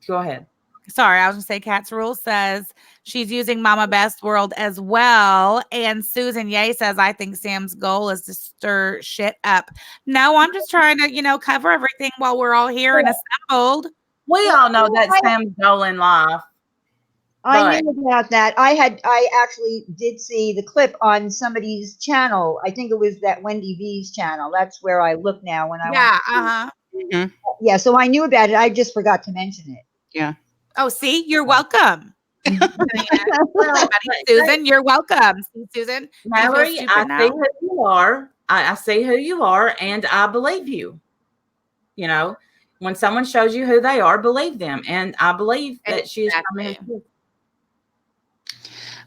S5: go ahead.
S6: Sorry, I was going to say Kat's Rule says she's using Mama Best World as well. And Susan Ye says, I think Sam's goal is to stir shit up. No, I'm just trying to, cover everything while we're all here and assembled.
S5: We all know that's Sam's goal in life.
S3: I knew about that. I actually did see the clip on somebody's channel. I think it was that Wendy V's channel. That's where I look now when I want to Yeah, so I knew about it. I just forgot to mention it.
S1: Yeah.
S6: Oh, see, you're welcome. Susan, you're welcome. See, Susan,
S5: Mallory, I see who you are. I see who you are, and I believe you. When someone shows you who they are, believe them. And I believe that she is coming.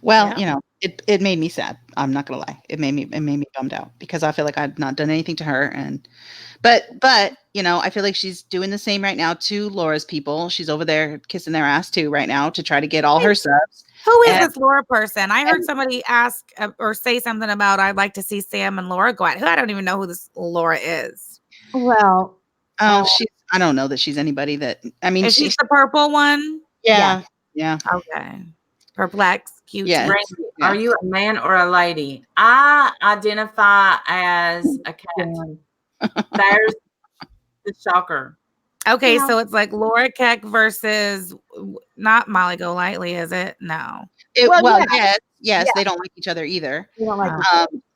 S1: Well, it made me sad. I'm not gonna lie. It made me bummed out because I feel like I've not done anything to her. But I feel like she's doing the same right now to Laura's people. She's over there kissing their ass too right now to try to get all her subs.
S6: Who is this Laura person? I heard somebody ask or say something about I'd like to see Sam and Laura go at. I don't even know who this Laura is.
S3: Well,
S1: I don't know that she's anybody that. I mean,
S6: is she's the purple one?
S1: Yeah.
S6: Okay. Perplex, cute.
S5: Yeah. Are you a man or a lady? I identify as a cat. There's the shocker.
S6: Okay, so it's like Laura Keck versus not Molly Golightly, is it? No.
S1: Yes, they don't like each other either.
S3: They don't like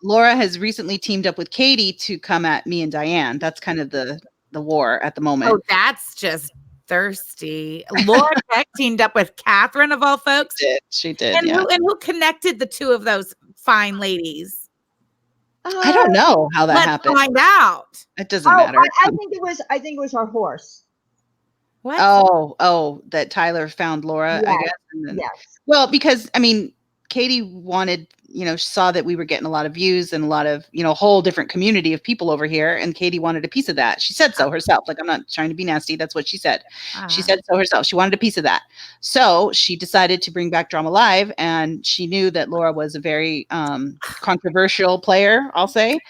S1: Laura has recently teamed up with Katie to come at me and Diane. That's kind of the war at the moment.
S6: Oh, that's just thirsty. Laura Keck teamed up with Catherine of all folks.
S1: She did.
S6: And who connected the two of those fine ladies?
S1: I don't know how that happened.
S6: Let's find out.
S1: It doesn't matter.
S3: I think it was her horse.
S6: What?
S1: Oh, that Tyler found Laura, I guess. And then, well, because Katie wanted, saw that we were getting a lot of views and a lot of, a whole different community of people over here. And Katie wanted a piece of that. She said so herself. Like, I'm not trying to be nasty. That's what she said. She said so herself. She wanted a piece of that. So she decided to bring back Drama Live. And she knew that Laura was a very controversial player, I'll say,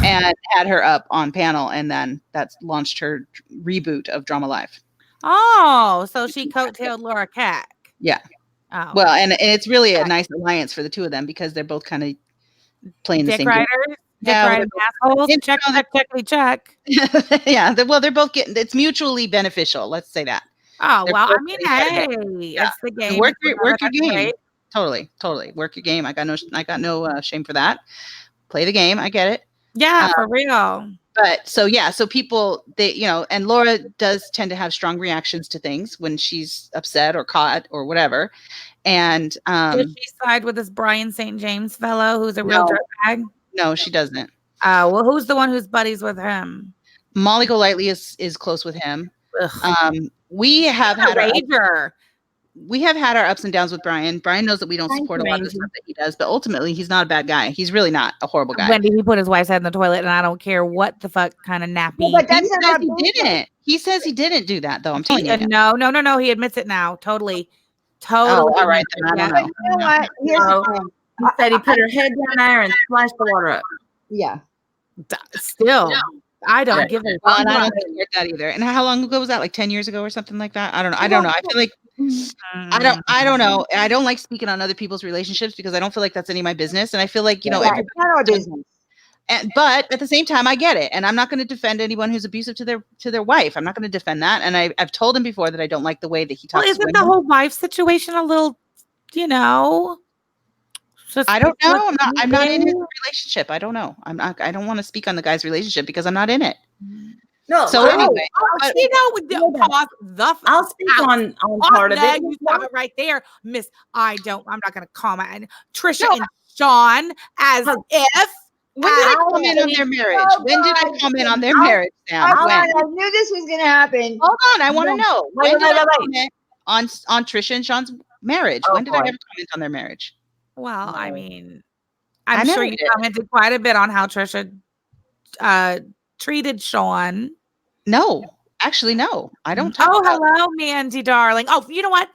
S1: and had her up on panel. And then that's launched her reboot of Drama Live.
S6: Oh, so she coattailed Laura Keck.
S1: Yeah.
S6: Oh.
S1: Well, and it's really a nice alliance for the two of them because they're both kind of playing the same
S6: riders,
S1: game.
S6: Dick riding assholes. Check.
S1: Yeah. They're both getting. It's mutually beneficial. Let's say that.
S6: Oh well, hey, it's the game.
S1: Work your game. Great. Totally. Work your game. I got no shame for that. Play the game. I get it.
S6: Yeah, for real.
S1: But so people and Laura does tend to have strong reactions to things when she's upset or caught or whatever. And
S6: does she side with this Brian St. James fellow who's a real dirtbag?
S1: No, she doesn't.
S6: Well, who's the one who's buddies with him?
S1: Molly Golightly is close with him. We have had our ups and downs with Brian. Brian knows that we don't support a lot of the stuff that he does, but ultimately he's not a bad guy. He's really not a horrible guy.
S6: Wendy, he put his wife's head in the toilet, and I don't care what the fuck kind of nappy.
S3: Well, but that's
S1: he didn't. He says he didn't do that, though. I'm telling you.
S6: No. He admits it now. Totally.
S1: Oh, all right. Then I don't know.
S3: You know what? Here's the thing.
S5: He said he put her head down there and splashed the water up.
S3: Yeah.
S6: Still. I don't give a
S1: fuck. I don't support that either. And how long ago was that? Like 10 years ago or something like that? I don't know. I feel like I don't know. I don't like speaking on other people's relationships because I don't feel like that's any of my business. And I feel like,
S3: it's not our business.
S1: But at the same time, I get it. And I'm not going to defend anyone who's abusive to their wife. I'm not going to defend that. And I've told him before that I don't like the way that he talks.
S6: Well, isn't the whole wife situation a little,
S1: I don't know. I'm not in his relationship. I don't know. I don't want to speak on the guy's relationship because I'm not in it.
S5: No.
S1: So anyway,
S6: I'll speak on part of it. You stop it right there, Miss. I'm not going to comment. Trisha and Sean as if.
S1: When did I comment on their marriage? When did I comment on their marriage, Sam?
S3: I knew this was going to happen.
S1: Hold on. I want to know. When did I comment on Trisha and Sean's marriage? When did I ever comment on their marriage?
S6: Well, I mean, I'm sure you commented quite a bit on how Trisha treated Sean.
S1: No, Actually, no, I don't talk
S6: Oh,
S1: about.
S6: hello, Mandy, darling. Oh, you know what,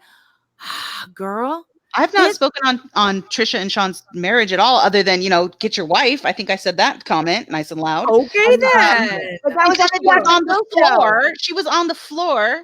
S6: girl?
S1: I've not
S6: This-
S1: spoken on Trisha and Sean's marriage at all, other than get your wife. I think I said that comment nice and loud.
S6: Okay, then.
S3: But that was on the
S1: She was
S3: Dr.
S1: on the
S3: Phil show.
S1: floor. She was on the floor,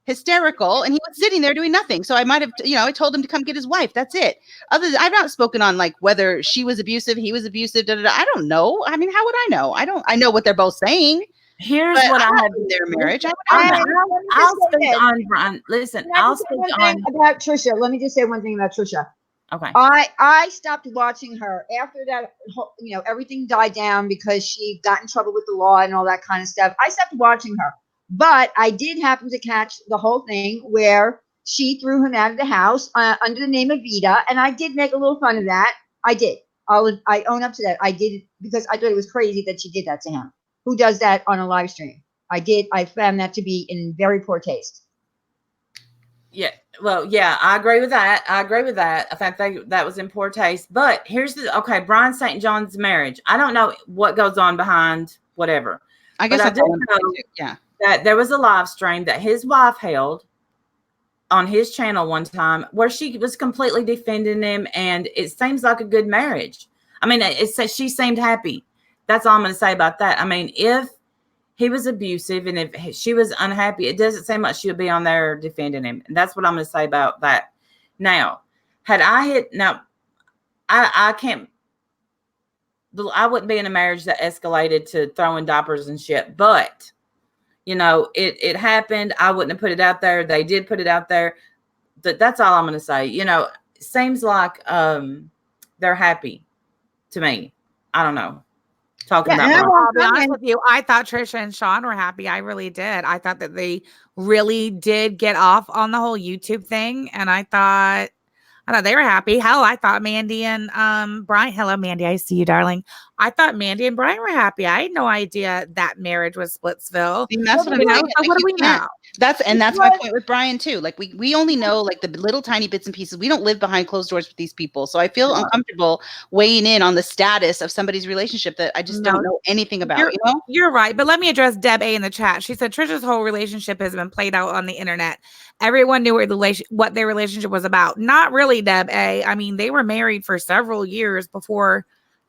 S1: hysterical, and he was sitting there doing nothing. So I might have, I told him to come get his wife. That's it. I've not spoken on like whether she was abusive, he was abusive. Da, da, da. I don't know. I mean, how would I know? I know what they're both saying.
S5: Here's
S1: But
S5: what
S1: I'm
S5: I
S1: not
S5: have
S1: in their marriage.
S5: I'll speak on Brian. Listen, I'll speak on.
S3: About Trisha. Let me just say one thing about Trisha.
S5: Okay.
S3: I stopped watching her after that. Everything died down because she got in trouble with the law and all that kind of stuff. I stopped watching her, but I did happen to catch the whole thing where she threw him out of the house under the name of Vida, and I did make a little fun of that. I did. I own up to that. I did it because I thought it was crazy that she did that to him. Who does that on a live stream? I did. I found that to be in very poor taste.
S5: Yeah. Well, yeah, I agree with that. I think that was in poor taste. But here's Brian St. John's marriage. I don't know what goes on behind whatever.
S1: I guess
S5: I
S1: that's
S5: do
S1: all I'm
S5: know
S1: yeah.
S5: that there was a live stream that his wife held on his channel one time where she was completely defending him, and it seems like a good marriage. I mean, it says she seemed happy. That's all I'm going to say about that. I mean, if he was abusive and if she was unhappy, it doesn't seem like she would be on there defending him. And that's what I'm going to say about that. Now, I can't, I wouldn't be in a marriage that escalated to throwing diapers and shit, but it happened. I wouldn't have put it out there. They did put it out there. That's all I'm going to say. It seems like they're happy to me. I don't know. Talking about
S6: I'll be honest with you. I thought Trisha and Sean were happy. I really did. I thought that they really did get off on the whole YouTube thing, and I thought they were happy. Hell, I thought Mandy and Brian. Hello, Mandy. I see you, darling. I thought Mandy and Brian were happy. I had no idea that marriage was Splitsville.
S1: See, that's what I'm saying.
S6: So what do we know?
S1: That's my point with Brian too. Like we only know like the little tiny bits and pieces. We don't live behind closed doors with these people. So I feel uncomfortable weighing in on the status of somebody's relationship that I just don't know anything about.
S6: You're right. But let me address Deb A in the chat. She said Trisha's whole relationship has been played out on the internet. Everyone knew what their relationship was about. Not really, Deb A. I mean, they were married for several years before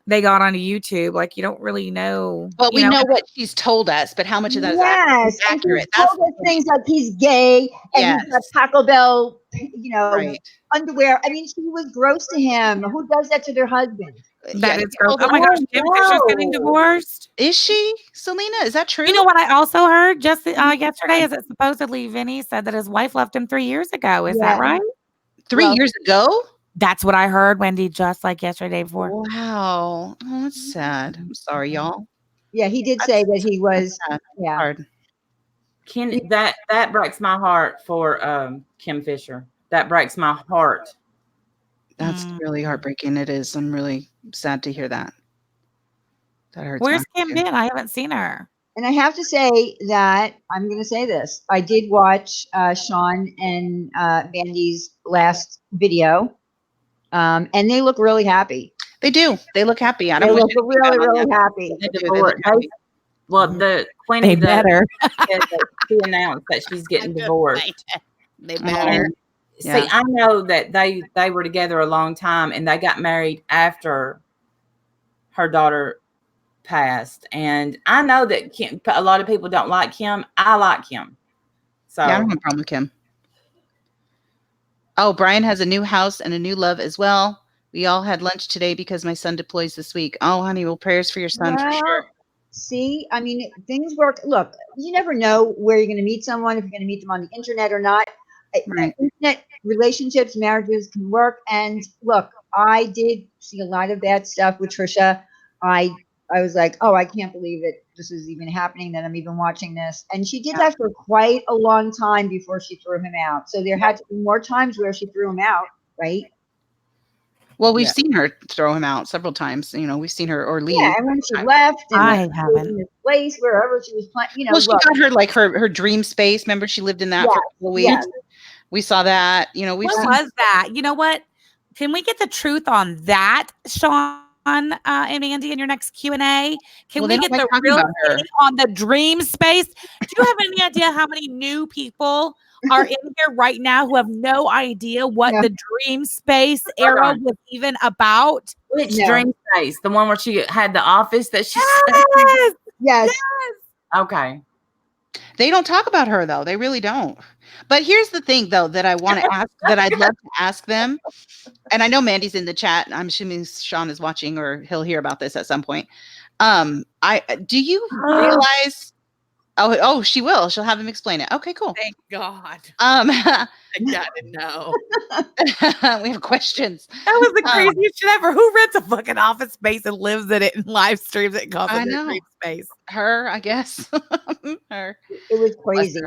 S6: they got onto YouTube. Like, you don't really know.
S1: Well, we know what she's told us, but how much of that is accurate?
S3: That's told us things like he's gay and he's got Taco Bell, underwear. I mean, she was gross to him. Who does that to their husband?
S6: That is gross. Oh my gosh, Kim Fisher's getting divorced.
S1: Is she, Selena? Is that true?
S6: You know what I also heard just yesterday is that supposedly Vinny said that his wife left him 3 years ago. Is that right?
S1: 3 years ago?
S6: That's what I heard, Wendy, just like yesterday before.
S1: Wow. Oh, that's sad. I'm sorry, y'all.
S3: Yeah, he did say that he was
S1: hard.
S5: That breaks my heart for Kim Fisher. That breaks my heart.
S1: That's really heartbreaking. It is. I'm really sad to hear that. That hurts.
S6: Where's Kim been? I haven't seen her.
S3: And I have to say that I'm going to say this. I did watch Sean and Mandy's last video, and they look really happy.
S1: They do. They look happy. I
S3: They
S1: don't
S3: look really happy.
S5: Well, the Queen
S6: they better.
S5: She announced that she's getting divorced.
S1: They better.
S5: See, I know that they were together a long time, and they got married after her daughter passed. And I know that Kim, a lot of people don't like Kim. I like Kim. So
S1: I don't have a problem with Kim. Oh, Brian has a new house and a new love as well. We all had lunch today because my son deploys this week. Oh, honey, well, prayers for your son for sure.
S3: See, I mean, things work. Look, you never know where you're going to meet someone, if you're going to meet them on the internet or not.
S1: Right.
S3: Internet relationships, marriages can work. And look, I did see a lot of bad stuff with Trisha. I was like, oh, I can't believe that this is even happening, that I'm even watching this. And she did that for quite a long time before she threw him out. So there had to be more times where she threw him out, right?
S1: Well, we've seen her throw him out several times. You know, we've seen her or leave.
S3: Yeah, and when she left, and
S6: I haven't.
S3: In this place wherever she was playing, you know.
S1: Well, she got her like her dream space. Remember, she lived in that for a couple weeks.
S3: Yeah.
S1: We saw that. You know,
S6: What was that? You know what? Can we get the truth on that, Sean? and Andy in your next Q&A? Can
S1: Well, they
S6: we
S1: don't
S6: get
S1: like
S6: the
S1: talking
S6: real
S1: about her.
S6: thing on the dream space? Do you have any idea how many new people are in here right now who have no idea what
S3: No.
S6: the dream space era was even about?
S5: Which
S3: No.
S5: dream space? The one where she had the office that she
S6: Yes!
S3: Yes.
S5: Okay.
S1: They don't talk about her though. They really don't. But here's the thing though that I want to ask, that I'd love to ask them. And I know Mandy's in the chat. I'm assuming Sean is watching, or he'll hear about this at some point. Do you realize? Oh, she will. She'll have him explain it. Okay, cool.
S6: Thank God.
S1: I
S6: gotta know.
S1: we have questions.
S6: That was the craziest shit ever. Who rents a fucking office space and lives in it and live streams it and calls it their dream space?
S1: Her, I guess. Her.
S3: It was crazy.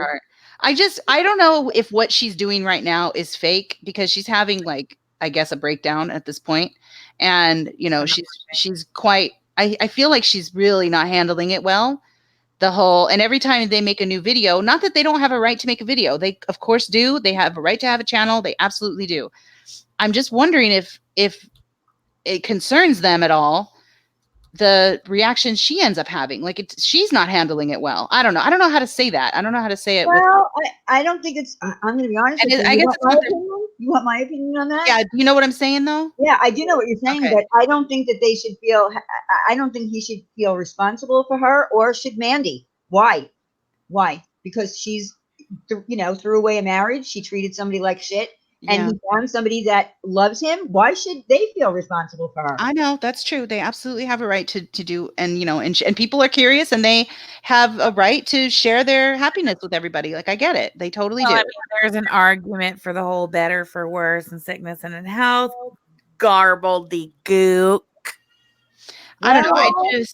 S1: I don't know if what she's doing right now is fake, because she's having, like, I guess, a breakdown at this point. And, you know, she's quite, I feel like she's really not handling it well. And every time they make a new video, not that they don't have a right to make a video. They of course do. They have a right to have a channel. They absolutely do. I'm just wondering if it concerns them at all, the reaction she ends up having. Like, she's not handling it well. I don't know. I don't know how to say that. I don't know how to say it.
S3: Well, I don't think it's. I'm going to be honest with you.
S1: I guess
S3: You want my opinion on that?
S1: Yeah. You know what I'm saying, though?
S3: Yeah, I do know what you're saying,
S1: Okay.
S3: but I don't think that they should feel. I don't think he should feel responsible for her, or should Mandy. Why? Why? Because she's, threw away a marriage. She treated somebody like shit. And he found somebody that loves him. Why should they feel responsible for her?
S1: I know, that's true. They absolutely have a right to do, and and people are curious, and they have a right to share their happiness with everybody. Like, I get it. They totally do.
S6: I mean, there's an argument for the whole better for worse and sickness and in health. Gook.
S1: I don't know.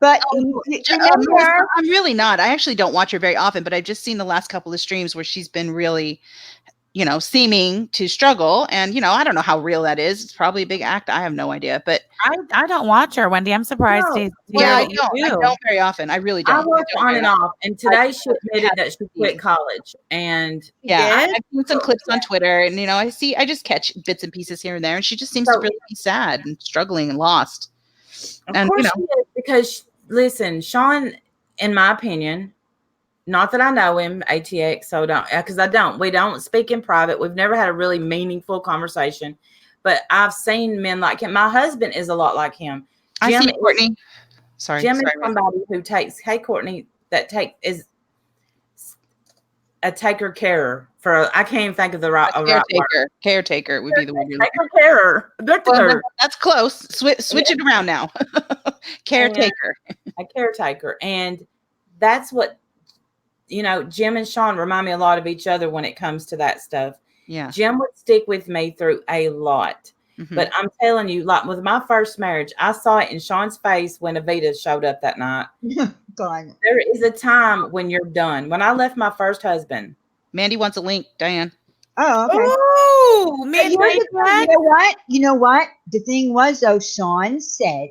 S3: But
S1: I'm really not. I actually don't watch her very often, but I've just seen the last couple of streams where she's been really, seeming to struggle. And, I don't know how real that is. It's probably a big act. I have no idea. But
S6: I don't watch her, Wendy. I'm surprised.
S1: I don't very often. I really don't.
S5: I watch on and off. And today she admitted that she quit college. And
S1: I've seen some clips on Twitter, and I just catch bits and pieces here and there, and she just seems to really be sad and struggling and lost.
S5: Of course she is, because listen, Sean, in my opinion, not that I know him, ATX, so we don't speak in private. We've never had a really meaningful conversation, but I've seen men like him. My husband is a lot like him.
S1: I see Courtney.
S5: Jim is somebody who takes, Courtney, is a taker-carer for, I can't even think of the right word.
S1: Caretaker would be the word you're looking for.
S5: Taker-carer.
S1: Well, that's close. Switch it around now. Caretaker.
S5: A caretaker. And that's what, Jim and Sean remind me a lot of each other when it comes to that stuff.
S1: Yeah.
S5: Jim would stick with me through a lot.
S1: Mm-hmm.
S5: But I'm telling you, like with my first marriage, I saw it in Sean's face when Avita showed up that night.
S3: Gone.
S5: There is a time when you're done. When I left my first husband.
S1: Mandy wants a link, Diane.
S3: Oh, okay.
S6: Oh, Mandy.
S3: You know what? The thing was, though, Sean said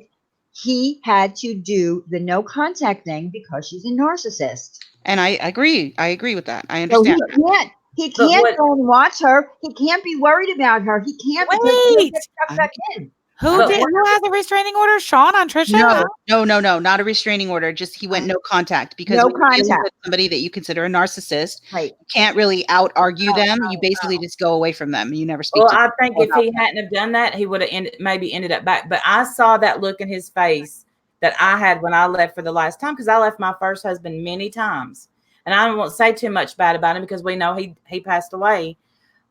S3: he had to do the no contact thing because she's a narcissist.
S1: And I agree. I agree with that. I understand.
S3: So he can't go and watch her. He can't be worried about her. He can't
S6: Wait.
S3: get stuck back in.
S6: Who has a restraining order? Sean on Trisha?
S1: No, not a restraining order. Just he went no contact, because
S3: no
S1: when you're dealing
S3: contact.
S1: with somebody that you consider a narcissist,
S3: right?
S1: You can't really out argue them. You basically just go away from them. You never speak.
S5: Well, I think if he hadn't have done that, he would have ended up back. But I saw that look in his face that I had when I left for the last time, because I left my first husband many times. And I won't say too much bad about him because we know he passed away.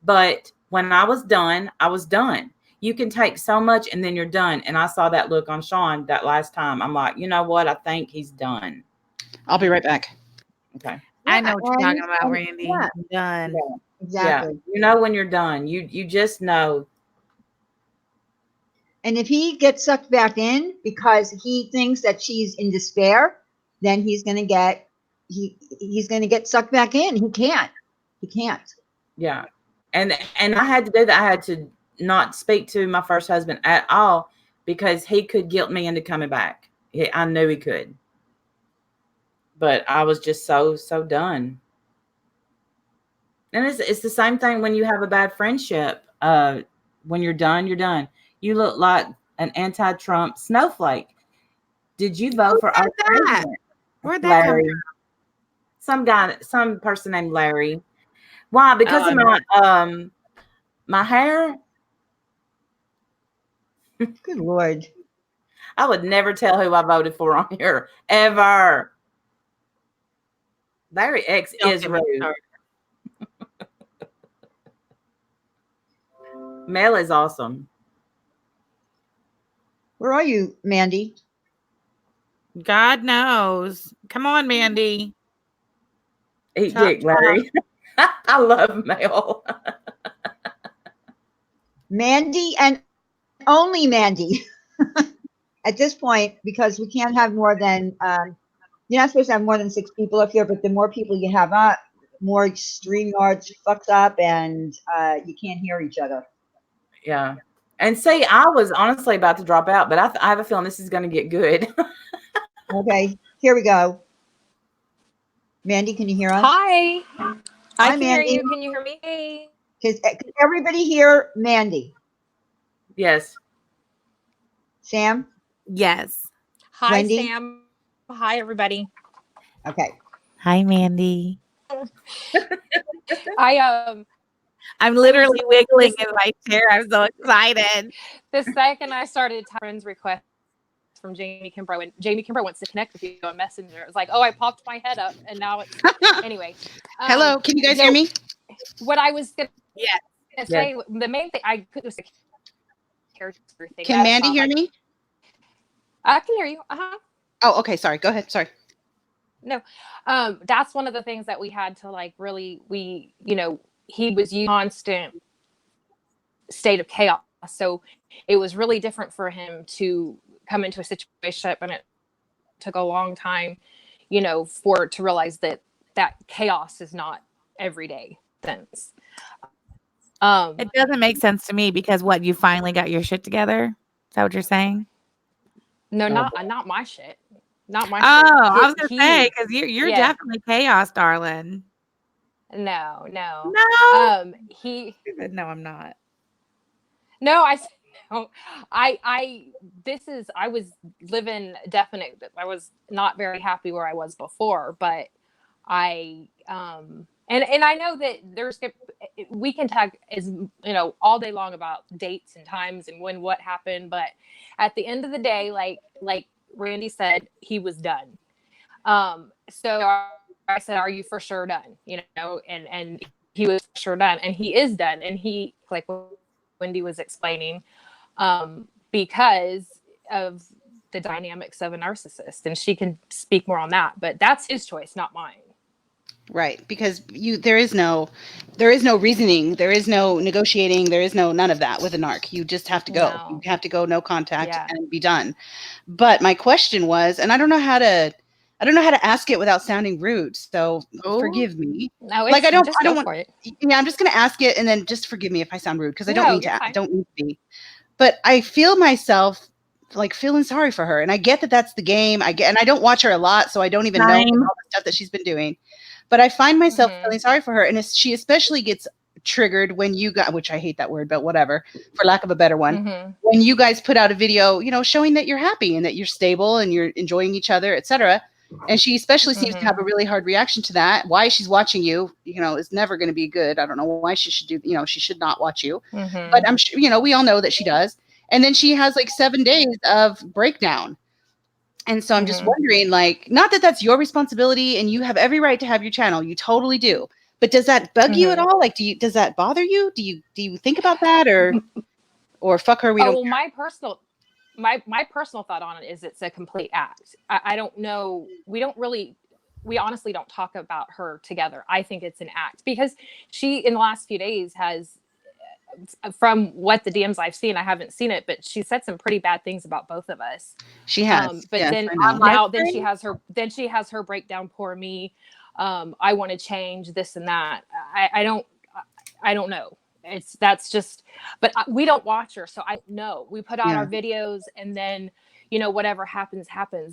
S5: But when I was done, I was done. You can take so much and then you're done. And I saw that look on Sean that last time. I'm like, you know what? I think he's done.
S1: I'll be right back.
S5: Okay.
S6: I know what you're talking about, Randy.
S3: Yeah.
S6: I'm done.
S3: Yeah, exactly.
S5: Yeah. You know when you're done. You just know.
S3: And if he gets sucked back in because he thinks that she's in despair, then he's going to get sucked back in. He can't.
S5: Yeah. And I had to do that. I had to not speak to my first husband at all because he could guilt me into coming back. I knew he could. But I was just so done. And it's the same thing when you have a bad friendship. When you're done, you're done. You look like an anti-Trump snowflake. Did you vote for our president?
S6: Where'd that come
S5: Larry? Some person named Larry. Why? Because of my hair.
S3: Good Lord.
S5: I would never tell who I voted for on here ever. Larry X is rude. Mel is awesome.
S3: Where are you, Mandy?
S6: God knows. Come on, Mandy.
S5: Eat
S6: Chop,
S5: dick, Larry. I love Mel.
S3: Mandy and only Mandy. At this point, because we can't have more than you're not supposed to have more than 6 people up here, but the more people you have up, more StreamYard fucks up and you can't hear each other.
S5: Yeah. And see, I was honestly about to drop out, but I have a feeling this is going to get good.
S3: Okay, here we go. Mandy, can you hear us?
S11: Hi. I can hear
S3: Mandy.
S11: you. Can you hear me? Hey.
S3: Can everybody hear Mandy?
S5: Yes.
S3: Sam?
S6: Yes.
S11: Hi,
S3: Wendy?
S11: Sam. Hi, everybody.
S3: Okay.
S6: Hi, Mandy.
S11: I'm
S6: literally wiggling in my chair. I'm so excited.
S11: The second I started friends request from Jamie Kimbrough, and Jamie Kimbrough wants to connect with you on Messenger. It was like, oh, I popped my head up, and now it's anyway.
S1: Hello, can you guys hear me?
S11: What I was gonna say,
S5: Yes.
S11: the main thing I could was a character thing.
S1: Can Mandy hear me?
S11: I can hear you.
S1: Oh, okay. Sorry. Go ahead. Sorry.
S11: No, that's one of the things that we had to like really, he was in constant state of chaos. So it was really different for him to come into a situation, and it took a long time, to realize that chaos is not everyday things.
S6: It doesn't make sense to me because you finally got your shit together? Is that what you're saying?
S11: No, not my shit. Not my
S6: shit. I was going to say, because you're definitely chaos, darling.
S11: No.
S6: No, I'm not.
S11: No, I was living definite. I was not very happy where I was before, but and I know that we can talk all day long about dates and times and what happened, but at the end of the day, like Randi said, he was done. So I said, "Are you for sure done?" And he was for sure done, and he is done, and he, like Wendy was explaining, because of the dynamics of a narcissist, and she can speak more on that, but that's his choice, not mine.
S1: Right, because there is no reasoning, there is no negotiating, there is none of that with a narc. You just have to go.
S11: No.
S1: You have to go, no contact, and be done. But my question was, and I don't know how to ask it without sounding rude, so forgive me.
S11: No,
S1: I don't want.
S11: for it.
S1: Yeah, I'm just going to ask it, and then just forgive me if I sound rude, because I don't
S11: don't
S1: need to be. But I feel myself like feeling sorry for her, and I get that that's the game. And I don't watch her a lot, so I don't even know all the stuff that she's been doing. But I find myself feeling sorry for her, and she especially gets triggered when which I hate that word, but whatever, for lack of a better one.
S11: Mm-hmm.
S1: When you guys put out a video, showing that you're happy and that you're stable and you're enjoying each other, etc. And she especially seems to have a really hard reaction to that. Why she's watching you, is never going to be good. I don't know why she should do, she should not watch you.
S11: Mm-hmm.
S1: But I'm sure, we all know that she does. And then she has like 7 days of breakdown. And so I'm just wondering, like, not that that's your responsibility and you have every right to have your channel. You totally do. But does that bug you at all? Like, does that bother you? Do you think about that or fuck her?
S11: Well, my personal thought on it is it's a complete act. I don't know. We honestly don't talk about her together. I think it's an act because she, in the last few days, has, from what the DMs I've seen, I haven't seen it, but she said some pretty bad things about both of us.
S1: She has.
S11: But
S1: yes,
S11: then she has her breakdown. Poor me. I want to change this and that. I don't know. That's just, but we don't watch her. So I know we put out our videos and then, whatever happens,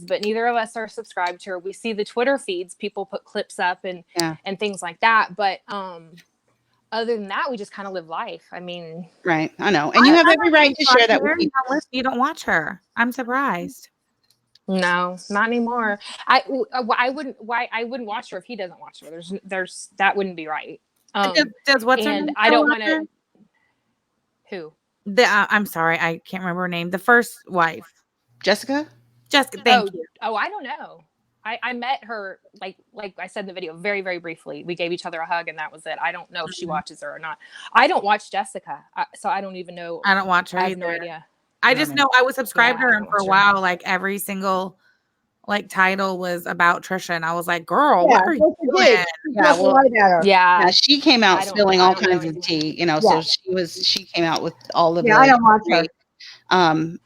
S11: but neither of us are subscribed to her. We see the Twitter feeds, people put clips up and things like that. But, other than that, we just kind of live life. I mean,
S1: Right. I know. And you have every right to share that with people.
S6: You don't watch her. I'm surprised.
S11: no, not anymore. I wouldn't watch her if he doesn't watch her. There's that wouldn't be right.
S6: Does what's her
S11: and
S6: name
S11: I don't
S6: watch
S11: want
S6: her?
S11: to. Who?
S6: I'm sorry, I can't remember her name. The first wife,
S1: Jessica.
S6: Thank you.
S11: Oh, I don't know. I met her like I said in the video very, very briefly. We gave each other a hug and that was it. I don't know if she watches her or not. I don't watch Jessica, so I don't even know.
S6: I don't watch her
S11: I have
S6: either.
S11: no idea.
S6: I just know I was subscribed to her, and for a
S11: watch
S6: while, like every single like title was about Trisha, and I was like, "Girl, what are you doing?"
S1: Yeah, well,
S11: yeah,
S1: she came out
S11: I don't-
S1: spilling
S11: I
S1: all
S11: don't know
S1: kinds of
S11: anything.
S1: tea, you know.
S3: Yeah.
S1: So she came out with all of
S3: Yeah,
S1: the.
S3: I don't watch her.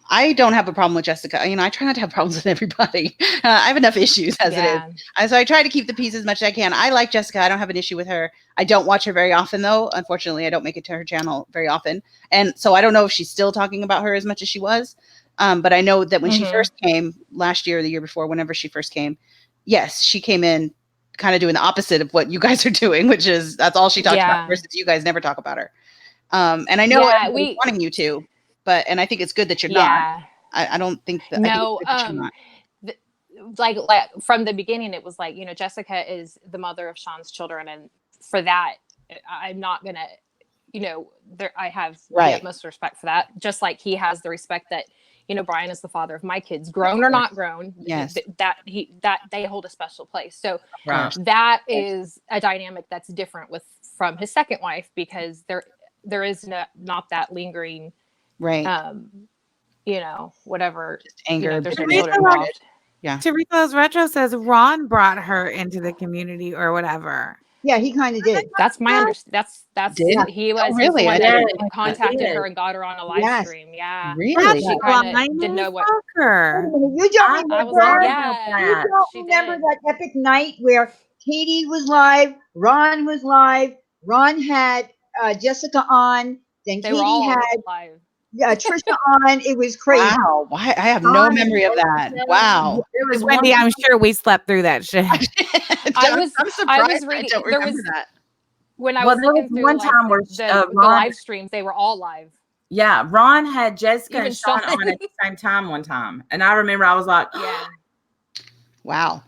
S1: I don't have a problem with Jessica. You know, I try not to have problems with everybody. I have enough issues as it is. So I try to keep the peace as much as I can. I like Jessica. I don't have an issue with her. I don't watch her very often, though. Unfortunately, I don't make it to her channel very often. And so I don't know if she's still talking about her as much as she was. But I know that when she first came last year or the year before, whenever she first came, yes, she came in kind of doing the opposite of what you guys are doing, which is that's all she talks about versus you guys never talk about her. And I know everybody's wanting you to. And I think it's good that you're not. I don't think that.
S11: No,
S1: I think it's good that you're not.
S11: like from the beginning, it was like, you know, Jessica is the mother of Sean's children, and for that, I'm not gonna, you know, I have the utmost respect for that. Just like he has the respect that, you know, Brian is the father of my kids, grown or not grown.
S1: Yes,
S11: that they hold a special place. So that is a dynamic that's different from his second wife, because there is not that lingering.
S1: Right.
S11: You know, whatever.
S1: Just anger.
S11: You know, there's no children involved.
S1: Yeah.
S6: Teresa Retro says Ron brought her into the community or whatever.
S3: Yeah, he kind of did.
S11: That's my understanding. That's he was
S1: really
S11: he's the one that contacted her and got her on a live stream. Yeah.
S1: Really?
S11: She kind of didn't know what.
S3: You don't remember? You don't remember that epic night where Katie was live, Ron was live, Ron had Jessica on, then
S11: They were
S3: Katie
S11: all
S3: had
S11: live.
S3: Trisha on. It was crazy.
S1: Wow. I have no memory of that. Wow.
S6: It was Wendy. I'm sure we slept through that shit.
S11: I'm surprised.
S1: I was reading. I don't remember that.
S11: When I was looking through
S5: one time where
S11: the live streams, they were all live.
S5: Yeah, Ron had Jessica
S11: Even
S5: and Sean on at the same time one time, and I remember I was like,
S1: "Wow."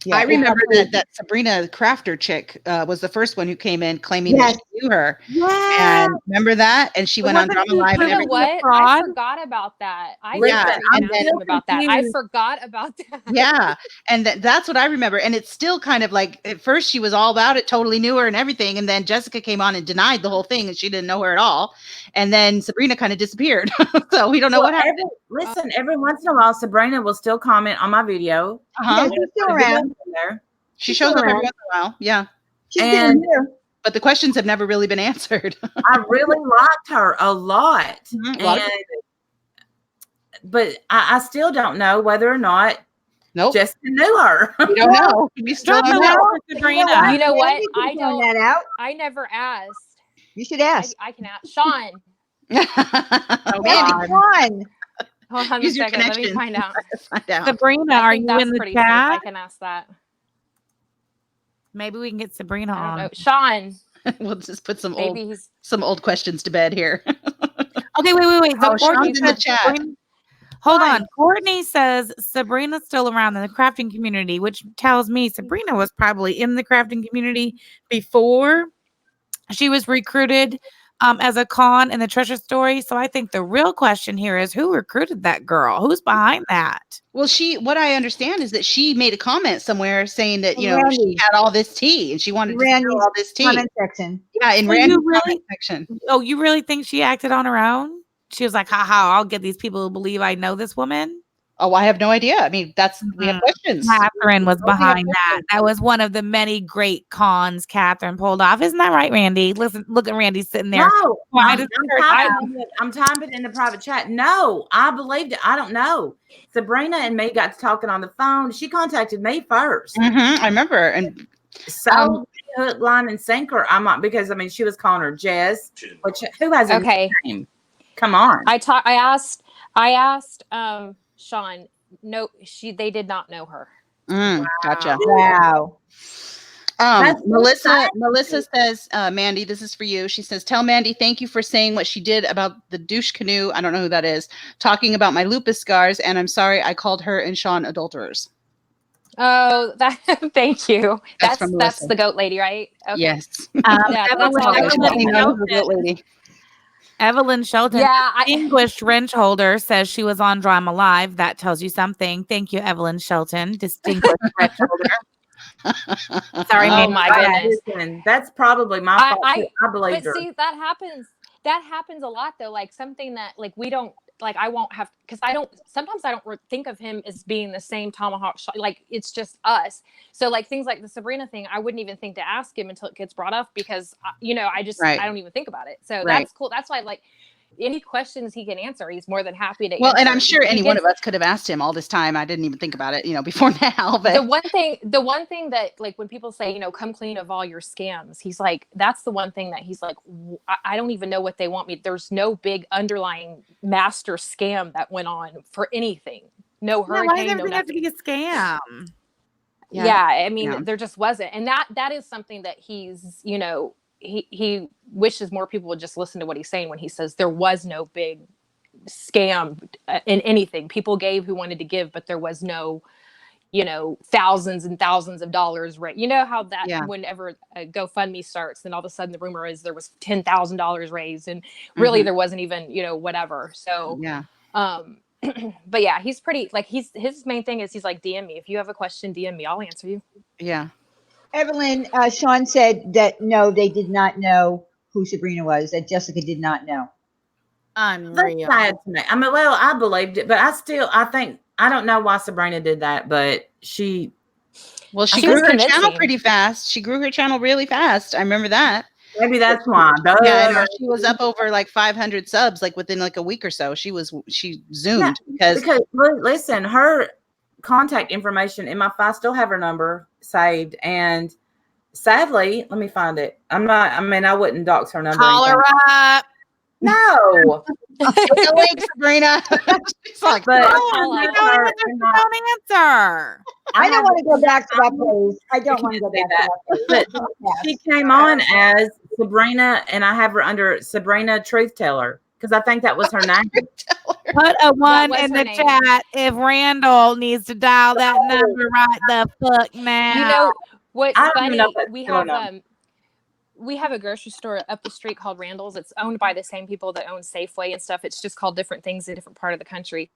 S1: Yeah, I remember that Sabrina Crafter chick was the first one who came in claiming that she knew her.
S6: Yeah.
S1: And remember that? And she went on Drama Live and everything.
S11: What? I forgot about that. I forgot about that.
S1: Yeah. And that's what I remember. And it's still kind of like, at first she was all about it, totally knew her and everything. And then Jessica came on and denied the whole thing and she didn't know her at all. And then Sabrina kind of disappeared. So we don't know what happened.
S5: Listen, every once in a while, Sabrina will still comment on my video.
S3: Yeah, she's still around.
S1: She shows up every once in a while. Yeah. But the questions have never really been answered.
S5: I really liked her a lot. But I still don't know whether or not Jessica knew her.
S1: We don't know. We still don't know.
S11: Sabrina. You know what?
S3: I don't. That out.
S11: I never asked.
S3: You should ask.
S11: I can ask Sean.
S3: Sean.
S11: Hold on a second. Let me find out.
S6: Sabrina, are you in the chat?
S11: I can ask that.
S6: Maybe we can get Sabrina on.
S11: Sean.
S1: We'll just put some old questions to bed here.
S6: Okay, wait.
S1: Sean's in the chat.
S6: Hold on. Courtney says Sabrina's still around in the crafting community, which tells me Sabrina was probably in the crafting community before she was recruited as a con in the Treasure story. So I think the real question here is, who recruited that girl? Who's behind that?
S1: Well, what I understand is that she made a comment somewhere saying that, you know, she had all this tea and she wanted to sell all this tea.
S3: Comment section.
S1: Yeah, in Randy's comment section.
S6: Oh, you really think she acted on her own? She was like, haha, I'll get these people who believe I know this woman.
S1: Oh, I have no idea. I mean, we have questions.
S6: Catherine was behind that. That was one of the many great cons Catherine pulled off. Isn't that right, Randy? Listen, look at Randy sitting there.
S5: No, I'm typing in the private chat. No, I believed it. I don't know. Sabrina and me got to talking on the phone. She contacted me first.
S1: I remember. And
S5: so hook, line, and sinker. I'm not, because I mean she was calling her Jess, which who has a name? Come on.
S11: I asked Sean. No, they did not know her.
S1: Gotcha.
S3: Wow.
S1: Melissa says, Mandy, this is for you. She says, tell Mandy thank you for saying what she did about the douche canoe. I don't know who that is. Talking about my lupus scars, and I'm sorry I called her and Sean adulterers.
S11: Oh, that thank you.
S1: That's
S11: That's the goat lady, right? Okay.
S1: Yes.
S11: Yeah, that's all.
S6: Evelyn Shelton,
S11: Yeah,
S6: distinguished wrench holder, says she was on Drama Live. That tells you something. Thank you, Evelyn Shelton, distinguished wrench holder. Sorry,
S11: oh my goodness.
S5: Listen, that's probably my fault. I believe her.
S11: But see, that happens a lot though. Like something that like we don't like. I won't have because I don't. Sometimes I don't think of him as being the same tomahawk shot. Like it's just us. So like things like the Sabrina thing, I wouldn't even think to ask him until it gets brought up because I just I don't even think about it. So that's cool. That's why like any questions he can answer, he's more than happy to.
S1: Well,
S11: answer.
S1: and I'm sure any one of us could have asked him all this time. I didn't even think about it, before now. But
S11: the one thing that like when people say, come clean of all your scams, he's like, that's the one thing that he's like, I don't even know what they want me. There's no big underlying master scam that went on for anything. No hurricane.
S6: Why does everything have to be a scam?
S11: Yeah, I mean, there just wasn't, and that is something that he's, he wishes more people would just listen to what he's saying when he says there was no big scam in anything. People gave who wanted to give, but there was no, thousands and thousands of dollars. Right? You know how that whenever a GoFundMe starts, then all of a sudden the rumor is there was $10,000 raised, and really there wasn't even, whatever. So but yeah, he's pretty like his main thing is he's like, DM me if you have a question, DM me, I'll answer you.
S1: Yeah.
S3: Evelyn, Sean said that no, they did not know who Sabrina was, that Jessica did not know.
S5: Unreal. That's sad to me. I mean, well, I believed it, but I don't know why Sabrina did that, but she
S1: grew her channel pretty fast. She grew her channel really fast. I remember that.
S5: Maybe that's why.
S1: Yeah, she was up over like 500 subs, like within like a week or so. She zoomed because
S5: listen, her contact information in my file, I still have her number saved, and sadly, let me find it. I wouldn't dox her number.
S6: Call her up.
S5: No.
S1: The link, Sabrina. She's like,
S6: don't answer.
S3: I don't want to go back to that place. I don't want to go back to that place.
S5: But she came on as Sabrina, and I have her under Sabrina Truth Teller because I think that was her name.
S6: Put a 1 in the chat if Randall needs to dial that number right the fuck now.
S11: You know what's funny? We have a grocery store up the street called Randall's. It's owned by the same people that own Safeway and stuff. It's just called different things in a different part of the country.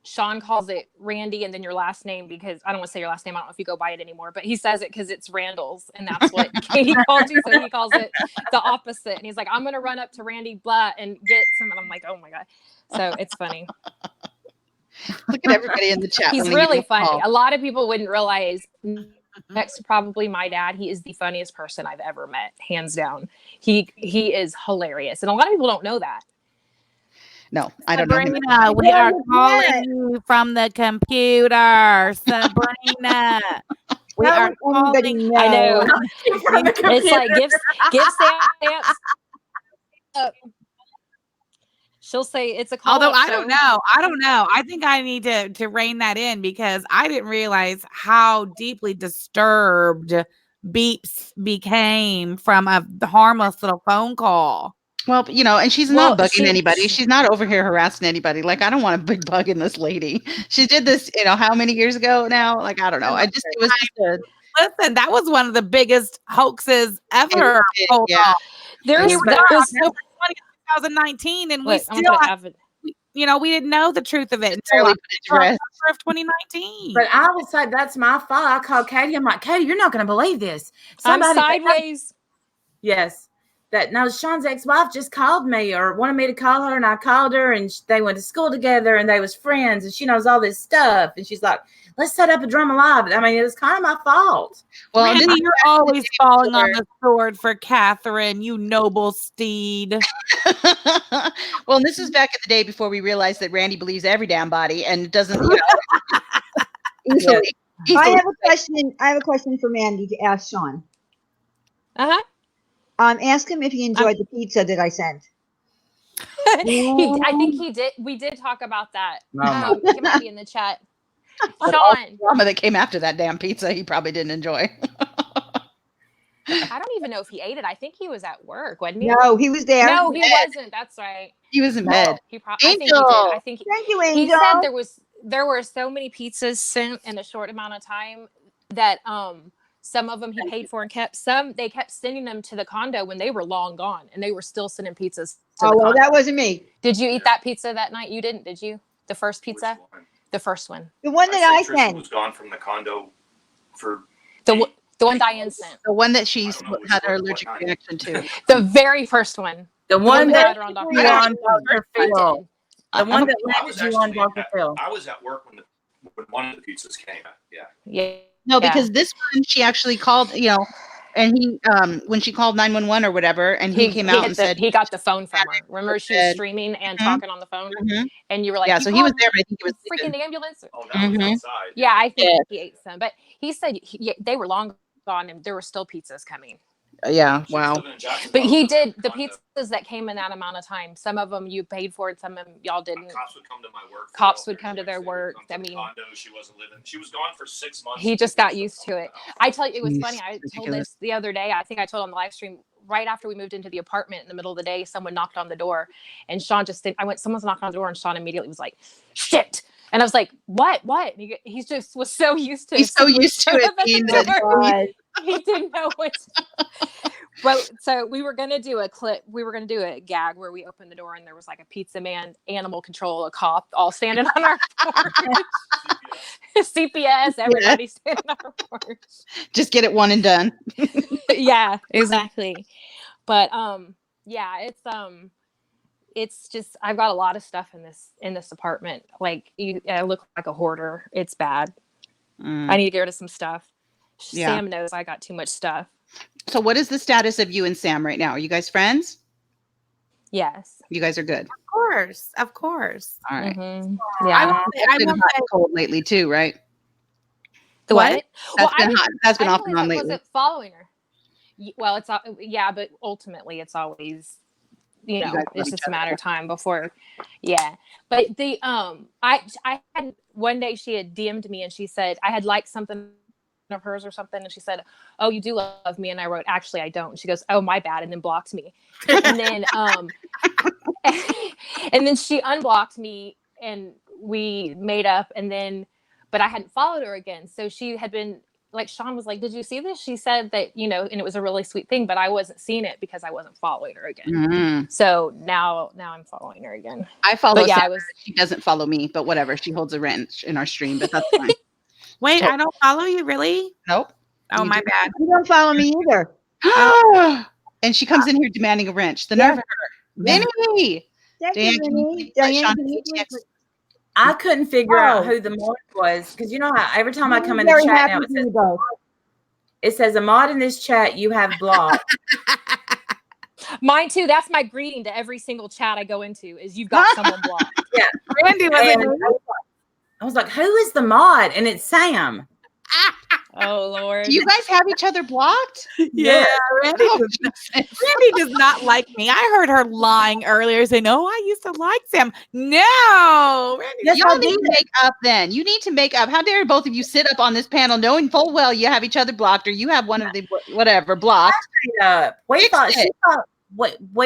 S11: Sean calls it Randy and then your last name because I don't want to say your last name. I don't know if you go by it anymore, but he says it because it's Randall's and that's what Katie called you. So he calls it the opposite. And he's like, I'm going to run up to Randy blah and get some. And I'm like, oh my God. So it's funny.
S1: Look at everybody in the chat.
S11: He's really funny. A lot of people wouldn't realize next to probably my dad, he is the funniest person I've ever met, hands down. He is hilarious. And a lot of people don't know that.
S1: No, I don't
S6: know. We are calling you from the computer, Sabrina. We are calling you.
S11: I know. It's like give stamps. She'll say it's a call.
S6: Although I don't know. I think I need to rein that in because I didn't realize how deeply disturbed Beeps became from a harmless little phone call.
S1: Well, and she's not bugging anybody. She's not over here harassing anybody. Like, I don't want a big bug in this lady. She did this, how many years ago now? Like, I don't know.
S6: Listen, that was one of the biggest hoaxes ever.
S1: Yeah.
S11: That was
S6: 2019, and we still have it. We didn't know the truth of it until October of 2019.
S5: But I was like, that's my fault. I called Katie. I'm like, Katie, you're not going to believe this.
S11: I'm sideways.
S5: Yes. Sean's ex-wife just called me or wanted me to call her, and I called her, and they went to school together, and they was friends, and she knows all this stuff, and she's like, let's set up a Drama Live. I mean, it was kind of my fault.
S6: Well, Randy, you're always falling on the sword for Catherine, you noble steed.
S1: Well, this was back in the day before we realized that Randy believes every damn body and doesn't, easily.
S3: I have a question for Mandy to ask Sean.
S11: Uh-huh.
S3: Ask him if he enjoyed the pizza that I sent.
S11: I think he did. We did talk about that. It might be in the chat. Sean,
S1: drama that came after that damn pizza, he probably didn't enjoy.
S11: I don't even know if he ate it. I think he was at work, wasn't he?
S3: No, he was there.
S11: No, he wasn't. That's right.
S1: He was in bed.
S11: I think he did. I think
S3: Thank you,
S11: he
S3: Angel.
S11: said there were so many pizzas sent in a short amount of time that some of them he paid for and kept. Some they kept sending them to the condo when they were long gone, and they were still sending pizzas to the
S3: well,
S11: condo.
S3: that wasn't me.
S11: Did you eat that pizza that night? You didn't, did you? The first pizza? The first one.
S3: The one that I
S12: Tristan
S3: sent.
S12: was gone from the condo for
S11: The one Diane sent.
S1: The one that she had her allergic reaction to.
S11: The very first one.
S5: The one
S11: that
S5: that
S11: had her on Dr.
S5: you on Dr. Phil. The one that
S12: I
S5: landed you on Dr. Phil.
S12: I was at work when one of the pizzas came. Yeah.
S11: Yeah.
S1: No, because this one she actually called, and he when she called 911 or whatever, and he came out and said
S11: he got the phone from her. Remember, she was streaming and talking on the phone, and you were like,
S1: yeah. So he was there, but I think he was
S11: freaking the ambulance.
S12: Oh, that was outside.
S11: Yeah, I think he ate some, but he said they were long gone, and there were still pizzas coming.
S1: Yeah, wow.
S11: But he did the pizzas that came in that amount of time. Some of them you paid for, and some of them y'all didn't.
S12: Cops would come to my work.
S11: Cops would come to their work. I mean,
S12: condo, she wasn't living. She was gone for 6 months.
S11: He just got used to it. I tell you, it was funny. I told this the other day. I think I told on the live stream right after we moved into the apartment in the middle of the day. Someone knocked on the door, and Sean someone's knocking on the door, and Sean immediately was like, "Shit." And I was like, "What? What?" And he just was so used to.
S1: He's so used to it being
S11: he didn't know what. But so we were gonna do a clip. We were gonna do a gag where we opened the door and there was like a pizza man, animal control, a cop, all standing on our porch. CPS, everybody standing on our porch.
S1: Just get it one and done.
S11: Yeah, exactly. But yeah, it's just I've got a lot of stuff in this apartment. Like I look like a hoarder. It's bad. I need to get rid of some stuff.
S1: Yeah.
S11: Sam knows I got too much stuff.
S1: So what is the status of you and Sam right now? Are you guys friends?
S11: Yes.
S1: You guys are good.
S6: Of course.
S1: All right.
S11: Mm-hmm. Yeah.
S1: It's been hot and cold lately too, right?
S11: The what?
S1: That's been hot. That's been off and on
S11: I
S1: lately.
S11: wasn't following her. Well, it's but ultimately it's always, it's just a matter of time before. Yeah. But the I had one day she had DM'd me and she said I had liked something of hers or something, and she said, "Oh, you do love me," and I wrote, "Actually, I don't." And she goes, "Oh, my bad," and then blocked me. And then and then she unblocked me and we made up, and then but I hadn't followed her again. So she had been like, Sean was like, "Did you see this?" She said that, and it was a really sweet thing, but I wasn't seeing it because I wasn't following her again.
S1: Mm-hmm.
S11: So now I'm following her again.
S1: I follow
S11: Sam.
S1: She doesn't follow me, but whatever. She holds a wrench in our stream, but that's fine.
S6: Wait, I don't follow you, really?
S1: Nope.
S6: Oh, my bad.
S3: You don't follow me either.
S1: And she comes in here demanding a wrench. The nerve of her. Vinny!
S5: I couldn't figure out who the mod was because you know how every time I come in the chat now it says a mod in this chat you have blocked.
S11: Mine too. That's my greeting to every single chat I go into is you've got someone blocked.
S5: Yeah.
S6: Randy
S5: I was like, who is the mod? And it's Sam.
S11: Oh Lord.
S1: Do you guys have each other blocked?
S6: Yeah. Randy does not like me. I heard her lying earlier saying, "Oh, I used to like Sam." No. Randy,
S1: y'all need to make up then. You need to make up. How dare both of you sit up on this panel knowing full well you have each other blocked or you have one of the whatever blocked.
S5: We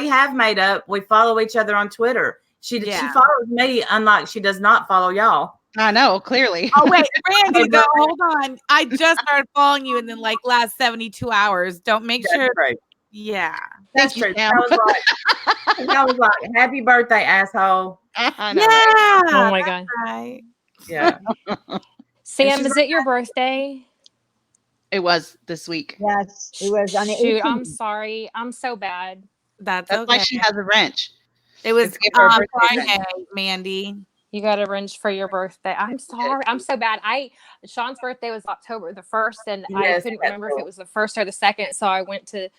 S5: have made up. We follow each other on Twitter. She follows me, unlike she does not follow y'all.
S1: I know, clearly.
S6: Oh, wait, Randy, though, hold on. I just started following you in the last 72 hours. Don't make sure.
S5: Right.
S6: Yeah.
S1: Thank you, Sam.
S5: I was like, happy birthday, asshole.
S6: Yeah.
S11: Oh my God.
S6: Right.
S5: Yeah.
S11: Sam, is it your birthday?
S1: It was this week.
S3: Yes, it was on the
S11: Shoot,
S3: 18th.
S11: I'm sorry. I'm so bad.
S6: That's
S1: why she has a wrench.
S6: It was Friday, Mandy.
S11: You got a wrench for your birthday. I'm sorry. I'm so bad. Sean's birthday was October the 1st, and I couldn't remember if it was the 1st or the 2nd. So I went to,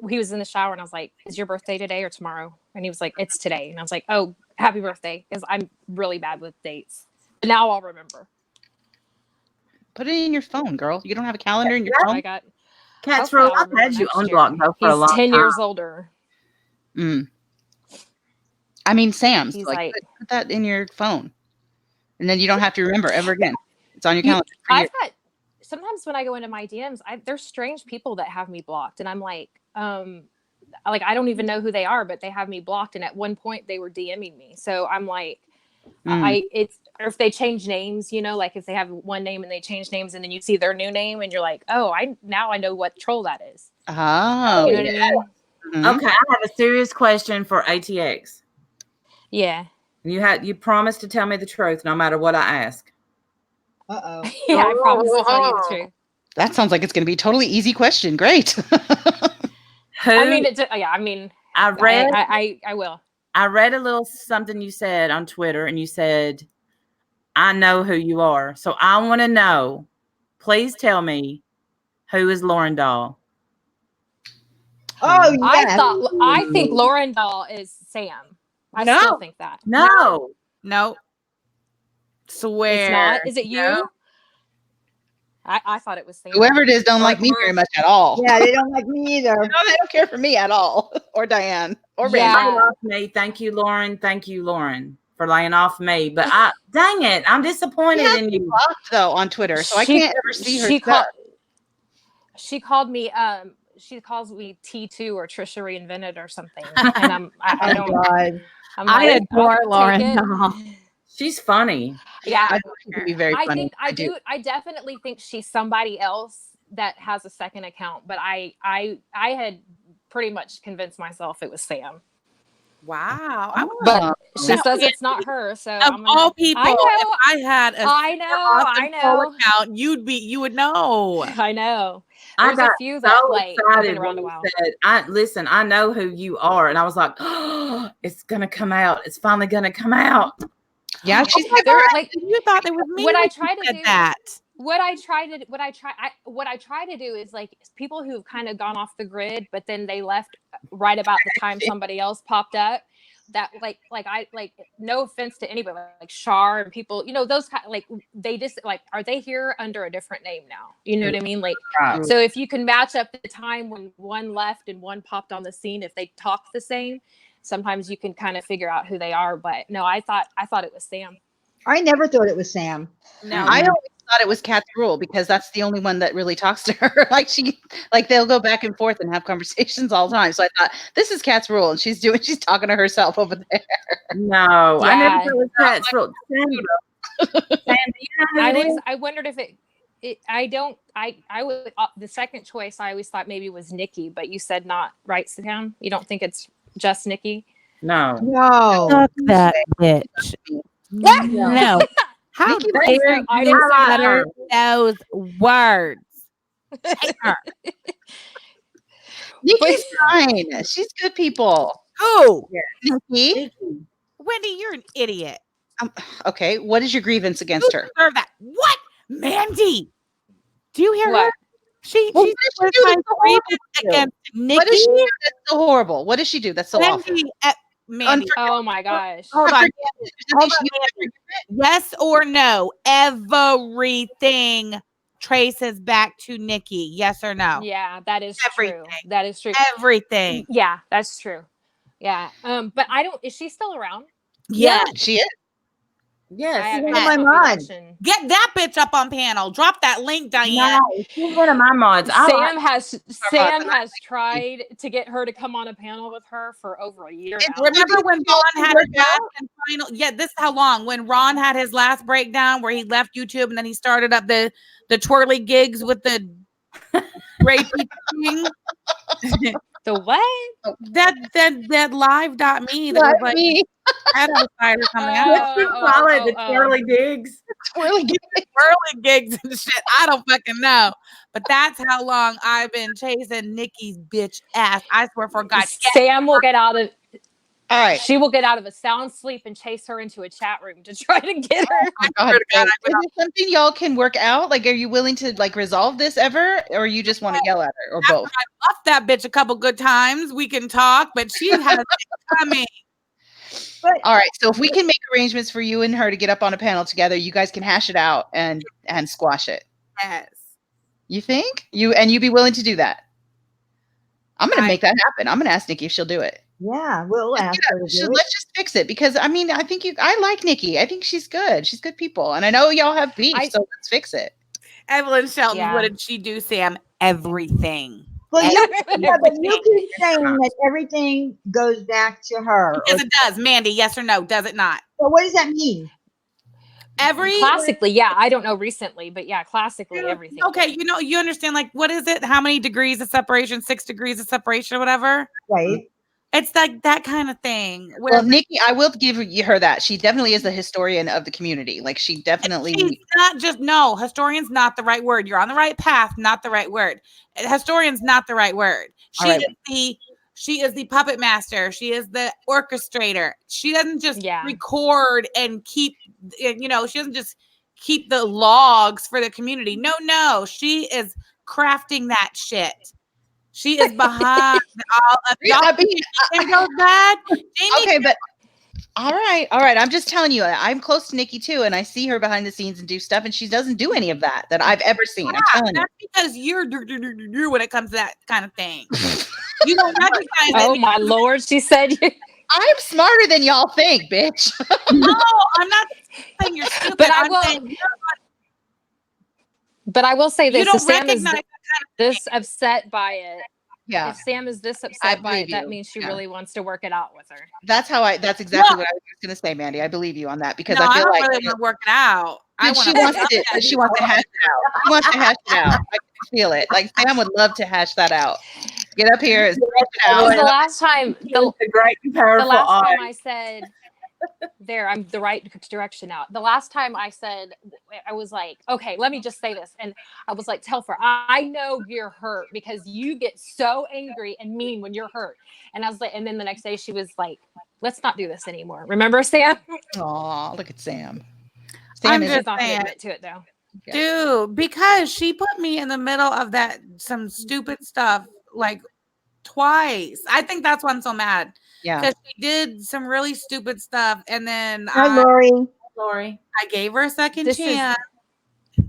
S11: he was in the shower, and I was like, "Is your birthday today or tomorrow?" And he was like, "It's today." And I was like, "Oh, happy birthday," because I'm really bad with dates. But now I'll remember.
S1: Put it in your phone, girl. You don't have a calendar in your phone?
S11: I got.
S5: Cats Rose, I've had you unblocked though for a long time.
S11: He's 10 years older.
S1: I mean, Sam's
S11: He's
S1: like put that in your phone, and then you don't have to remember ever again. It's It's on your calendar.
S11: I've got sometimes when I go into my DMs, there's strange people that have me blocked, and I'm like I don't even know who they are, but they have me blocked. And at one point, they were DMing me, so I'm like, or if they change names, like if they have one name and they change names, and then you see their new name, and you're like, oh, I know what troll that is.
S1: Oh,
S11: you know what I mean?
S1: Mm-hmm.
S5: Okay, I have a serious question for ATX.
S11: Yeah.
S5: You promised to tell me the truth no matter what I ask.
S3: Uh-oh.
S11: Yeah, I promise to tell you the truth.
S1: That sounds like it's going to be a totally easy question. Great.
S5: Who?
S11: I mean,
S5: I read.
S11: I will.
S5: I read a little something you said on Twitter, and you said, "I know who you are." So I want to know. Please tell me, who is Lauren Dahl?
S3: Oh, yes.
S11: I think Lauren Dahl is Sam. I still think that.
S5: No.
S6: Swear.
S11: It's not. Is it you?
S5: No.
S11: I thought it was Sam.
S1: Whoever it is don't like me very much at all.
S3: Yeah, they don't like me either.
S1: No, they don't care for me at all. Or Diane. Or
S11: Yeah.
S1: Randy.
S5: Off me. Thank you, Lauren. Thank you, Lauren, for laying off me. But dang it, I'm disappointed in you.
S1: Blocked, though, on Twitter, so I can't ever see her stuff.
S11: She called me. She calls me T2 or Trisha Reinvented or something, and I don't.
S3: God.
S11: I
S2: adore Lauren Dahl.
S5: She's funny.
S11: Yeah,
S1: I think she could be very funny.
S11: I definitely think she's somebody else that has a second account, but I had pretty much convinced myself it was Sam.
S6: Wow.
S11: But she says it's not her. So
S6: of all people, if I had
S11: I know
S6: account, you would know.
S11: I know.
S5: I
S11: There's
S5: got
S11: a few that
S5: so
S11: like have
S5: excited
S11: been around
S5: when
S11: a
S5: you
S11: while.
S5: said, listen, I know who you are. And I was like, oh, it's going to come out. It's finally going to come out.
S1: Yeah, she's
S11: like,
S6: you thought it was me.
S11: What I try to do
S6: that.
S11: What I try to do is like people who've kind of gone off the grid, but then they left right about the time somebody else popped up. That like no offense to anybody, like Char and people, those kind, like they just like, are they here under a different name now? You know what I mean? Like, so if you can match up the time when one left and one popped on the scene, if they talk the same, sometimes you can kind of figure out who they are. But no, I thought it was Sam.
S3: I never thought it was Sam.
S1: No, I always thought it was Kat's Rule because that's the only one that really talks to her. like they'll go back and forth and have conversations all the time. So I thought this is Kat's Rule, and she's talking to herself over there.
S5: No,
S11: yeah.
S5: I never thought it was Kat's Rule. Sam,
S11: I wondered if I would the second choice I always thought maybe was Nikki, but you said not, right, Sam? You don't think it's just Nikki?
S5: No.
S2: Fuck that bitch. No. How dare you utter those words? Hate her.
S1: Nikki's fine. She's good people.
S6: Who?
S1: Nikki.
S6: Wendy, you're an idiot.
S1: Okay, what is your grievance against her?
S6: Deserve that. What? Mandy. Do you hear her? She's
S1: grievance
S6: against Nikki.
S1: What does she do that's so horrible? What does she do that's so awful?
S11: Mandy. Oh my gosh.
S6: Hold on. Yes or no? Everything traces back to Nikki. Yes or no?
S11: Yeah, that is
S6: everything.
S11: True. That is true.
S6: Everything.
S11: Yeah, that's true. Yeah. But is she still around?
S1: Yeah, she is.
S5: Yes.
S3: She's one of my mods.
S6: Get that bitch up on panel. Drop that link, Diane.
S5: No, she's one of my mods.
S11: Sam has tried to get her to come on a panel with her for over a year now.
S6: Remember when Ron had his last and final? Yeah, this is how long. When Ron had his last breakdown where he left YouTube and then he started up the twirly gigs with the great thing.
S11: The what?
S6: That live.me that was like
S1: me.
S6: Cider coming out.
S5: What's you call it? The twirly gigs?
S1: Twirly
S6: gigs and shit. I don't fucking know. But that's how long I've been chasing Nikki's bitch ass. I swear for God.
S11: Sam will get out of
S1: all right.
S11: She will get out of a sound sleep and chase her into a chat room to try to get her.
S1: Oh my God. Is this something y'all can work out? Like, are you willing to like resolve this ever, or you just want to yell at her, or both?
S6: I left that bitch a couple good times. We can talk, but she has it coming.
S1: All right. So if we can make arrangements for you and her to get up on a panel together, you guys can hash it out and squash it.
S6: Yes.
S1: You think? You'd be willing to do that? I'm gonna make that happen. I'm gonna ask Nikki if she'll do it.
S3: Yeah, we'll ask her to do it.
S1: Let's just fix it because I mean, I like Nikki. I think she's good. She's good people. And I know y'all have beef, so let's fix it.
S8: Evelyn Shelton,
S11: Yeah.
S8: what did she do, Sam? Everything.
S3: Well, you
S8: Everything.
S3: keep saying that everything goes back to her.
S8: Because it does. Mandy, yes or no? Does it not?
S3: Well, what does that mean?
S11: Classically, yeah. I don't know recently, but yeah, classically everything.
S8: Okay, you understand, like, what is it? How many degrees of separation? 6 degrees of separation or whatever?
S3: Right.
S8: It's like that kind of thing.
S1: Well, Nikki, I will give her that. She definitely is the historian of the community. Like she definitely
S8: She's not just historian's not the right word. You're on the right path, not the right word. Historian's not the right word. She is the puppet master. She is the orchestrator. She doesn't just record and keep, she doesn't just keep the logs for the community. No. She is crafting that shit. She is behind all of y'all.
S1: Okay, but all right. I'm just telling you, I'm close to Nikki too, and I see her behind the scenes and do stuff, and she doesn't do any of that I've ever seen. I'm telling you.
S8: That's because you're when it comes to that kind of thing. You don't recognize it.
S11: Oh my Lord, she said.
S1: I'm smarter than y'all think, bitch.
S8: No, I'm not saying you're stupid.
S11: But I will say this:
S8: You don't
S11: if Sam is
S8: recognize
S11: this upset by it.
S1: Yeah.
S11: If Sam is this upset by it, that means she
S1: Yeah.
S11: really wants to work it out with her.
S1: That's exactly what I was going to say, Mandy. I believe you on that because I feel
S8: don't
S1: like
S8: really want to work it out.
S1: she wants to hash it out. She wants to hash it out. I can feel it. Like Sam would love to hash that out. Get up here and hash it out.
S11: The last time, the
S5: great and powerful
S11: last time I said, I'm the right direction out. The last time I said, I was like, okay, let me just say this. And I was like, Telfer, I know you're hurt because you get so angry and mean when you're hurt. And I was like, and then the next day she was like, let's not do this anymore. Remember, Sam?
S1: Aw, look at Sam.
S8: I'm
S11: She's
S8: just
S11: not going to
S8: saying,
S11: admit to it though.
S8: dude, because she put me in the middle of some stupid stuff like twice. I think that's why I'm so mad.
S1: Yeah.
S8: Because she did some really stupid stuff. And then
S3: Hi, Lori.
S8: I gave her a second chance.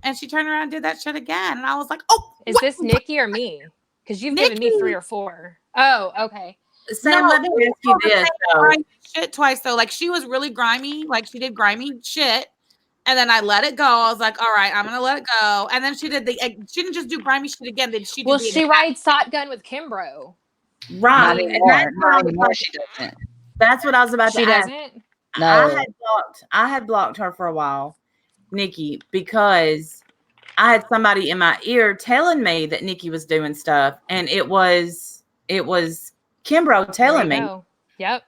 S8: And she turned around and did that shit again. And I was like,
S11: is this Nikki or me? Because you've given me 3 or 4. Oh, okay.
S5: Sam, let me ask you this though.
S8: Shit twice though. Like she was really grimy. Like she did grimy shit. And then I let it go. I was like, all right, I'm gonna let it go. And then she didn't just do grimy shit again. She
S11: rides shotgun with Kimbrough.
S5: Right.
S1: Not anymore. She doesn't.
S5: That's what I was about to ask.
S11: She doesn't?
S1: No.
S5: I had blocked her for a while, Nikki, because I had somebody in my ear telling me that Nikki was doing stuff, and it was Kimbrough telling me.
S11: Yep.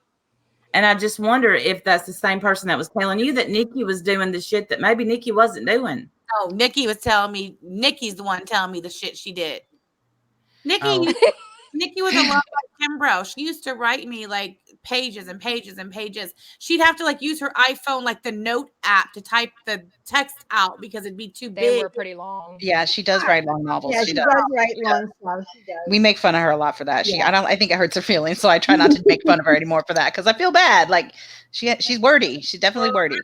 S5: And I just wonder if that's the same person that was telling you that Nikki was doing the shit that maybe Nikki wasn't doing.
S8: No, Nikki was telling me. Nikki's the one telling me the shit she did. Nikki was a lot like Kimbrough. She used to write me like pages and pages and pages. She'd have to like use her iPhone, like the note app, to type the text out because it'd be too big.
S11: They were pretty long.
S1: Yeah, she does write long novels.
S3: Yeah, she does write long stuff. She does.
S1: We make fun of her a lot for that. I think it hurts her feelings, so I try not to make fun of her anymore for that because I feel bad. Like she's wordy. She's definitely wordy.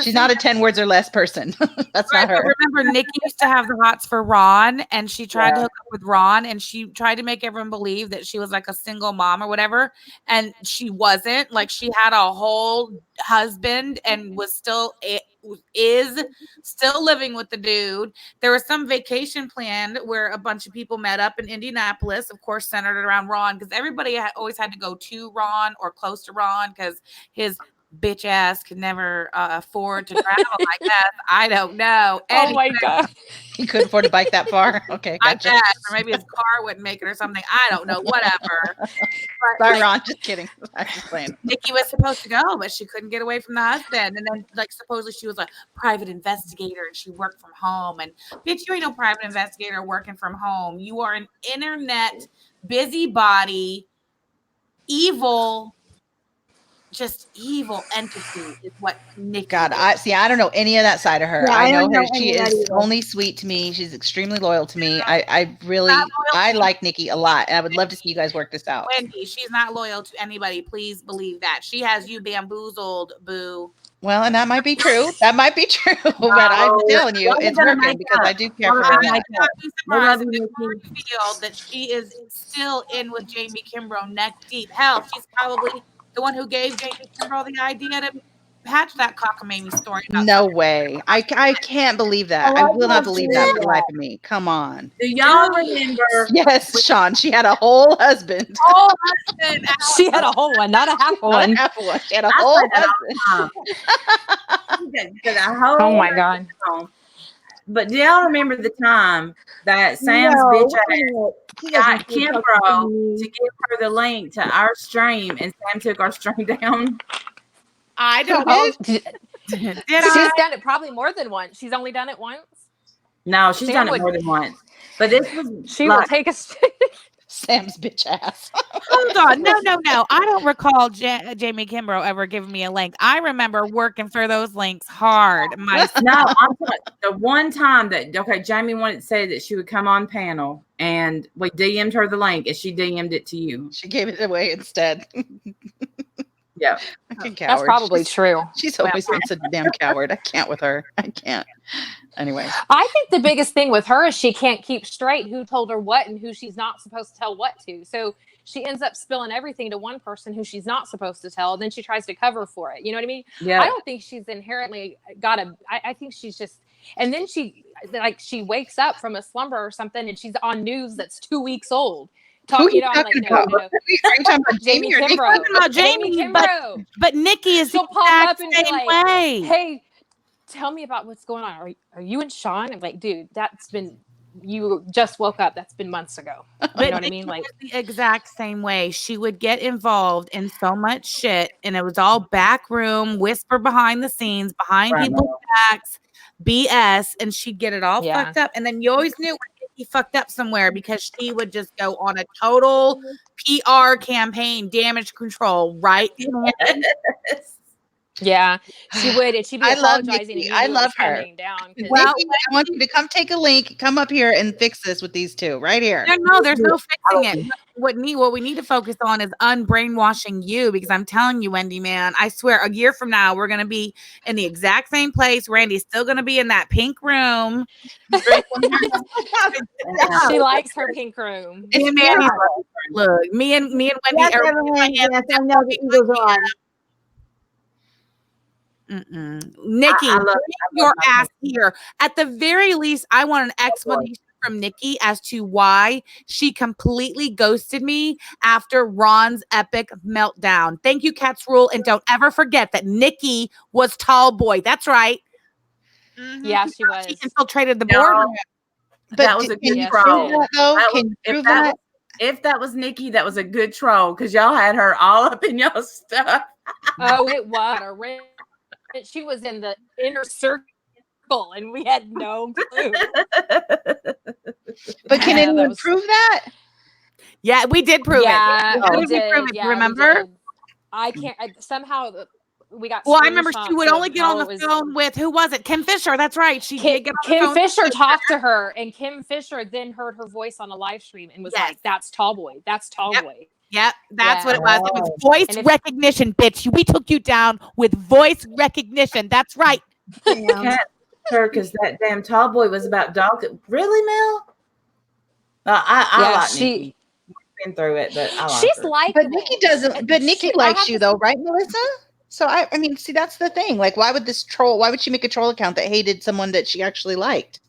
S1: She's not a 10 words or less person. That's not her.
S8: Remember, Nikki used to have the hots for Ron, and she tried to hook up with Ron, and she tried to make everyone believe that she was like a single mom or whatever, and she wasn't. Like she had a whole husband and was still living with the dude. There was some vacation planned where a bunch of people met up in Indianapolis, of course, centered around Ron, because everybody always had to go to Ron or close to Ron because his bitch ass could never afford to travel like that. I don't know.
S11: Oh my God.
S1: He couldn't afford to bike that far. Okay, gotcha.
S8: I guess, or maybe his car wouldn't make it or something. I don't know. Whatever.
S1: Sorry, Ron. Just kidding. I'm just playing.
S8: Nikki was supposed to go, but she couldn't get away from the husband. And then, like, supposedly she was a private investigator and she worked from home. And bitch, you ain't no private investigator working from home. You are an internet busybody, evil just evil entity is what Nikki
S1: God,
S8: is.
S1: I don't know any of that side of her.
S3: Yeah,
S1: I
S3: I
S1: know
S3: don't
S1: her.
S3: know
S1: She
S3: any of that
S1: is
S3: either.
S1: only sweet to me. She's extremely loyal to me. I like Nikki a lot, and I would love to see you guys work this out.
S8: Wendy, she's not loyal to anybody. Please believe that. She has you bamboozled, boo.
S1: Well, and that might be true. That might be true. But I'm telling you,
S5: Y'all are
S1: it's
S5: gonna
S1: working
S5: make
S1: because
S5: up.
S1: I do care
S5: Y'all
S1: for
S5: are
S1: her.
S5: gonna
S1: a lot.
S5: make
S8: I would not
S5: up.
S8: be
S5: We love
S8: surprised if
S5: you,
S8: it's more
S5: Nikki.
S8: revealed that she is still in with Jamie Kimbrough neck deep. Hell, she's probably the one who gave Jamie Kimbrough the idea to hatch that cockamamie story about
S1: No way. I can't believe that. I will not believe that for the life of me. Come on.
S5: Do y'all remember?
S1: Yes, Sean. She had a whole husband.
S8: whole husband.
S11: She had a whole one, not a half
S1: Not
S11: one.
S1: a half one. She had a
S5: I
S1: whole
S5: say that
S1: husband.
S5: all the time. That a whole
S11: Oh my god.
S5: husband. But do y'all remember the time that Sam's
S3: No,
S5: bitch
S3: wait a
S5: ass
S3: minute. She
S5: got
S3: doesn't feel
S5: Kimbrough
S3: comfortable.
S5: to give her the link to our stream, and Sam took our stream down?
S8: I
S1: Who
S8: don't
S11: Oh,
S1: did?
S8: did
S11: she's
S8: I?
S11: done it probably more than once. She's only done it once.
S5: No, she's
S11: Sam
S5: done it
S11: would-
S5: more than once. But this was
S11: She will
S5: like,
S11: take a
S1: Sam's bitch ass.
S8: Hold on. No. I don't recall Jamie Kimbrough ever giving me a link. I remember working for those links hard.
S5: no, I'm talking the one time that Jamie wanted to say that she would come on panel, and we DM'd her the link, and she DM'd it to you.
S1: She gave it away instead.
S5: Yeah,
S1: Fucking coward.
S11: That's probably true.
S1: She's always been such a damn coward. I can't with her. I can't. Anyway.
S11: I think the biggest thing with her is she can't keep straight who told her what and who she's not supposed to tell what to. So she ends up spilling everything to one person who she's not supposed to tell. And then she tries to cover for it. You know what I mean?
S5: yeah.
S11: I don't think she's inherently I think she's just, and then she wakes up from a slumber or something and she's on news that's 2 weeks old.
S1: Who are you
S11: I'm
S1: talking
S11: like,
S1: about?
S11: no.
S1: Are you talking about
S11: Jamie
S1: Jamie or Nikki?
S11: Kimbrough.
S8: talking about
S11: Jamie
S8: Jamie,
S11: Kimbrough.
S8: but Nikki is the
S11: She'll pop
S8: exact
S11: up and be
S8: same
S11: like,
S8: way.
S11: hey, tell me about what's going on. Are you and Sean? I'm like, dude, you just woke up. That's been months ago. You
S8: But
S11: know what I
S8: Nikki
S11: mean? Like,
S8: was the exact same way. She would get involved in so much shit, and it was all back room, whisper behind the scenes, behind
S5: Right.
S8: people's backs, BS, and she'd get it all
S11: Yeah.
S8: fucked up. And then you always knew when Nikki fucked up somewhere because she would just go on a total PR campaign, damage control, right?
S11: yeah, she would. And she'd be
S1: I love
S11: apologizing.
S1: Nikki.
S11: And you
S1: I
S11: knew it
S1: love
S11: was
S1: her.
S11: coming down. 'Cause-
S8: Well,
S1: Nikki, I want you to come take a link, come up here and fix this with these two right here.
S8: No, there's no fixing it. What we need to focus on is unbrainwashing you, because I'm telling you, Wendy, man, I swear a year from now, we're going to be in the exact same place. Randy's still going to be in that pink room.
S11: she likes her pink room.
S8: Me and Mandy, look, me and Wendy
S3: Yes,
S8: are
S3: Evelyn, yes, I know the Eagles are on.
S8: Nikki,
S5: I love
S8: bring your
S5: my
S8: ass here. At the very least, I want an explanation from Nikki as to why she completely ghosted me after Ron's epic meltdown. Thank you, Cats Rule, and don't ever forget that Nikki was tall boy. That's right.
S11: Yeah, she was.
S8: She infiltrated the
S5: No,
S8: boardroom.
S1: But
S5: that was a
S1: can
S5: good
S1: you
S11: troll.
S1: prove that though?
S5: That
S1: Can
S5: was-
S1: you prove that?
S5: If that was Nikki, that was a good troll because y'all had her all up in y'all stuff.
S11: Oh, it was. She was in the inner circle and we had no clue.
S1: But can
S11: Yeah,
S1: anyone prove that?
S8: Yeah, we did prove
S11: Yeah,
S8: it. How
S11: we
S8: did we
S11: did.
S8: prove it? Do
S11: Yeah,
S8: you
S11: we
S8: remember?
S11: did. I can't. Somehow we got.
S8: Well, I remember she would
S11: screenshots
S8: only
S11: of
S8: get on
S11: how
S8: the
S11: it was-
S8: phone with, who was it? Kim Fisher. That's right. She did get on the
S11: Kim
S8: phone.
S11: Fisher talked to her, and Kim Fisher then heard her voice on a live stream and was
S8: Yes.
S11: like, "That's Tallboy. That's Tallboy."
S8: Yep, that's what it
S11: Yeah.
S8: was. It was voice
S11: And if-
S8: recognition, bitch. We took you down with voice recognition. That's right.
S5: Can't her because that damn tall boy was about dog. Really, Mel? I
S11: Yeah,
S5: like
S11: she-
S5: Nikki. Been through it, but I like
S11: She's
S5: her.
S11: like,
S1: But Nikki doesn't. But Nikki likes you though, right, Melissa? So I mean, see, that's the thing. Like, why would why would she make a troll account that hated someone that she actually liked?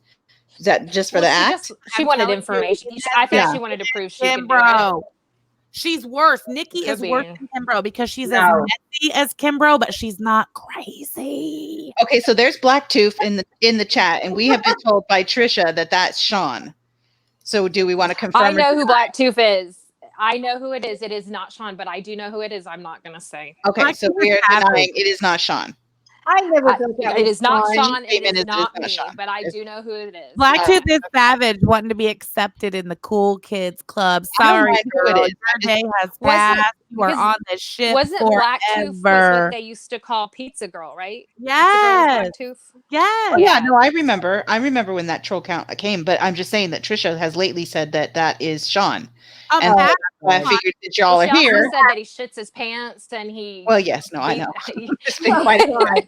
S1: Is that just for the act?
S11: She wanted information. I think
S1: Yeah.
S11: she wanted to prove she could do it.
S8: Kimbrough. She's worse. Nikki
S11: Could
S8: is
S11: be.
S8: worse than Kimbrough because she's as
S5: No.
S8: messy as Kimbrough, but she's not crazy.
S1: Okay, so there's Blacktooth in the chat, and we have been told by Trisha that that's Sean. So do we want to confirm?
S11: I
S1: or
S11: know who
S1: deny?
S11: Blacktooth is. I know who it is. It is not Sean, but I do know who it is. I'm not going to say.
S1: Okay, so we are denying it is not Sean.
S3: I never thought that
S11: It
S3: was
S11: is not
S3: Sean.
S11: Sean. It
S1: Statement
S11: is
S1: is
S11: not
S1: it's not
S11: me,
S1: Sean.
S11: but I do know who it is.
S6: Blacktooth is savage, wanting to be accepted in the cool kids club.
S1: I don't
S6: Sorry,
S1: mind who it
S6: girl.
S1: is.
S6: Your day has
S11: Was it-
S6: passed. You are
S11: because
S6: on this ship
S11: Wasn't Blacktooth was what
S6: forever.
S11: they used to call Pizza Girl, right?
S6: Yes.
S11: Pizza Girl was Blacktooth.
S6: Yes.
S1: Oh, yeah, no, I remember when that troll count came, but I'm just saying that Trisha has lately said that is Sean. And
S6: That's
S1: I
S6: fine.
S1: figured that y'all
S11: Well,
S1: are
S11: she
S1: here.
S11: also said that he shits his pants and he.
S1: Well, yes, no, I know. It's been
S3: Oh,
S1: quite a
S3: God.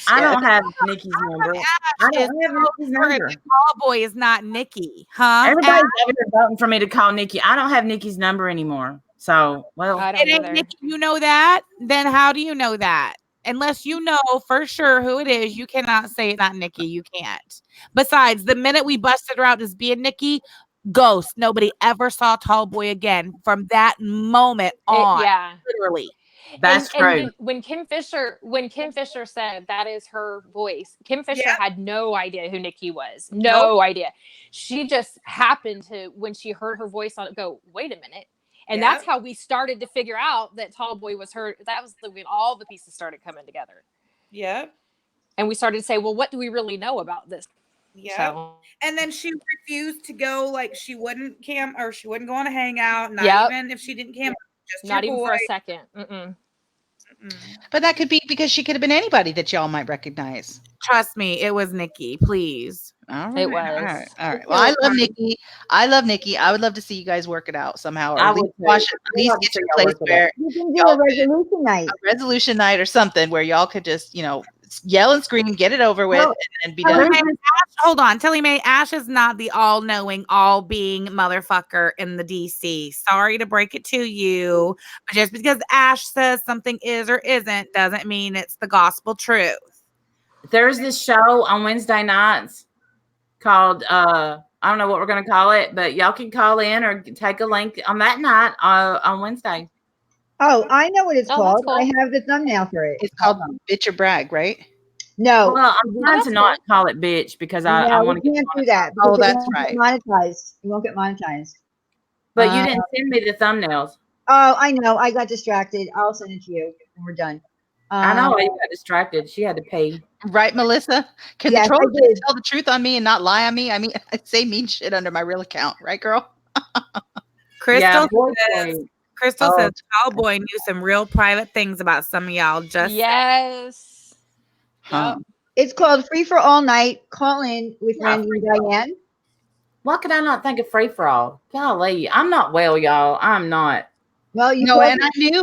S5: I
S1: yes.
S5: don't have Nikki's number. I don't have Nikki's number.
S6: The tall boy is not Nikki, huh?
S5: Everybody's over here voting for me to call Nikki. I don't have Nikki's number anymore. So, well,
S11: I
S6: It
S11: don't
S6: ain't
S11: either.
S6: Nikki. You know that? Then how do you know that? Unless you know for sure who it is, you cannot say it's not Nikki. You can't. Besides, the minute we busted her out as being Nikki, ghost. Nobody ever saw Tall Boy again from that moment on.
S11: Yeah.
S6: Literally.
S5: that's true.
S11: And when Kim Fisher said that is her voice, Kim Fisher
S6: Yeah.
S11: had no idea who Nikki was.
S6: Nope.
S11: No idea. She just happened to, when she heard her voice on it, go, wait a minute. And
S6: Yep.
S11: that's how we started to figure out that Tall Boy was her. That was when all the pieces started coming together.
S6: Yep.
S11: And we started to say, well, what do we really know about this?
S6: Yep.
S11: So,
S6: And then she refused to go, like she wouldn't go on a hangout, not
S11: Yep.
S6: even if she didn't camp, just
S11: not
S6: your
S11: even
S6: boy.
S11: for a second. Mm-mm.
S1: But that could be because she could have been anybody that y'all might recognize.
S6: Trust me, it was Nikki. Please.
S1: All right.
S11: It was.
S1: All right. All right. Well, I love Nikki. I love Nikki. I would love to see you guys work it out somehow, or
S5: I
S1: at least
S5: would too.
S1: wash it, at
S5: I'd
S1: least
S5: love to
S1: get
S5: see
S1: to a
S5: y'all
S1: place
S5: work it out.
S1: where
S3: You can do
S1: y'all
S3: a resolution night.
S1: a resolution night or something where y'all could just, yell and scream, get it over with,
S3: Well,
S1: and be
S6: Telly
S1: done.
S6: Mae, Ash, hold on. Telly Mae, Ash is not the all-knowing, all-being motherfucker in the DC. Sorry to break it to you, but just because Ash says something is or isn't doesn't mean it's the gospel truth.
S5: There's this show on Wednesday nights called I don't know what we're gonna call it, but y'all can call in or take a link on that night on Wednesday.
S3: Oh, I know what it's
S11: Oh, that's
S3: called.
S11: cool.
S3: I have the thumbnail for it.
S1: It's called Bitch or Brag, right?
S3: No,
S5: Well, I'm trying to
S11: that's
S5: not call it bitch because I
S3: no,
S5: want to
S3: we
S5: get
S3: can't do
S5: monetized.
S3: that.
S1: Oh,
S3: because it
S1: that's
S3: won't get
S1: right.
S3: monetized. You won't get monetized.
S5: But you didn't send me the thumbnails.
S3: Oh, I know. I got distracted. I'll send it to you when we're done.
S5: I know you got distracted. She had to pay.
S1: Right, Melissa? Can
S3: Yes,
S1: the
S3: I
S1: trolls
S3: did.
S1: just tell the truth on me and not lie on me? I mean, I say mean shit under my real account, right, girl?
S6: Crystal
S5: boy,
S6: says, Crystal
S5: Oh.
S6: says Tall Boy knew some real private things about some of y'all. Just
S11: Yes.
S1: Huh.
S3: It's called Free for All Night. Call in with
S5: Yeah,
S3: Randy and Diane.
S5: Why could I not think of free for all? Golly, I'm not well, y'all. I'm not.
S3: Well, you
S1: No,
S3: called
S1: and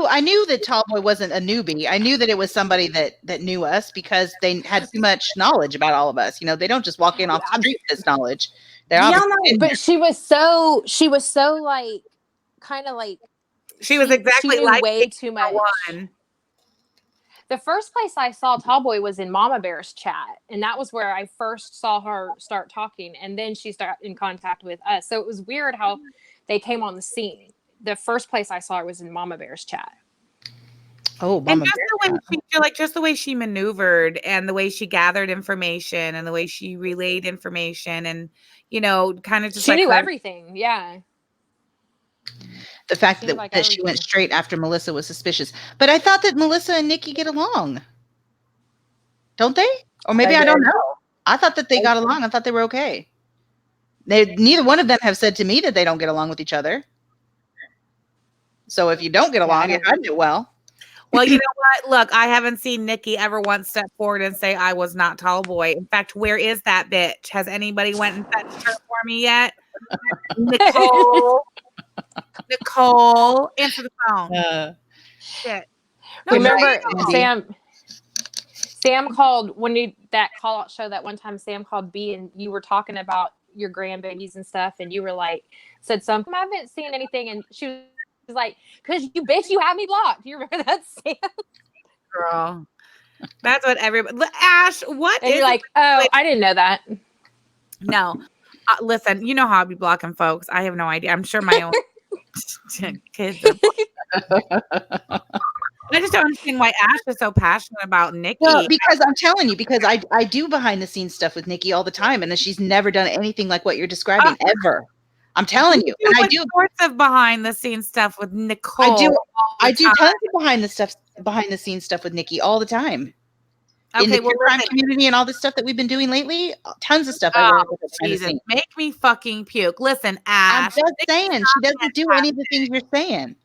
S1: I knew that Tall Boy wasn't a newbie. I knew that it was somebody that knew us because they had too much knowledge about all of us. They don't just walk in off the street with this knowledge. They're
S5: Do y'all
S1: obviously
S5: know-
S1: in there.
S11: But she was so like, kind of like,
S6: she was exactly
S11: she knew
S6: like
S11: way too much.
S6: one.
S11: The first place I saw Tall Boy was in Mama Bear's chat, and that was where I first saw her start talking, and then she started in contact with us. So it was weird how they came on the scene. The first place I saw her was in Mama Bear's chat.
S1: Oh,
S6: And
S1: Mama
S6: just
S1: Bear.
S6: the way just the way she maneuvered and the way she gathered information and the way she relayed information and kind of just
S11: She
S6: like
S11: knew
S6: her-
S11: everything. Yeah.
S1: The fact
S11: She
S1: that,
S11: knew, like,
S1: that she went
S11: everything.
S1: straight after Melissa was suspicious. But I thought that Melissa and Nikki get along. Don't they? Or maybe
S5: They
S1: I don't
S5: do.
S1: know. I thought that they got along. I thought they were okay. Neither one of them have said to me that they don't get along with each other. So if you don't get along, you're hiding it well.
S6: Well, you know what? Look, I haven't seen Nikki ever once step forward and say I was not Tall Boy. In fact, where is that bitch? Has anybody went and fetched her for me yet? Nicole, answer the phone. Shit. No,
S11: Remember
S6: Sam.
S11: Sam called when that call out show that one time. Sam called B and you were talking about your grandbabies and stuff, and you were like, said something. I haven't seen anything, and she was like, "Cause you bitch, you have me blocked." You remember that, Sam?
S6: Girl, that's what everybody. Ash, what?
S11: And you're like, "Oh, I didn't know that."
S6: No, listen. You know how I be blocking folks. I have no idea. I'm sure my own kids are. I just don't understand why Ash is so passionate about Nikki.
S1: Well, because I'm telling you, because I do behind the scenes stuff with Nikki all the time, and she's never done anything like what you're describing ever. I'm telling you, and I do
S6: sorts of behind the scenes stuff with Nicole.
S1: I do tons of behind the scenes stuff with Nikki all the time. in the
S8: Okay, well,
S1: true crime
S8: listen.
S1: community and all this stuff that we've been doing lately, tons of stuff I learned
S8: Oh,
S1: behind the
S8: Jesus,
S1: scenes.
S8: make me fucking puke. Listen,
S1: I'm
S8: Ash.
S1: just saying, she doesn't do any of the things you're saying.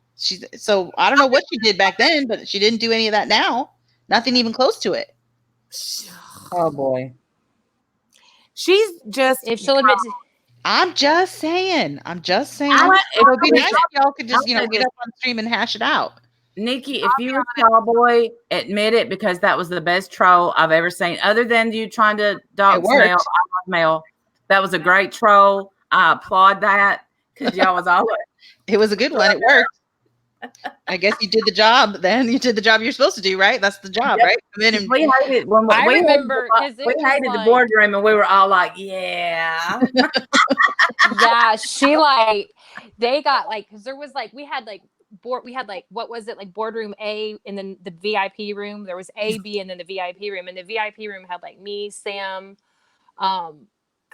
S1: So I don't know what she did back then, but she didn't do any of that now. Nothing even close to it.
S5: Oh boy.
S8: She's just.
S11: If she'll admit to,
S1: I'm just saying.
S5: want-
S1: It would be
S5: if-
S1: nice if y'all could just,
S5: I'll say
S1: get
S5: this.
S1: up on stream and hash it out.
S5: Nikki, if you were Cowboy, admit it, because that was the best troll I've ever seen. Other than you trying to dox
S1: worked.
S5: Mel, Mel, that was a great troll. I applaud that because y'all was all.
S1: It was a good one. It worked. I guess you did the job. Then you did the job you're supposed to do, right? That's the job, right? Come in and
S5: We hated when
S11: I
S5: we
S11: remember
S5: hated,
S11: because
S5: we hated the boardroom, and we were all like, "Yeah."
S11: yeah, she like they got like because there was like we had like what was it, like boardroom A and then the VIP room. There was A, B, and then the VIP room. And the VIP room had like me, Sam,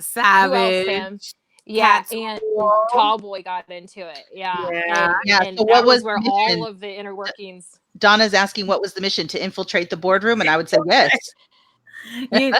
S8: Savage.
S11: who else, Sam? Yeah, and Tall Boy got into it. Yeah. And
S1: so
S11: that
S1: what was
S11: where
S1: the
S11: all
S1: mission?
S11: of the inner workings.
S1: Donna's asking what was the mission, to infiltrate the boardroom, and I would say yes.
S11: I mean,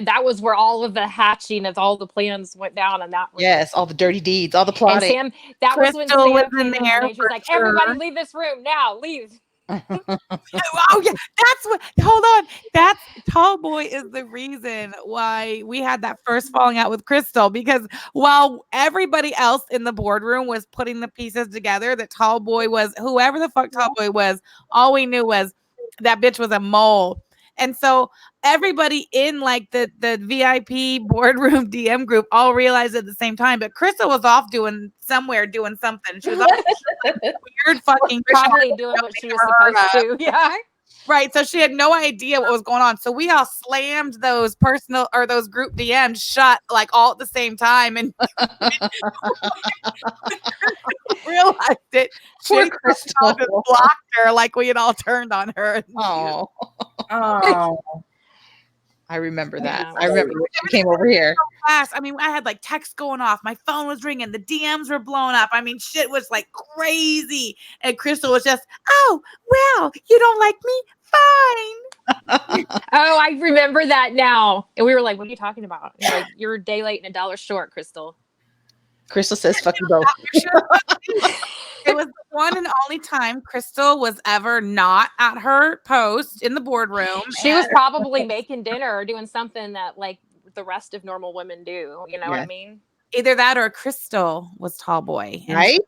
S11: that was where all of the hatching of all the plans went down, and that was
S1: Yes, all the dirty deeds, all the
S11: and
S1: plotting.
S11: Sam. That was when
S8: Crystal
S11: Sam
S8: was in
S11: came
S8: there
S11: and she was
S8: for
S11: like, "Everybody,
S8: sure.
S11: leave this room now! Leave!"
S8: Oh yeah, that's what. Hold on, that's Tall Boy is the reason why we had that first falling out with Crystal, because while everybody else in the boardroom was putting the pieces together, that Tall Boy was whoever the fuck Tall Boy was. All we knew was that bitch was a mole. And so everybody in like the VIP boardroom DM group all realized at the same time. But Crystal was off doing something. She was off weird fucking
S11: probably doing what she was supposed to. Yeah.
S8: Right. So she had no idea what was going on. So we all slammed those personal or those group DMs shut like all at the same time and realized it. She just blocked her like we had all turned on her.
S1: Oh. I remember that.
S11: Yeah.
S1: I remember when she came over here.
S8: Fast. I mean, I had like texts going off. My phone was ringing. The DMs were blowing up. I mean, shit was like crazy. And Crystal was just, "Oh, well, you don't like me? Fine."
S11: Oh, I remember that now. And we were like, "What are you talking about?" And like, "You're a day late and $1 short, Crystal."
S1: Crystal says, "Fuck you both."
S8: It was the one and only time Crystal was ever not at her post in the boardroom.
S11: She was probably making dinner or doing something that like the rest of normal women do. You know what I mean?
S8: Either that or Crystal was Tall Boy.
S1: Right?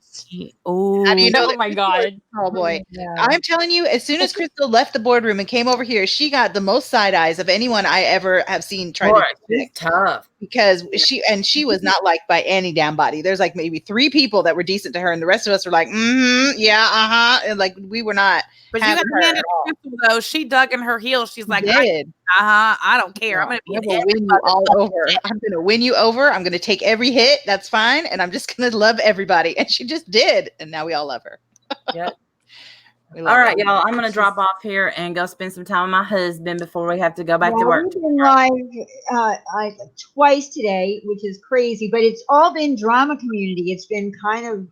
S8: Oh,
S1: How do you know
S11: Oh
S1: that
S11: my
S1: Crystal
S11: God.
S1: is Tall Boy? I'm telling you, as soon as Crystal left the boardroom and came over here, she got the most side eyes of anyone I ever have seen try to
S5: She's tough.
S1: because she was not liked by any damn body. There's like maybe 3 people that were decent to her, and the rest of us were like, yeah, and like we were not.
S8: But you got to hand it to Crystal though. She dug in her heels. She's like, I don't care. I'm gonna be
S1: win you all over. I'm gonna win you over. I'm gonna take every hit. That's fine, and I'm just gonna love everybody. And she just did, and now we all love her.
S5: Yep. All right, y'all. I'm gonna drop off here and go spend some time with my husband before we have to go back to work.
S3: We've been live twice today, which is crazy, but it's all been drama community. It's been kind of,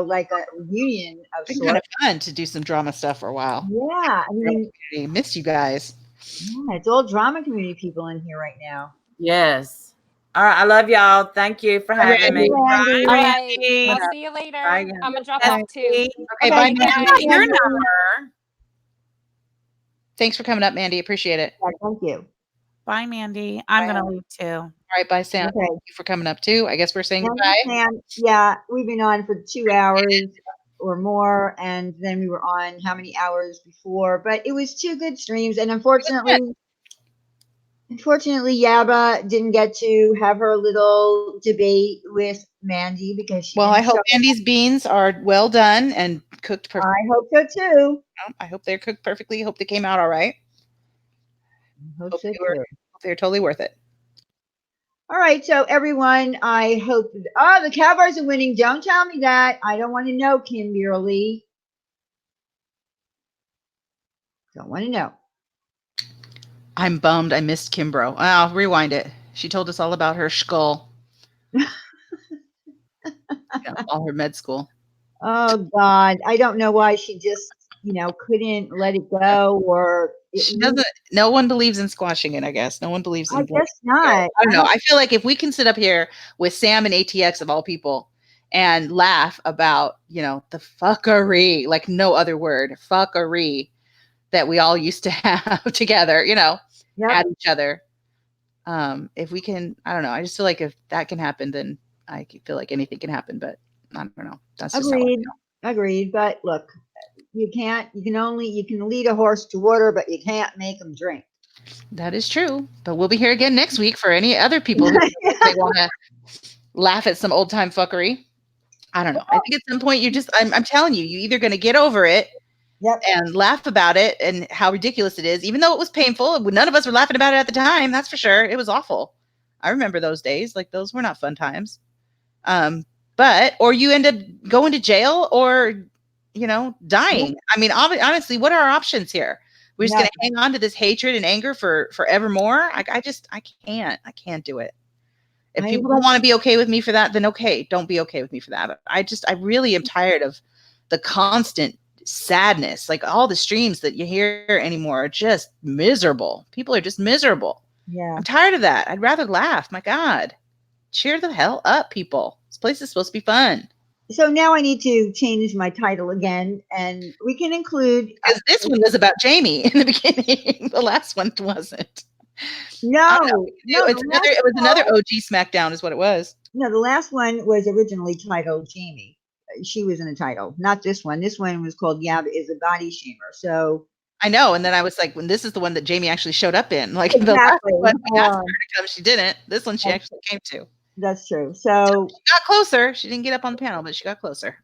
S3: like a reunion of
S1: It's been
S3: sorts.
S1: kind of fun to do some drama stuff for a while.
S3: Yeah, I mean,
S1: missed you guys.
S3: Yeah, it's all drama community people in here right now.
S5: Yes. All right. I love y'all. Thank you for having me.
S11: All right. I'll see you later.
S5: Bye.
S11: I'm gonna drop off too.
S1: Okay, bye, Mandy.
S8: Your number.
S1: Thanks for coming up, Mandy. Appreciate it.
S3: Yeah, thank you.
S8: Bye, Mandy. I'm gonna leave too.
S1: All right, bye, Sam.
S3: Okay.
S1: Thank you for coming up too. I guess we're saying
S3: Thank
S1: goodbye.
S3: you, Sam. Yeah, we've been on for 2 hours or more, and then we were on how many hours before? But it was 2 good streams, and unfortunately, Yaba didn't get to have her little debate with Mandy because she.
S1: Well, I hope Mandy's beans are well done and cooked perfectly.
S3: I hope so too.
S1: I hope they're cooked perfectly. Hope they came out all right.
S3: Hope so
S1: hope they're totally worth it.
S3: All right, so everyone, I hope. The Cowboys are winning. Don't tell me that. I don't want to know, Kimberly. Don't want to know.
S1: I'm bummed I missed Kimbro. I'll rewind it. She told us all about her skull. All her med school.
S3: Oh, God. I don't know why she just couldn't let it go, or
S1: she doesn't. No one believes in squashing it. I guess no one believes in.
S3: I guess not.
S1: I don't know. I feel like if we can sit up here with Sam and ATX of all people and laugh about the fuckery, like no other word, fuckery that we all used to have together, at each other. If we can, I don't know. I just feel like if that can happen, then I feel like anything can happen. But I don't know. That's just
S3: Agreed. But look, you can lead a horse to water, but you can't make him drink.
S1: That is true. But we'll be here again next week for any other people who they want to laugh at some old time fuckery. I don't know. I think at some point I'm telling you, you're either going to get over it and laugh about it and how ridiculous it is, even though it was painful. None of us were laughing about it at the time. That's for sure. It was awful. I remember those days. Like, those were not fun times. Or you end up going to jail or, dying. I mean, honestly, what are our options here? We're just going to hang on to this hatred and anger for forevermore. I can't do it. If people don't want to be okay with me for that, then okay, don't be okay with me for that. But I really am tired of the constant sadness. Like, all the streams that you hear anymore are just miserable. People are just miserable.
S3: Yeah.
S1: I'm tired of that. I'd rather laugh. My God. Cheer the hell up, people. This place is supposed to be fun.
S3: So now I need to change my title again, and we can include,
S1: because this one was about Jamie in the beginning. The last one wasn't.
S3: No,
S1: it was another OG SmackDown, is what it was.
S3: No, the last one was originally titled Jamie. She was in the title, not this one. This one was called Yaba is a Body Shamer. So
S1: I know, and then I was like, when this is the one that Jamie actually showed up in. Like,
S3: exactly.
S1: The last one we asked her to come, she didn't. This one she actually came to.
S3: That's true. So
S1: she got closer. She didn't get up on the panel, but she got closer.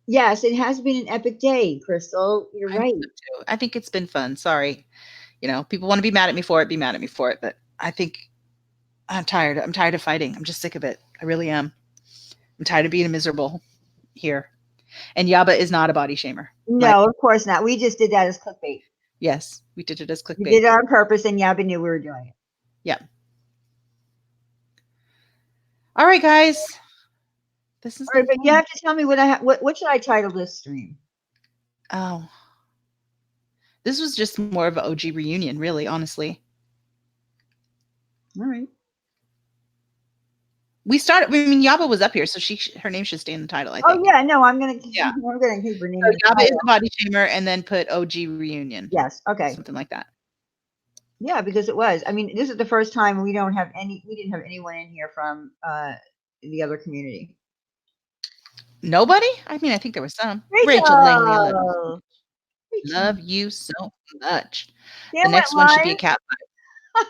S3: Yes, it has been an epic day, Crystal. You're right.
S1: I think it's been fun. Sorry. People want to be mad at me for it, but I think I'm tired. I'm tired of fighting. I'm just sick of it. I really am. I'm tired of being miserable here. And Yaba is not a body shamer.
S3: No, of course not. We just did that as clickbait.
S1: Yes, we did it as clickbait.
S3: We did it on purpose, and Yaba knew we were doing it.
S1: Yeah. All right, guys. This is.
S3: All right, but you have to tell me what should I title this stream?
S1: Oh. This was just more of an OG reunion, really, honestly.
S3: All right.
S1: Yaba was up here, so her name should stay in the title, I think.
S3: Oh yeah, no, I'm gonna keep her name.
S1: So Yaba is a body shamer, and then put OG reunion.
S3: Yes, okay.
S1: Something like that.
S3: Yeah, because it was. I mean, this is the first time we didn't have anyone in here from the other community.
S1: Nobody? I mean, I think there was some.
S3: Rachel
S1: Langley. Love you so much.
S3: Sam,
S1: the next one should be a cat fight.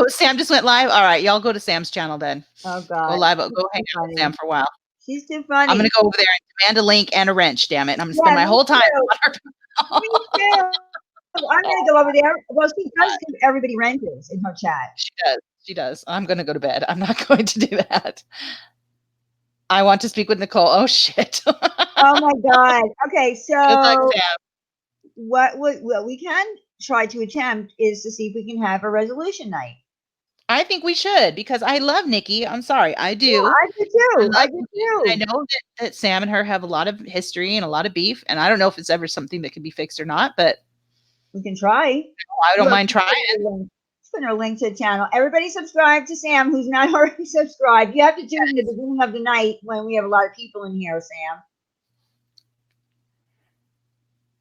S1: Sam just went live. All right, y'all go to Sam's channel then.
S3: Oh God.
S1: Go live. Go hang out with Sam for a while.
S3: She's too funny.
S1: I'm gonna go over there and demand a link and a wrench, damn it. And I'm gonna spend my whole time on her.
S3: Me too. I'm gonna go over there. Well, she does give everybody wrenches in her chat.
S1: She does. I'm gonna go to bed. I'm not going to do that. I want to speak with Nicole. Oh shit.
S3: Oh my God. Okay, so what we can try to attempt is to see if we can have a resolution night.
S1: I think we should, because I love Nikki. I'm sorry, I do.
S3: Yeah, I do too. I do too.
S1: I know that Sam and her have a lot of history and a lot of beef, and I don't know if it's ever something that can be fixed or not, but
S3: we can try.
S1: I don't mind trying.
S3: Put our link to the channel. Everybody subscribe to Sam who's not already subscribed. You have to do it in the beginning of the night when we have a lot of people in here, Sam.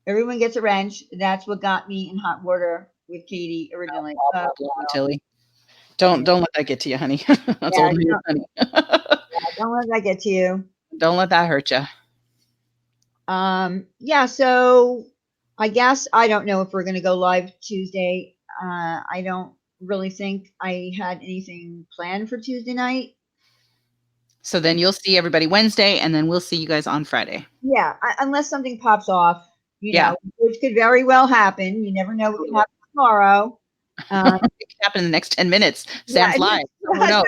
S3: Everyone gets a wrench. That's what got me in hot water with Katie originally.
S1: Tilly. Don't let that get to you, honey. That's old news, honey.
S3: Don't let that get to you.
S1: Don't let that hurt you.
S3: Yeah, so I guess I don't know if we're going to go live Tuesday. I don't really think I had anything planned for Tuesday night.
S1: So then you'll see everybody Wednesday, and then we'll see you guys on Friday.
S3: Yeah, unless something pops off, you know, which could very well happen. You never know what could happen tomorrow.
S1: It could happen in the next 10 minutes. Sam's live. Who knows?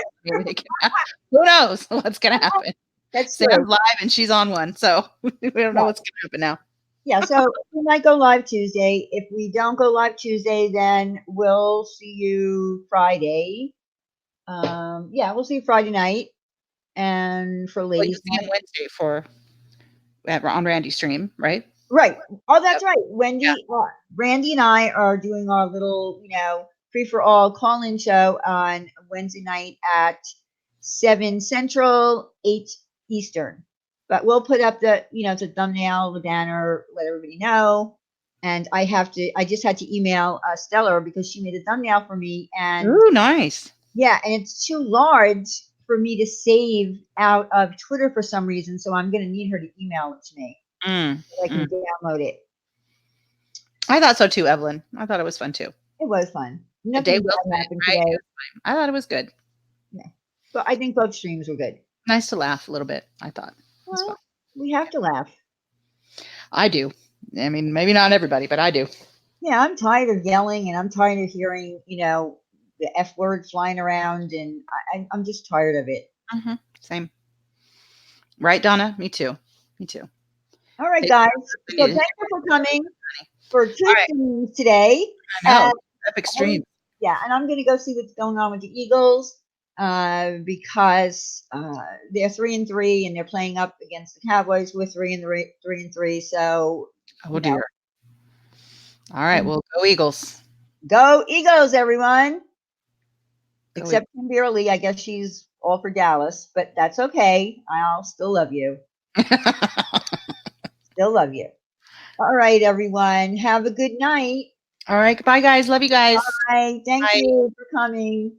S1: Who knows what's going to happen?
S3: That's
S1: Sam's
S3: true.
S1: live, and she's on one. So we don't know what's going to happen now.
S3: Yeah, so we might go live Tuesday. If we don't go live Tuesday, then we'll see you Friday. We'll see you Friday night. And for ladies,
S1: you'll see him Wednesday for on Randy's stream, right?
S3: Right. Oh, that's right. Wendy, Randy and I are doing our little, free for all call-in show on Wednesday night at 7 Central, 8 Eastern. But we'll put up the, the thumbnail, the banner, let everybody know. And I just had to email Stellar because she made a thumbnail for me. And
S1: ooh, nice.
S3: Yeah, and it's too large for me to save out of Twitter for some reason. So I'm going to need her to email it to me. So I can download it.
S1: I thought so too, Evelyn. I thought it was fun too.
S3: It was fun.
S1: The day
S3: Nothing
S1: will
S3: bad happened today.
S1: I thought it was good.
S3: Yeah. But I think both streams were good.
S1: Nice to laugh a little bit, I thought.
S3: Well, we have to laugh.
S1: I do. I mean, maybe not everybody, but I do.
S3: Yeah, I'm tired of yelling and I'm tired of hearing, the F word flying around, and I'm just tired of it.
S1: Same. Right, Donna? Me too. Me too.
S3: All right, guys. So thank you for coming for two streams today.
S1: I know. Epic stream.
S3: Yeah, and I'm going to go see what's going on with the Eagles because they're 3-3 and they're playing up against the Cowboys with 3-3. So,
S1: oh dear. All right, well, go Eagles.
S3: Go Eagles, everyone. Except Kimberly, I guess she's all for Dallas, but that's okay. I'll still love you. Still love you. All right, everyone. Have a good night.
S1: All right. Goodbye, guys. Love you guys.
S3: Bye. Thank you for coming.